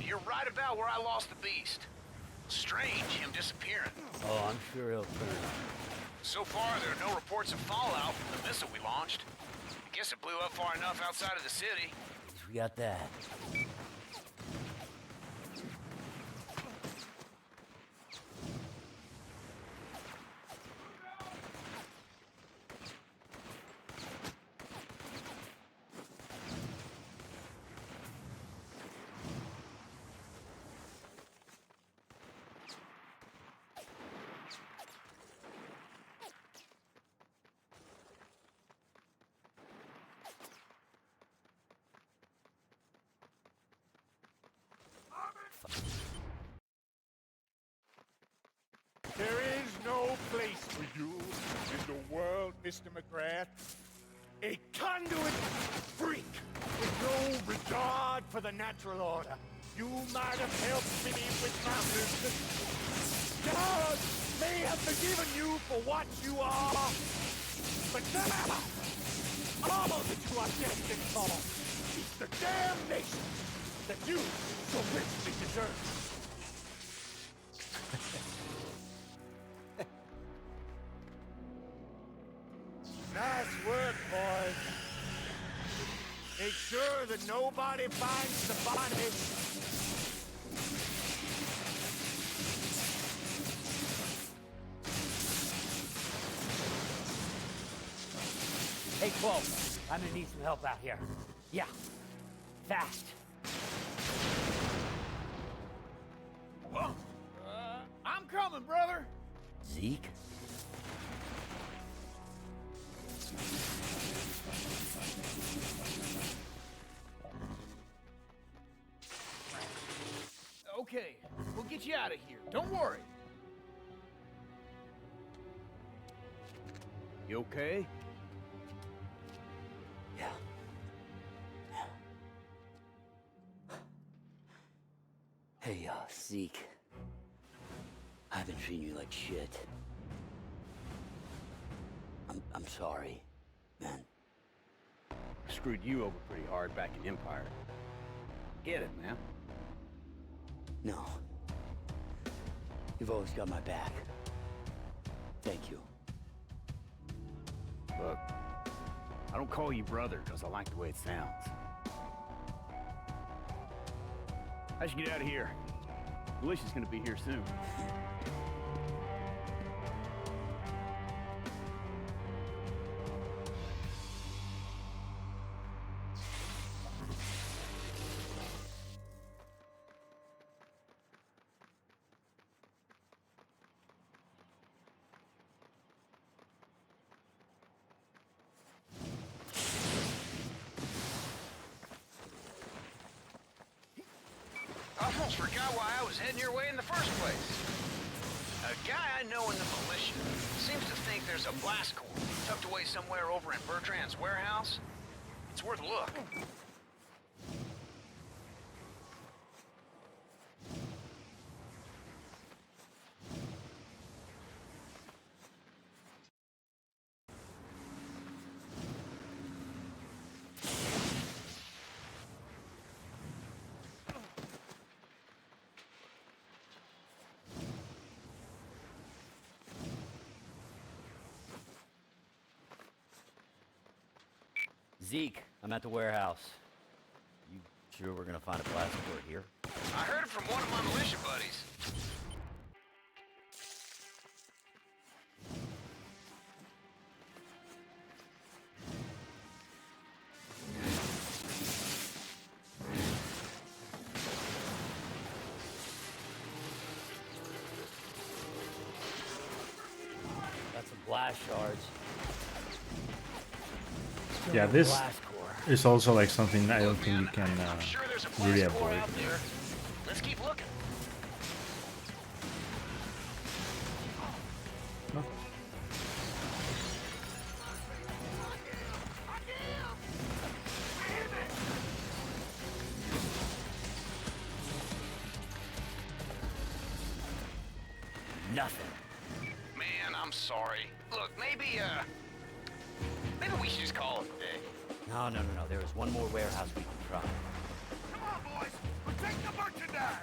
S4: You're right about where I lost the beast. Strange, him disappearing.
S9: Oh, I'm sure he'll turn up.
S4: So far, there are no reports of fallout from the missile we launched. I guess it blew up far enough outside of the city.
S9: At least we got that.
S8: There is no place for you in the world, Mr. McGrath. A conduit freak with no regard for the natural order. You might have helped me with my business. God may have forgiven you for what you are, but now, all that you are destined for is the damnation that you so richly deserve. Nice work, boys. Make sure that nobody finds the body.
S9: Hey, Clove, I'm gonna need some help out here. Yeah, fast.
S6: I'm coming, brother.
S9: Zeke?
S6: Okay, we'll get you out of here. Don't worry. You okay?
S9: Yeah. Hey, Zeke. I've been treating you like shit. I'm sorry, man.
S6: Screwed you over pretty hard back in Empire. Get it, man.
S9: No. You've always got my back. Thank you.
S6: Look, I don't call you brother because I like the way it sounds. I should get out of here. Militia's gonna be here soon.
S4: I almost forgot why I was heading your way in the first place. A guy I know in the militia seems to think there's a blast core tucked away somewhere over in Bertrand's warehouse. It's worth a look.
S9: Zeke, I'm at the warehouse. You sure we're gonna find a blast core here?
S4: I heard it from one of my militia buddies.
S9: Got some blast shards.
S1: Yeah, this
S9: Blast core.
S1: is also like something I don't think you can
S4: I'm sure there's a
S1: really
S4: blast core
S1: avoid.
S4: out there. Let's keep looking.
S1: No.
S9: Nothing.
S4: Man, I'm sorry. Look, maybe we should just call it a day.
S9: No. There is one more warehouse we can try.
S8: Come on, boys. Protect the merchandise.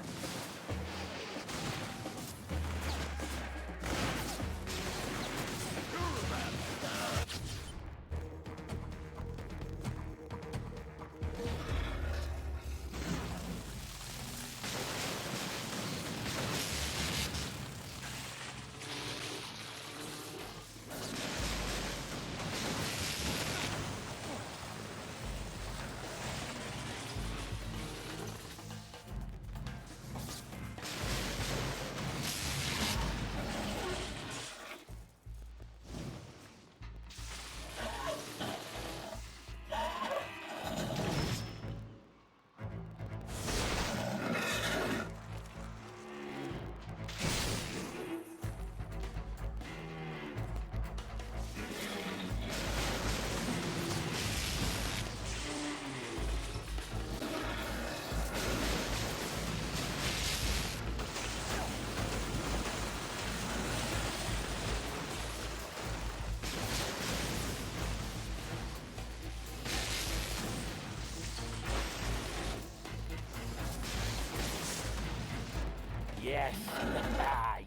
S9: Yes.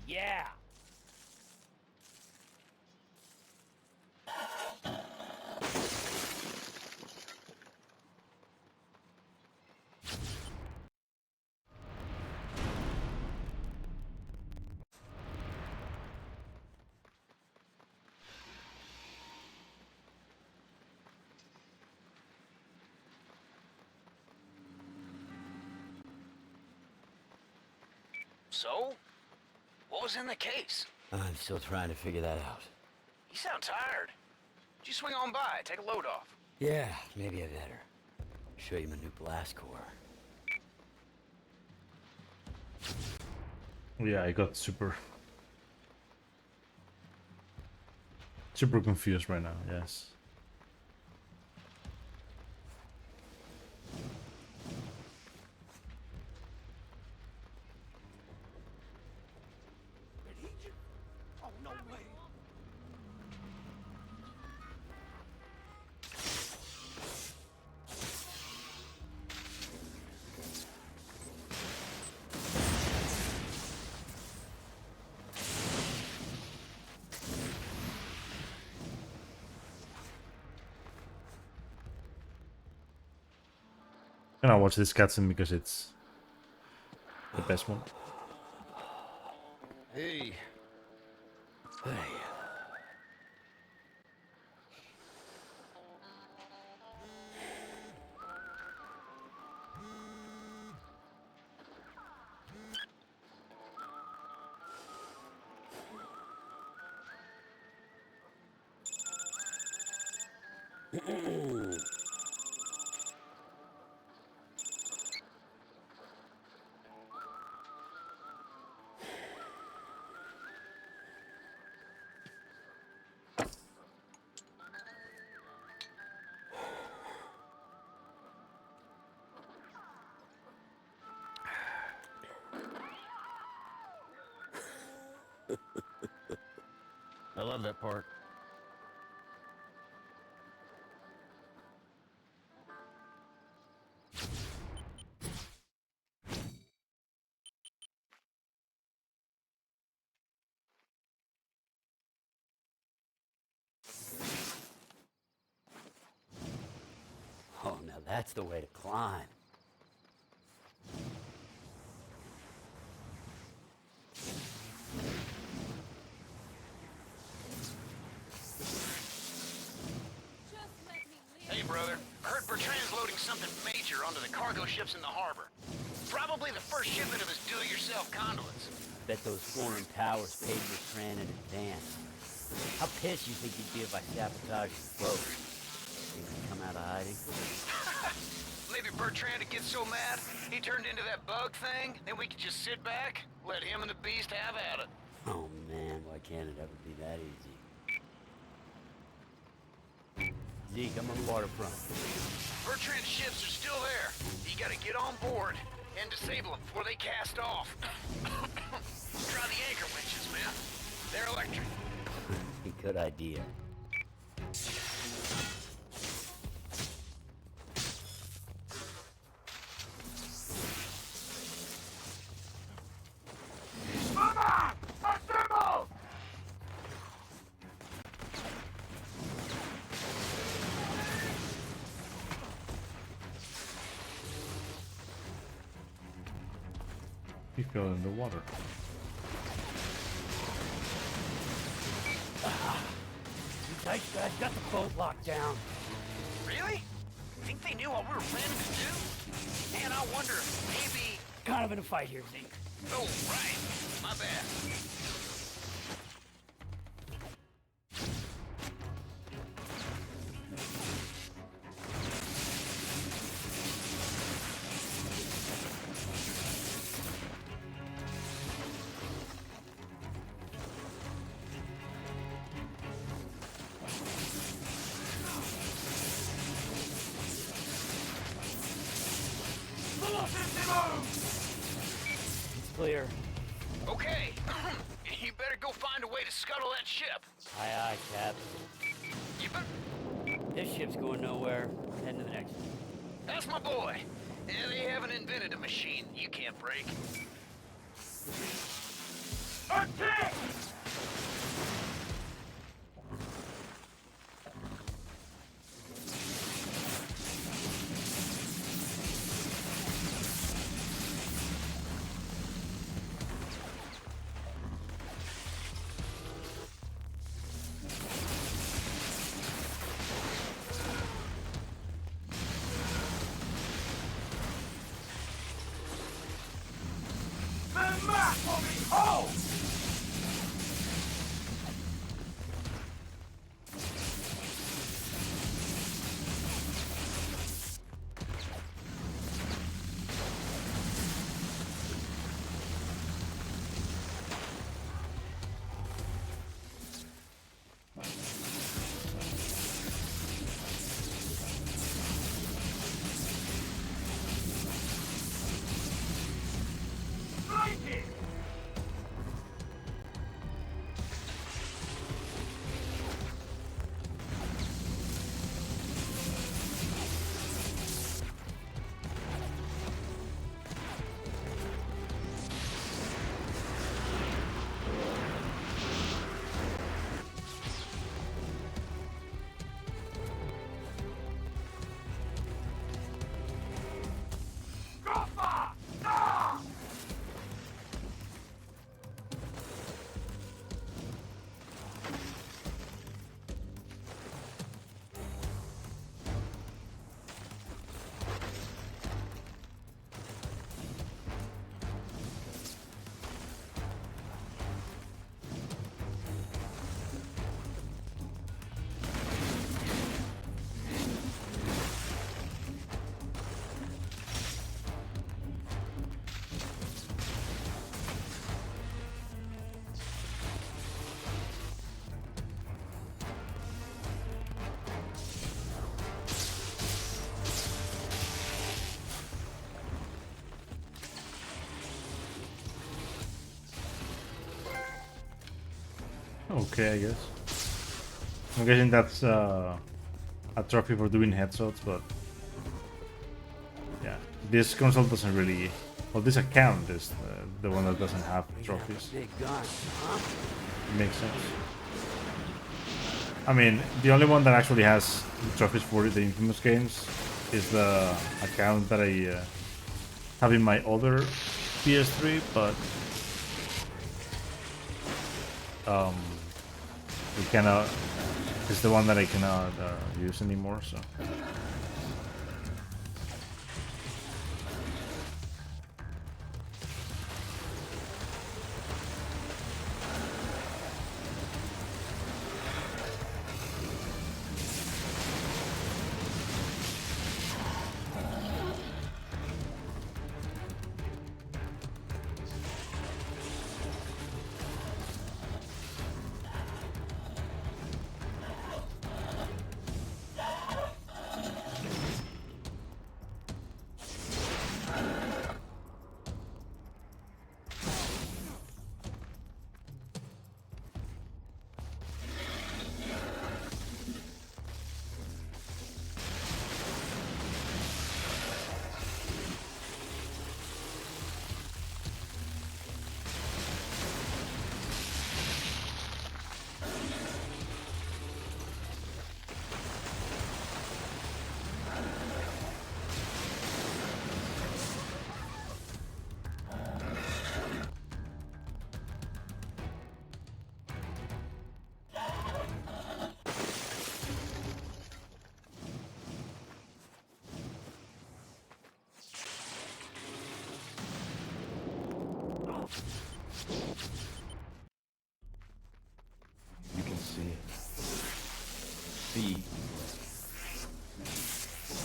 S9: Yeah.
S4: So? What was in the case?
S9: I'm still trying to figure that out.
S4: You sound tired. Would you swing on by, take a load off?
S9: Yeah, maybe I better. Show you my new blast core.
S1: Yeah, I got super confused right now. Yes.
S6: Oh, no way.
S1: And I watch this cutscene because it's the best one.
S6: Hey.
S9: Hey.
S6: I love that part.
S9: Oh, now that's the way to climb.
S4: Hey, brother. I heard Bertrand's loading something major onto the cargo ships in the harbor. Probably the first shipment of his do-it-yourself conduits.
S9: Bet those foreign powers paid Bertrand in advance. How pissed you think you'd be if I sabotaged his boat? Think he'd come out of hiding?
S4: Maybe Bertrand would get so mad, he turned into that bug thing, then we could just sit back, let him and the beast have at it.
S9: Oh man, why can't it ever be that easy? Zeke, I'm on the waterfront.
S4: Bertrand's ships are still there. You gotta get on board and disable them before they cast off. Try the anchor winches, man. They're electric.
S9: Good idea.
S1: He fell in the water.
S9: You guys got the boat locked down.
S4: Really? Think they knew what we were planning to do? Man, I wonder if maybe...
S9: Kind of in a fight here, Zeke.
S4: Oh, right. My bad.
S9: Clear.
S4: Okay. You better go find a way to scuttle that ship.
S9: Aye, aye, Cap.
S4: You better...
S9: This ship's going nowhere. Heading to the next one.
S4: That's my boy. Yeah, they haven't invented a machine you can't break. Attack!
S8: Max!
S1: Okay, I guess. I'm guessing that's a trophy for doing headshots, but yeah, this console doesn't really. Well, this account is the one that doesn't have trophies.
S9: Big gun, huh?
S1: Makes sense. I mean, the only one that actually has trophies for the Infamous games is the account that I have in my other PS3, but we cannot. It's the one that I cannot use anymore. So.
S13: You can see it. See.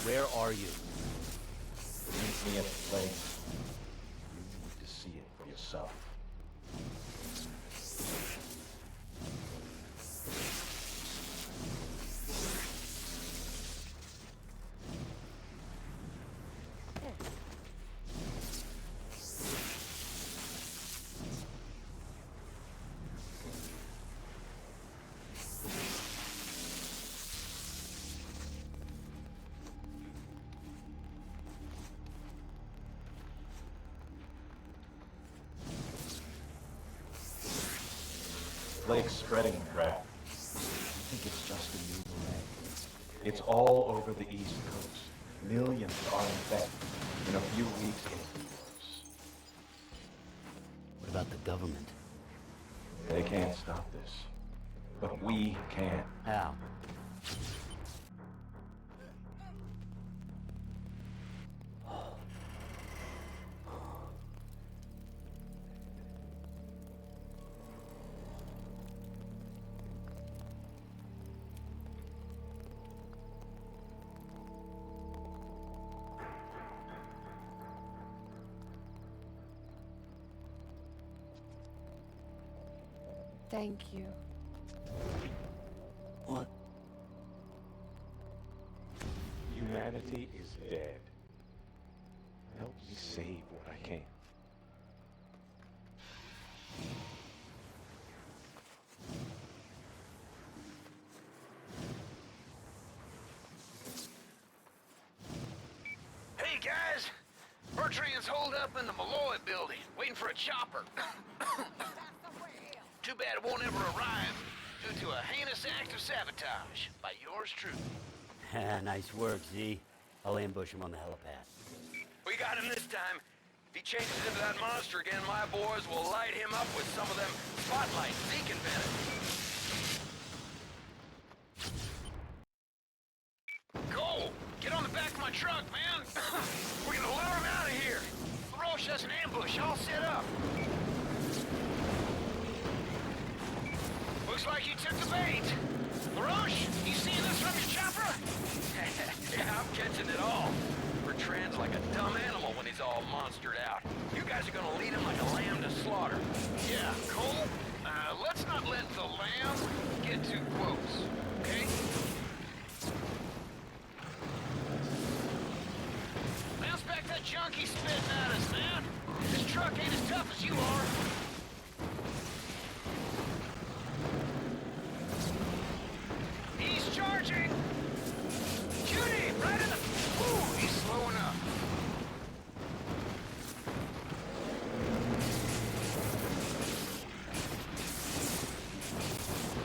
S3: Where are you?
S13: Meet me at the place. You need to see it for yourself. Lake's spreading, Brad. I think it's just a new delay. It's all over the East Coast. Millions are infected. In a few weeks, it'll be worse.
S9: What about the government?
S13: They can't stop this. But we can.
S9: How?
S2: Thank you.
S9: What?
S13: Humanity is dead. Help me save what I can.
S4: Hey guys, Bertrand's holed up in the Malloy building, waiting for a chopper. Too bad it won't ever arrive due to a heinous act of sabotage by yours truly.
S9: Nice work, Z. I'll ambush him on the helipad.
S7: We got him this time. If he changes into that monster again, my boys will light him up with some of them spotlights Zeke invented.
S4: Go! Get on the back of my truck, man! We're gonna lure him out of here! LaRoche has an ambush all set up. Looks like you took the bait. LaRoche, you seeing this from your chopper?
S7: Yeah, I'm catching it all. Bertrand's like a dumb animal when he's all monstered out. You guys are gonna lead him like a lamb to slaughter.
S4: Yeah, Cole, let's not let the lamb get too close, okay? Bounce back that junk he's spitting at us, man. This truck ain't as tough as you are. He's charging! Shoot him! Right in the... Ooh, he's slowing up.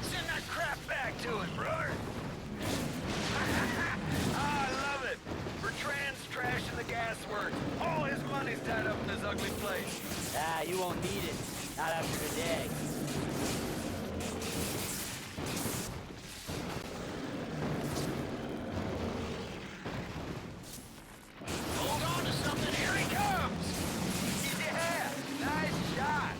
S4: Send that crap back to him, brother!
S7: I love it! Bertrand's trashing the gas works. All his money's tied up in this ugly place.
S9: Ah, you won't need it. Not after today.
S4: Hold on to something, here he comes!
S7: Yeah, nice shot.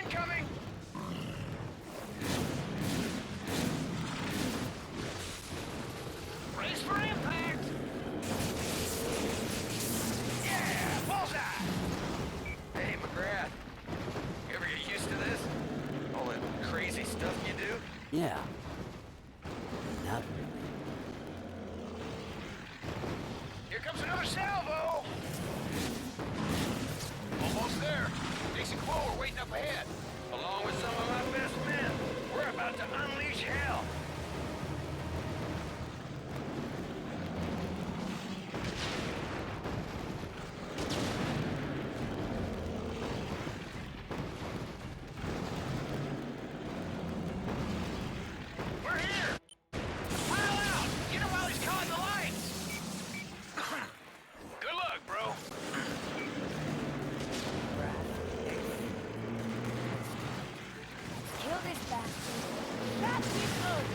S4: Incoming! Brace for impact! Yeah, bullseye!
S7: Hey, McGrath. You ever get used to this? All that crazy stuff you do?
S9: Yeah. Not really.
S4: Here comes another salvo! Almost there. Dixie Quo are waiting up ahead.
S7: Along with some of my best men. We're about to unleash hell.
S4: We're here! Pile out! Get him while he's calling the lights! Good luck, bro.
S12: Kill this bastard. That's it, good.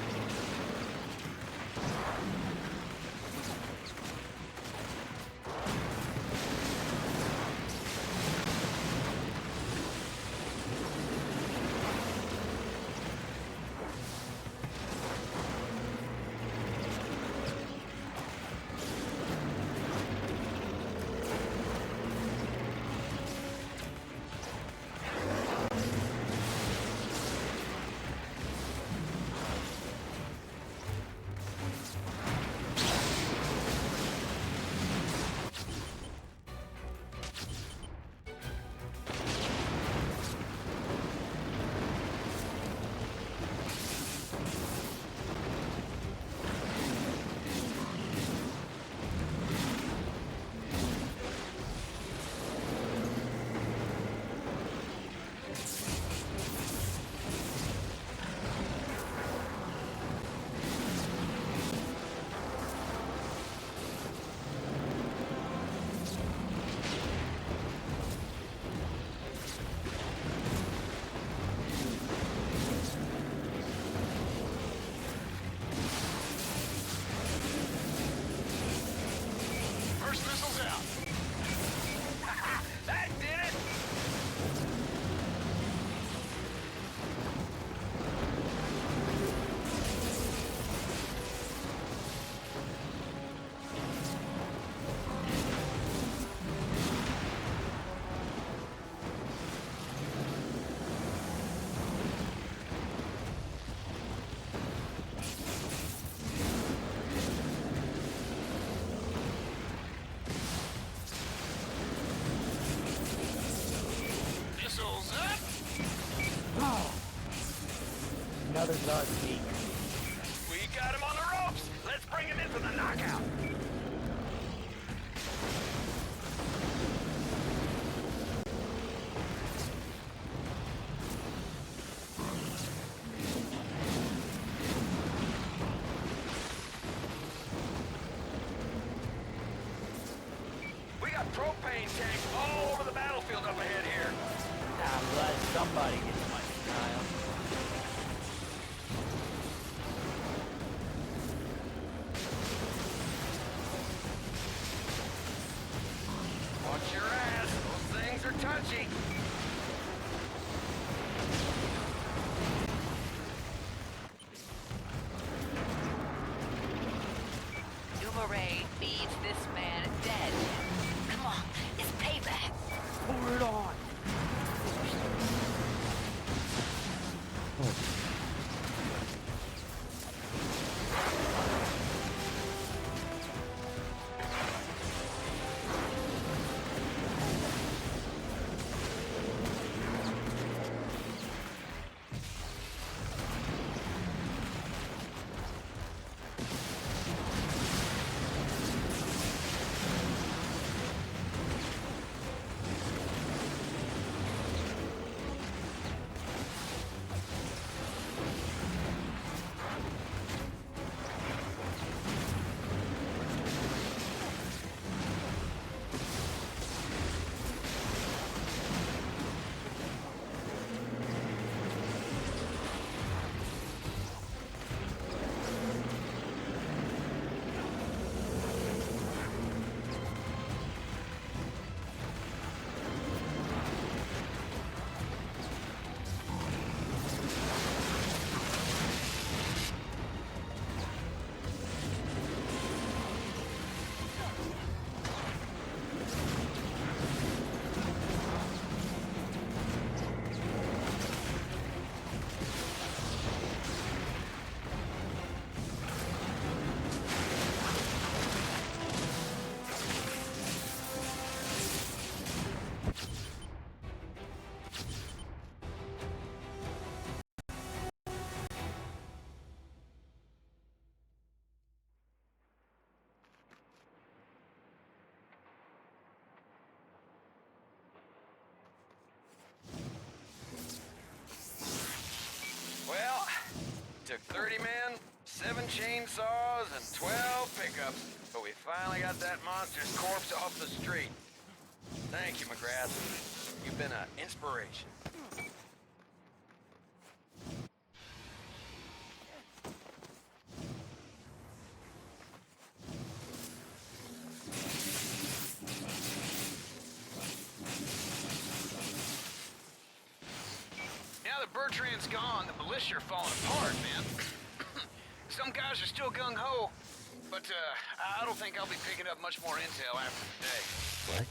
S3: blood, Pete.
S7: We got him on the ropes. Let's bring him in for the knockout. We got propane tanks all over the battlefield up ahead here.
S3: I'm glad somebody gets my style.
S7: Watch your ass. Those things are touchy.
S10: Dumaray needs this man dead. Come on, it's payback.
S3: Pour it on.
S7: Well, took 30 men, 7 chainsaws, and 12 pickups, but we finally got that monster's corpse off the street. Thank you, McGrath. You've been an inspiration. Now that Bertrand's gone, the militia are falling apart, man. Some guys are still gung-ho, but I don't think I'll be picking up much more intel after today.
S9: What?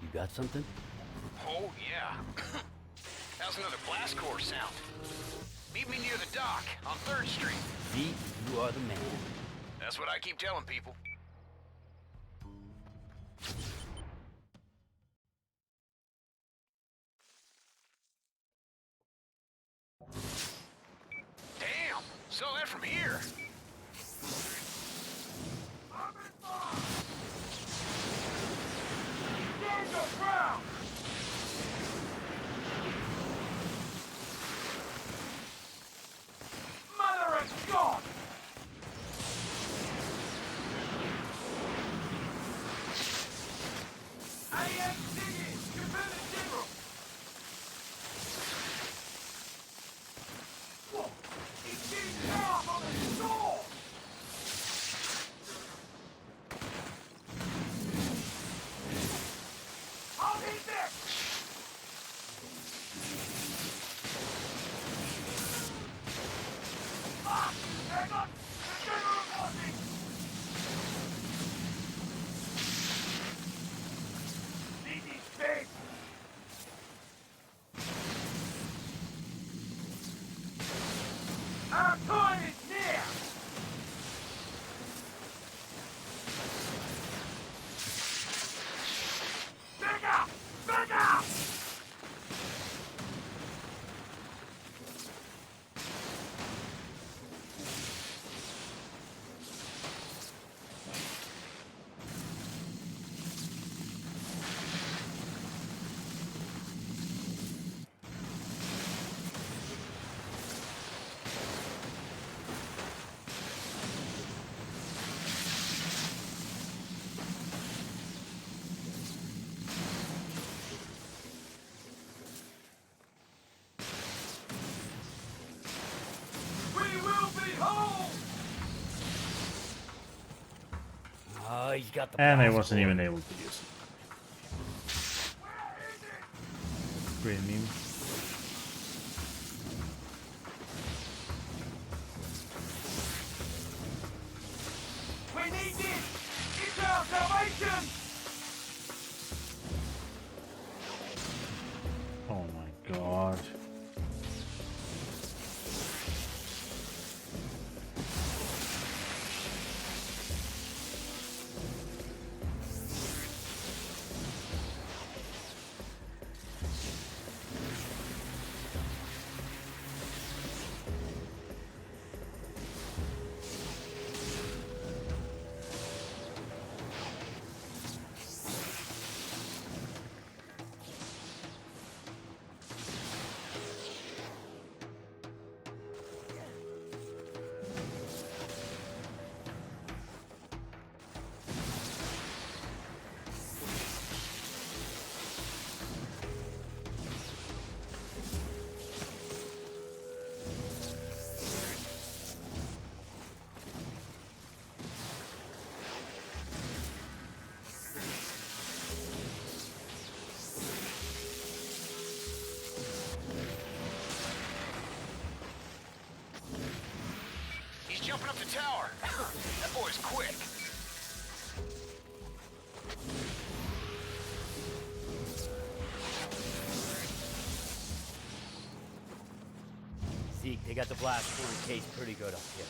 S9: You got something?
S7: Oh, yeah. That was another blast core sound. Meet me near the dock on 3rd Street.
S9: Pete, you are the man.
S7: That's what I keep telling people. Damn! Saw that from here.
S8: Stand your ground! Mother of God! I am digging! Lieutenant General! Whoa! He's getting off on the shore! I'll hit this! Ah! Hang on! The general reporting! Need these big!
S9: got the
S1: And I
S9: blast
S1: wasn't
S9: core.
S1: even able to use it. Great meme.
S8: We need this! It's our salvation!
S1: Oh my god.
S4: He's jumping up the tower. That boy's quick.
S9: Zeke, they got the blast core encased pretty good up here.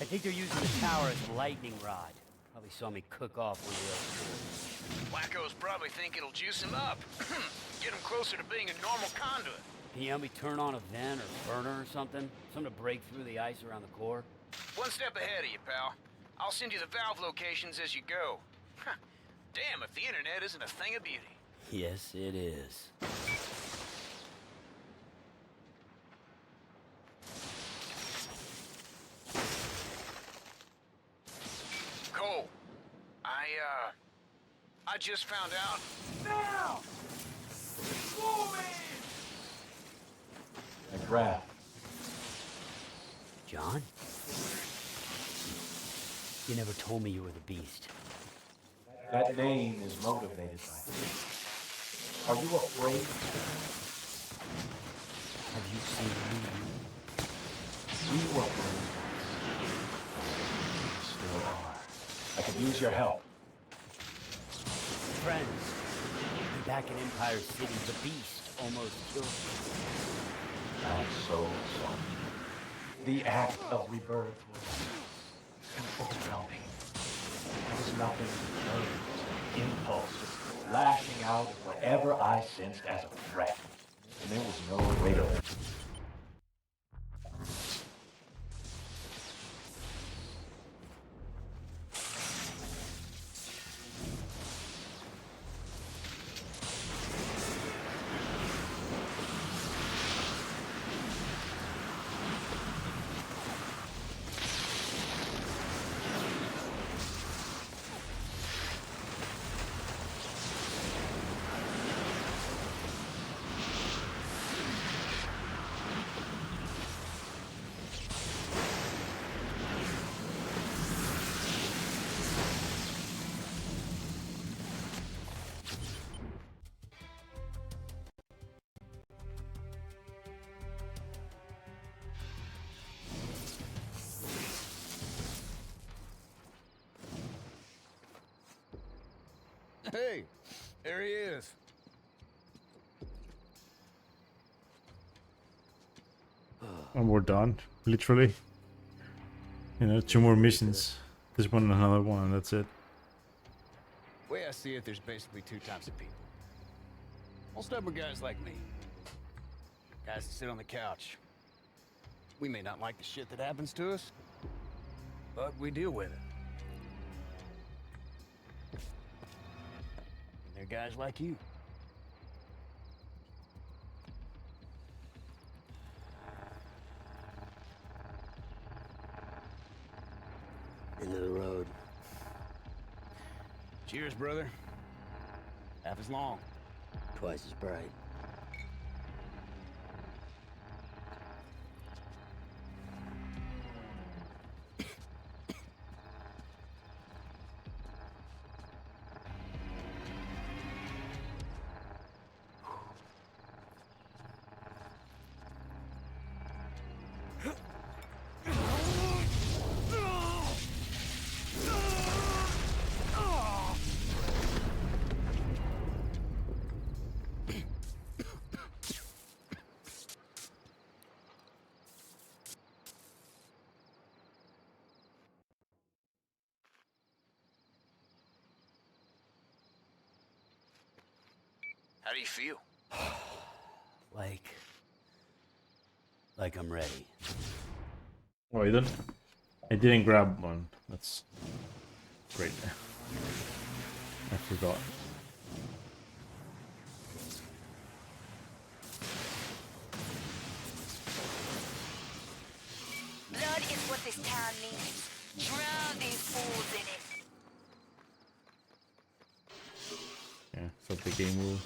S9: I think they're using the tower as a lightning rod. Probably saw me cook off one of those cores.
S4: Wackos probably think it'll juice him up. Get him closer to being a normal conduit.
S9: Can you help me turn on a vent or burner or something? Something to break through the ice around the core?
S4: One step ahead of you, pal. I'll send you the valve locations as you go. Damn, if the internet isn't a thing of beauty.
S9: Yes, it is.
S4: Cole, I just found out.
S8: Now! Moving!
S13: McGrath,
S9: John? You never told me you were the Beast.
S13: that name is motivated by fear. Are you afraid?
S9: Have you seen me?
S13: We were friends. Still are. I could use your help.
S9: Friends. Back in Empire City, the Beast almost killed me.
S13: I'm so sorry. The act of rebirth was overwhelming. There was nothing but nerves, impulses, lashing out at whatever I sensed as a threat. And there was no way to...
S6: Hey, there he is.
S1: And we're done, literally. You know, 2 more missions. This one and another one, and that's it.
S6: Way I see it, there's basically 2 types of people. All stubborn guys like me. Guys that sit on the couch. We may not like the shit that happens to us, but we deal with it. And there are guys like you.
S9: End of the road.
S6: Cheers, brother. Half as long.
S9: Twice as bright.
S4: How do you feel?
S9: Like I'm ready.
S1: Oh, you didn't? I didn't grab one. That's great. I forgot.
S10: Blood is what this town needs. Drown these fools in it.
S1: Yeah, so the game will.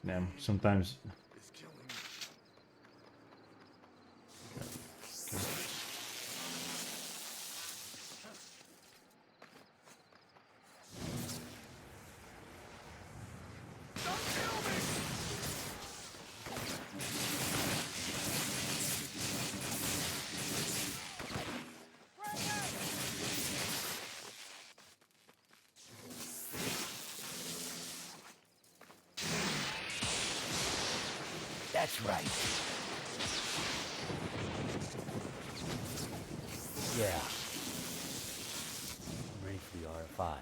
S1: Damn, sometimes.
S9: That's right. Yeah. I'm ready for the RFI.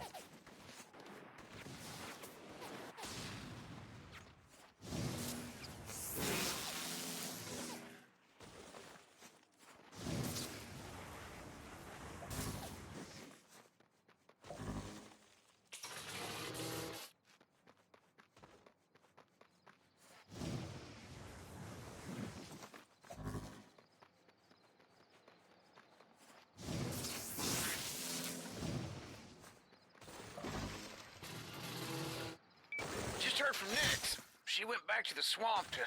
S4: Just heard from Nix. She went back to the swamp to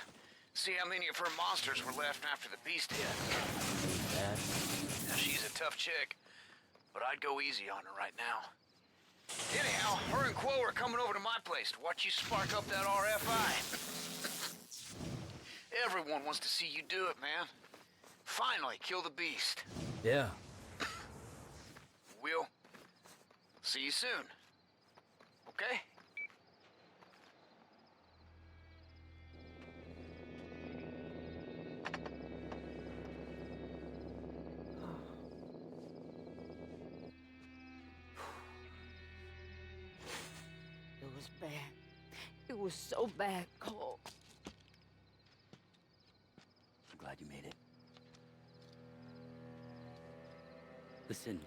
S4: see how many of her monsters were left after the beast hit. Now, she's a tough chick, but I'd go easy on her right now. Anyhow, her and Quo are coming over to my place to watch you spark up that RFI. Everyone wants to see you do it, man. Finally, kill the beast.
S9: Yeah.
S4: We'll see you soon. Okay?
S12: It was bad. It was so bad, Cole.
S9: I'm glad you made it. Listen,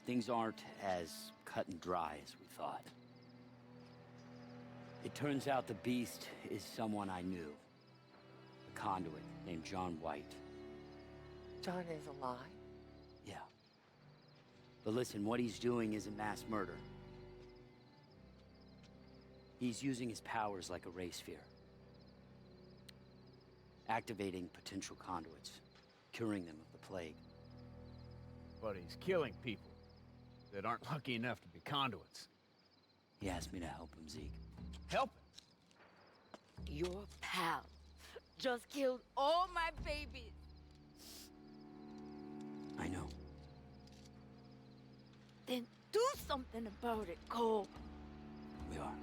S9: things aren't as cut and dry as we thought. It turns out the Beast is someone I knew. A conduit named John White.
S2: John is alive.
S9: Yeah. But listen, what he's doing isn't mass murder. He's using his powers like a ray sphere. Activating potential conduits, curing them of the plague.
S6: But he's killing people that aren't lucky enough to be conduits.
S9: He asked me to help him, Zeke.
S6: Help him?
S12: Your pal just killed all my babies.
S9: I know.
S12: Then do something about it, Cole.
S9: We are.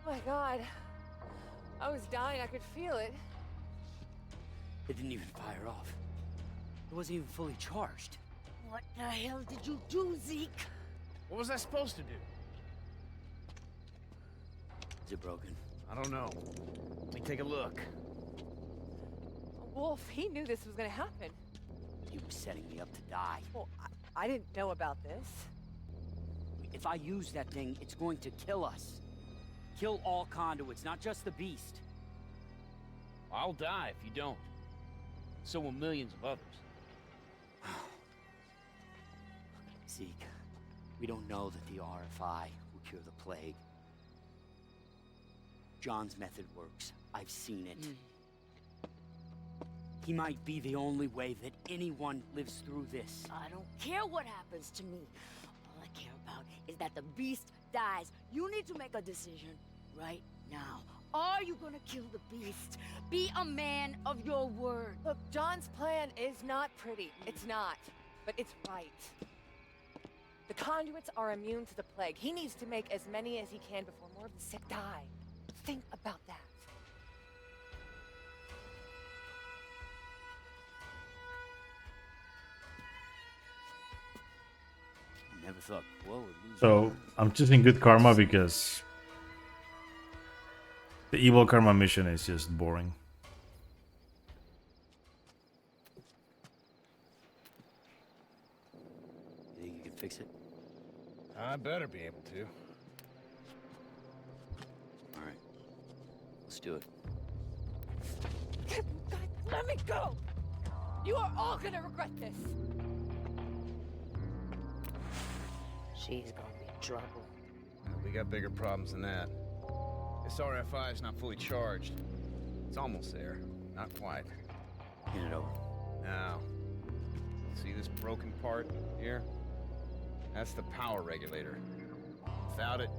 S2: My God. I was dying. I could feel it.
S9: It didn't even fire off. It wasn't even fully charged.
S12: What the hell did you do, Zeke?
S6: What was I supposed to do?
S9: Is it broken?
S6: I don't know. Let me take a look.
S2: Wolf, he knew this was gonna happen.
S9: He was setting me up to die.
S2: Well, I didn't know about this.
S9: If I use that thing, it's going to kill us. Kill all conduits, not just the Beast.
S6: I'll die if you don't. So will millions of others.
S9: Zeke, we don't know that the RFI will cure the plague. John's method works. I've seen it. He might be the only way that anyone lives through this.
S12: I don't care what happens to me. All I care about is that the beast dies. You need to make a decision right now. Are you gonna kill the beast? Be a man of your word.
S2: Look, John's plan is not pretty. It's not. But it's right. The conduits are immune to the plague. He needs to make as many as he can before more of the sick die. Think about that.
S9: Never thought Quo would lose.
S1: So I'm choosing good karma because the evil karma mission is just boring.
S9: You think you can fix it?
S6: I better be able to.
S9: All right. Let's do it.
S2: God, let me go! You are all gonna regret this.
S12: She's gonna be in trouble.
S6: We got bigger problems than that. This RFI is not fully charged. It's almost there. Not quite.
S9: Hand it over.
S6: Now, see this broken part here? That's the power regulator. Without it,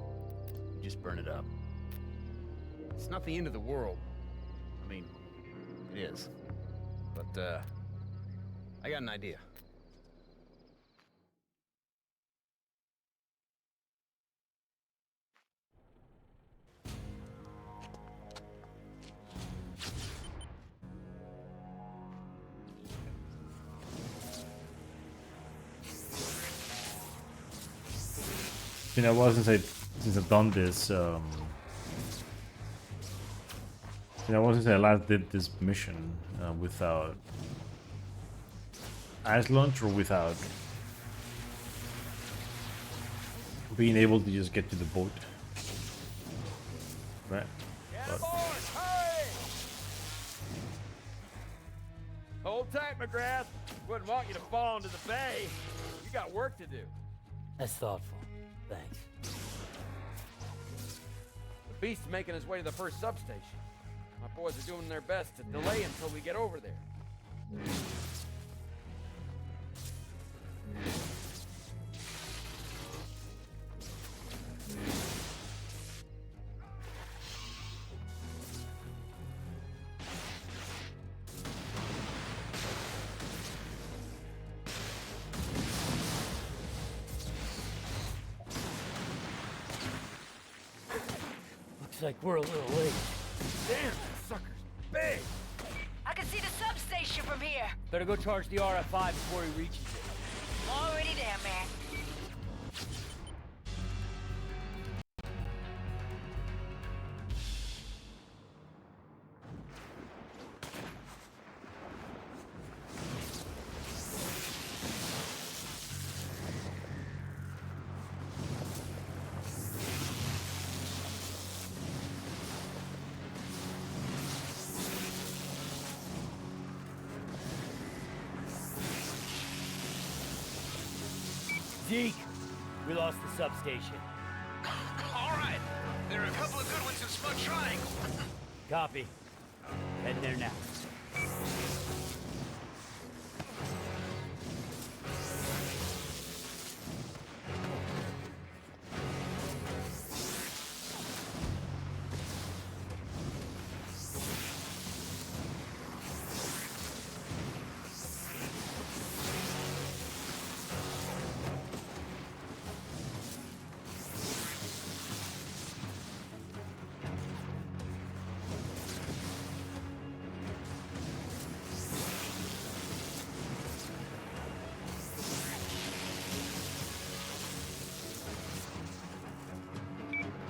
S6: you just burn it up. It's not the end of the world. I mean, it is. But, I got an idea.
S1: You know, well, since I've done this, you know, well, since I last did this mission without ice launch or without being able to just get to the boat, right? But
S7: Hold tight, McGrath. Wouldn't want you to fall into the bay. You got work to do.
S9: That's thoughtful. Thanks.
S7: The beast's making his way to the first substation. My boys are doing their best to delay until we get over there.
S9: Looks like we're a little late.
S7: Damn, that sucker's big!
S10: I can see the substation from here.
S9: Better go charge the RFI before he reaches it.
S10: Already there, man.
S9: Zeke, we lost the substation.
S4: All right. There are a couple of good ones in Smug Triangle.
S9: Copy. Heading there now.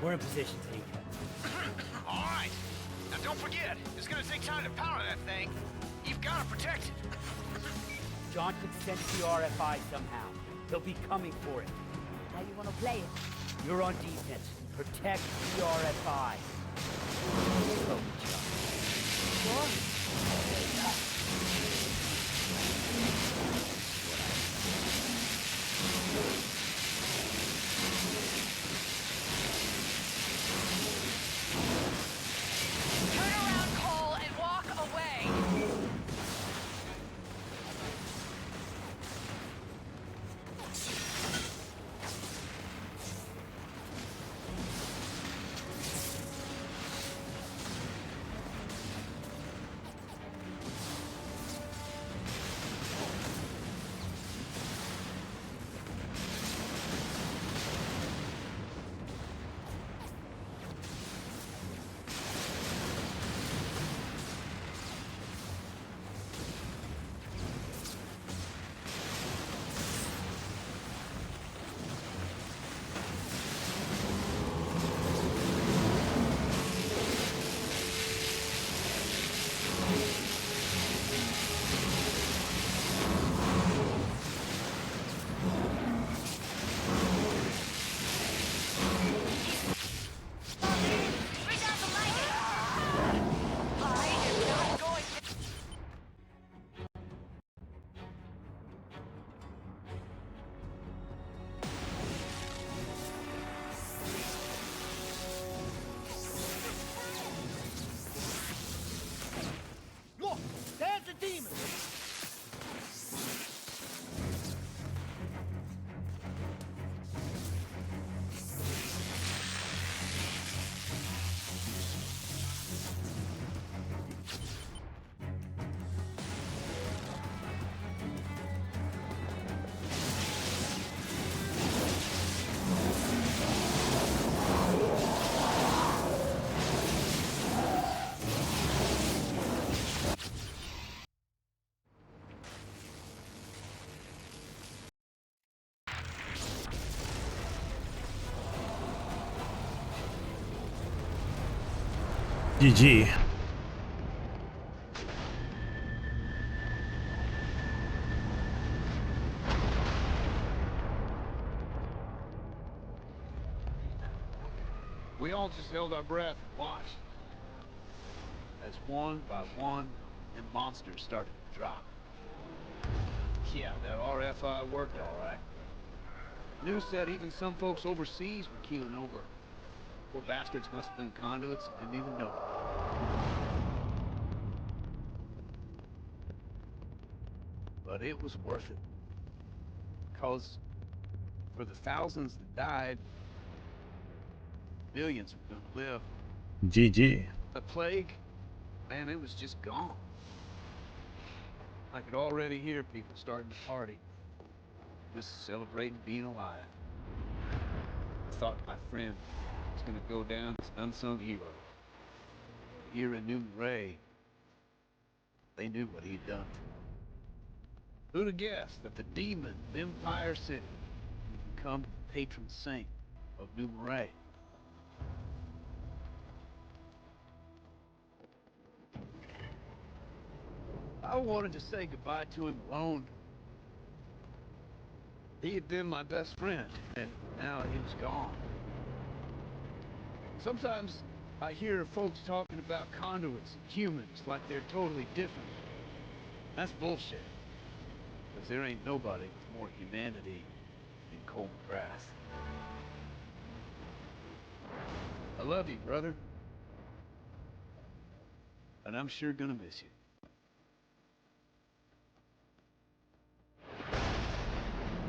S9: We're in position, Zeke.
S4: All right. Now don't forget, it's gonna take time to power that thing. You've got to protect it.
S9: John could sense the RFI somehow. He'll be coming for it.
S12: How you wanna play it?
S9: You're on defense. Protect the RFI. Go, John.
S2: Turn around, Cole, and walk away.
S1: GG.
S6: We all just held our breath and watched. As one by one, them monsters started to drop. Yeah, that RFI worked all right. News said even some folks overseas were keeling over. Poor bastards must have been conduits and didn't even know it. But it was worth it. Because for the thousands that died, millions were gonna live.
S1: GG.
S6: The plague, man, it was just gone. I could already hear people starting to party, just celebrating being alive. I thought my friend was gonna go down as an unsung hero. Here in New Ray, they knew what he'd done. Who'd have guessed that the demon of Empire City would become the patron saint of New Ray? I wanted to say goodbye to him alone. He had been my best friend, and now he was gone. Sometimes I hear folks talking about conduits and humans like they're totally different. That's bullshit. Because there ain't nobody with more humanity than Cole McGrath. I love you, brother. And I'm sure gonna miss you.